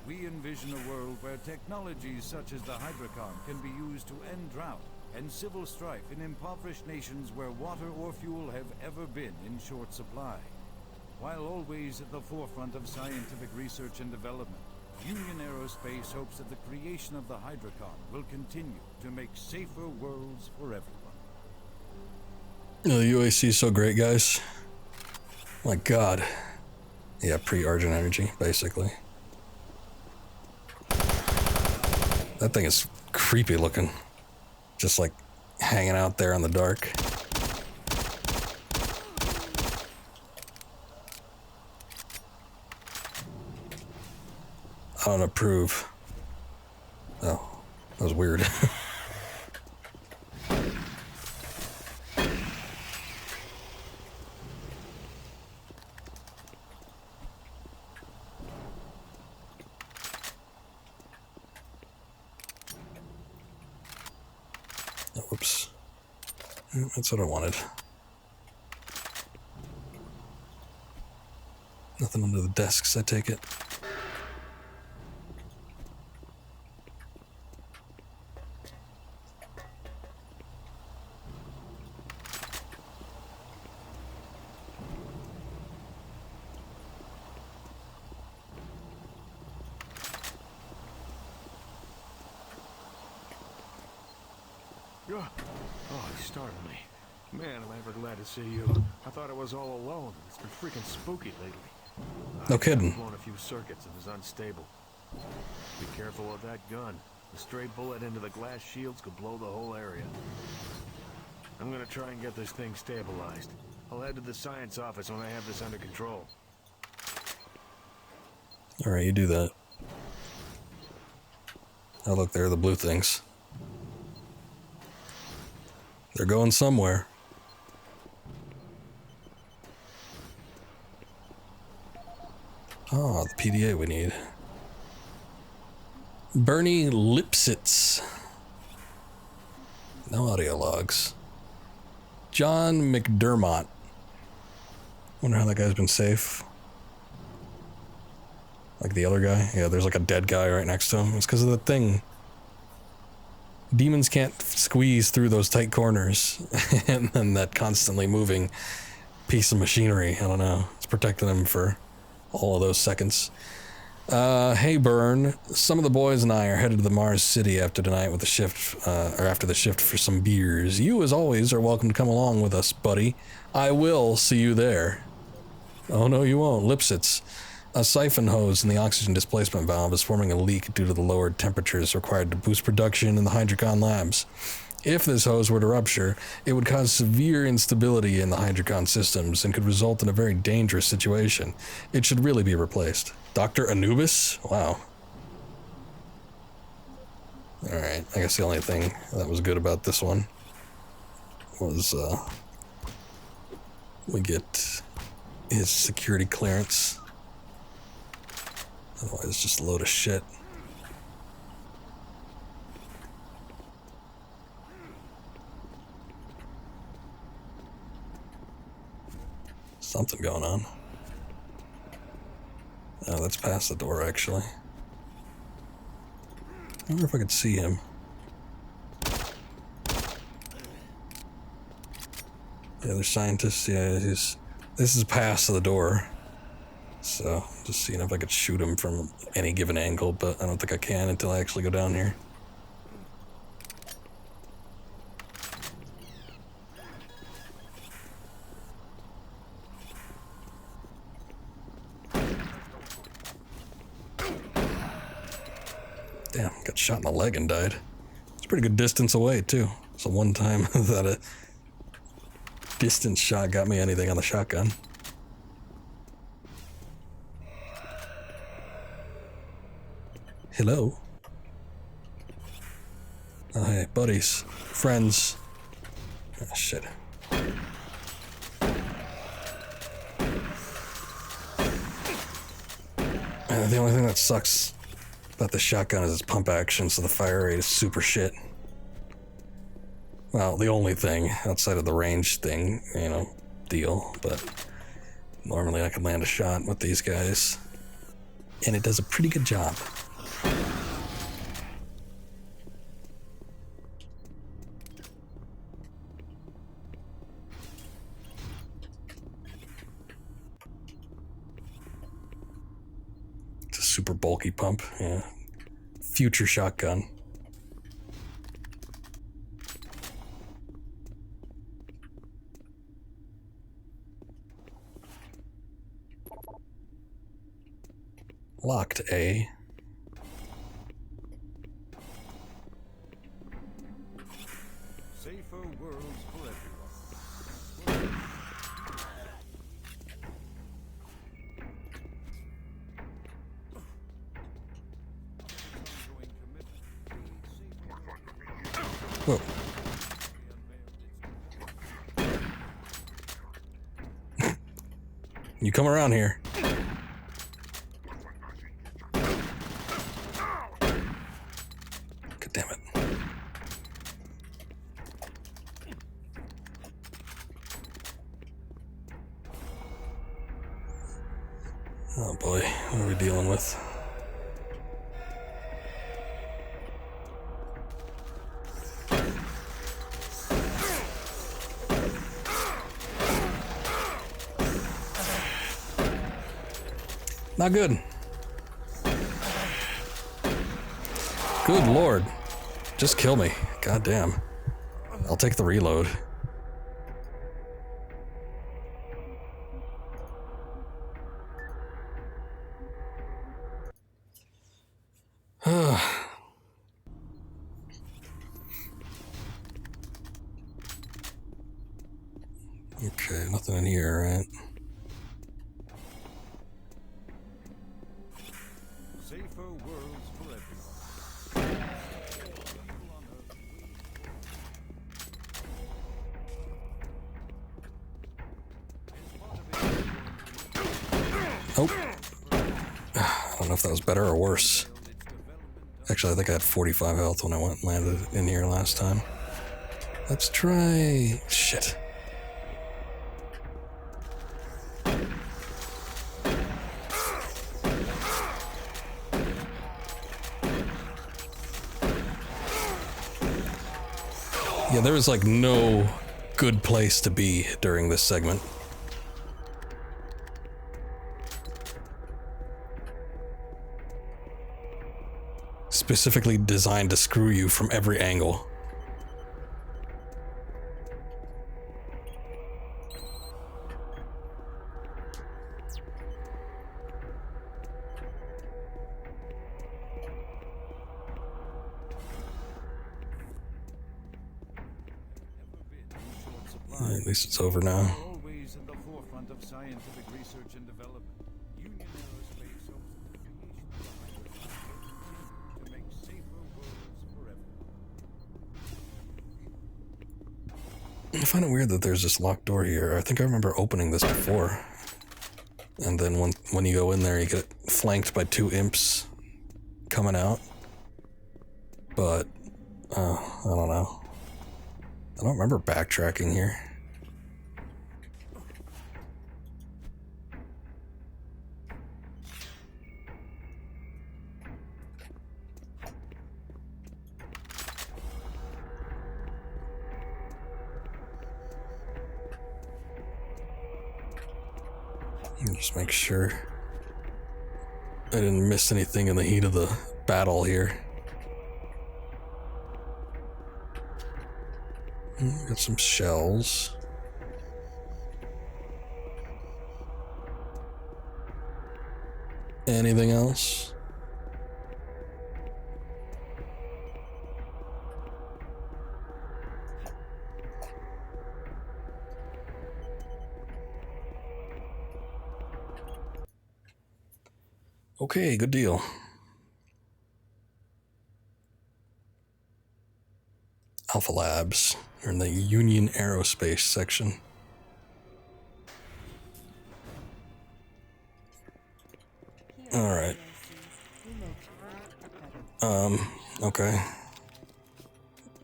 We envision a world where technologies such as the Hydrocon can be used to end drought and civil strife in impoverished nations where water or fuel have ever been in short supply. While always at the forefront of scientific research and development, Union Aerospace hopes that the creation of the Hydrocon will continue to make safer worlds for everyone. You know, the UAC is so great, guys. My God. Yeah, pre-Argent energy, basically. That thing is creepy looking. Just like hanging out there in the dark. I don't approve. Oh. That was weird. Whoops. That's what I wanted. Nothing under the desks, I take it. Oh, you startled me. Man, am I ever glad to see you. I thought I was all alone. It's been freaking spooky lately. No kidding. I've blown a few circuits and is unstable. Be careful with that gun. A stray bullet into the glass shields could blow the whole area. I'm gonna try and get this thing stabilized. I'll head to the science office when I have this under control. Alright, you do that. Oh, look, there are the blue things. They're going somewhere. Oh, the PDA we need. Bernie Lipsitz. No audio logs. John McDermott. Wonder how that guy's been safe. Like the other guy? Yeah, there's like a dead guy right next to him. It's because of the thing. Demons can't squeeze through those tight corners. And then that constantly moving piece of machinery, I don't know. It's protecting them for all of those seconds. Hey Burn, some of the boys and I are headed to the Mars City after tonight with the shift, or after the shift for some beers. You, as always, are welcome to come along with us, buddy. I will see you there. Oh no, you won't. Lipsitz. A siphon hose in the oxygen displacement valve is forming a leak due to the lowered temperatures required to boost production in the Hydrocon labs. If this hose were to rupture, it would cause severe instability in the Hydrocon systems and could result in a very dangerous situation. It should really be replaced. Dr. Anubis? Wow. Alright, I guess the only thing that was good about this one was, we get his security clearance. Otherwise, just a load of shit. Something going on. Oh, that's past the door, actually. I wonder if I could see him. The other scientist, yeah, this is past the door. So, just seeing if I could shoot him from any given angle, but I don't think I can until I actually go down here. Damn, got shot in the leg and died. It's a pretty good distance away, too. So one time that a distance shot got me anything on the shotgun. Hello? Oh, hey, buddies. Friends. Oh, shit. The only thing that sucks about the shotgun is its pump action, so the fire rate is super shit. Well, the only thing outside of the range thing, you know, deal, but normally I can land a shot with these guys, and it does a pretty good job. It's a super bulky pump, yeah. Future shotgun. Locked A. Safer worlds for everyone. Whoa. You come around here. God damn it. Oh boy, what are we dealing with? Not good. Good lord. Just kill me. God damn. I'll take the reload. Okay, nothing in here, right? Safer worlds for everyone. Oh. I don't know if that was better or worse. Actually, I think I had 45 health when I went and landed in here last time. Let's try... Shit. Yeah, there was like no good place to be during this segment. Specifically designed to screw you from every angle. At least it's over now. Always in the forefront of scientific research and development. Union Aerospace hopes the creation of a hypersonic to make safer worlds for everyone. I find it weird that there's this locked door here. I think I remember opening this before. And then when you go in there, you get flanked by two imps coming out. But, I don't know. I don't remember backtracking here. Just make sure I didn't miss anything in the heat of the battle here. Got some shells. Anything else? Okay, good deal. Alpha Labs. They're in the Union Aerospace section. Alright. Okay.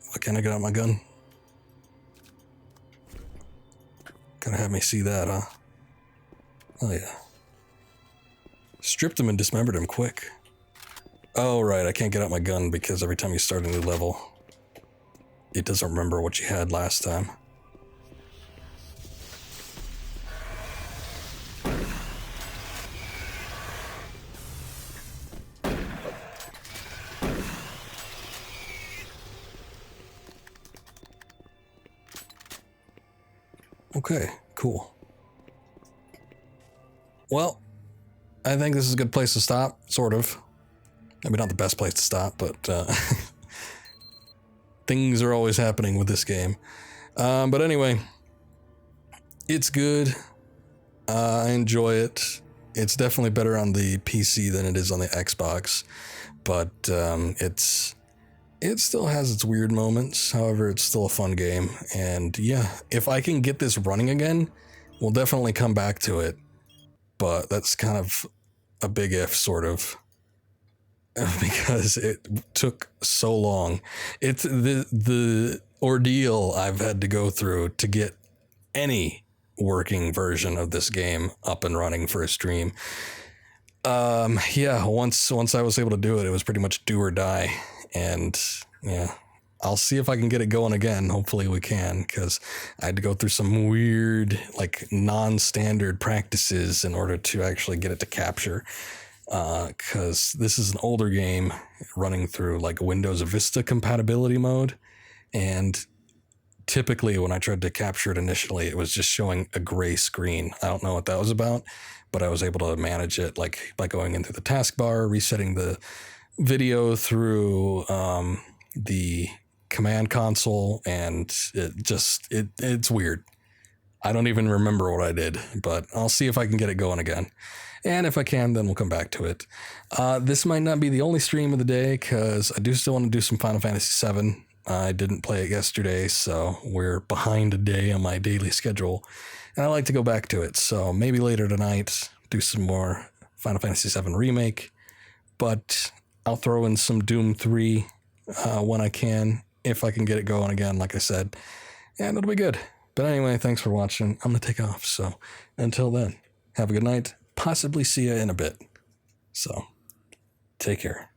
Why can't I get out my gun? Gotta have me see that, huh? Oh yeah. Stripped him and dismembered him quick. Oh right, I can't get out my gun because every time you start a new level, it doesn't remember what you had last time. Okay, cool. Well, I think this is a good place to stop, sort of. Maybe not the best place to stop, but things are always happening with this game. But anyway, it's good. I enjoy it. It's definitely better on the PC than it is on the Xbox, but it's it still has its weird moments. However, it's still a fun game. And yeah, if I can get this running again, we'll definitely come back to it. But that's kind of a big if, sort of. Because it took so long. It's the ordeal I've had to go through to get any working version of this game up and running for a stream. Yeah, once I was able to do it, it was pretty much do or die. And yeah, I'll see if I can get it going again. Hopefully we can, because I had to go through some weird, like, non-standard practices in order to actually get it to capture. Because this is an older game running through like Windows Vista compatibility mode, and typically when I tried to capture it initially, it was just showing a gray screen. I don't know what that was about, but I was able to manage it like by going into the taskbar, resetting the video through the command console, and it's weird. I don't even remember what I did, but I'll see if I can get it going again. And if I can, then we'll come back to it. This might not be the only stream of the day, because I do still want to do some Final Fantasy VII. I didn't play it yesterday, so we're behind a day on my daily schedule. And I like to go back to it, so maybe later tonight, do some more Final Fantasy VII Remake. But I'll throw in some Doom 3 when I can, if I can get it going again, like I said. And it'll be good. But anyway, thanks for watching. I'm going to take off, so until then, have a good night. Possibly see you in a bit. So, take care.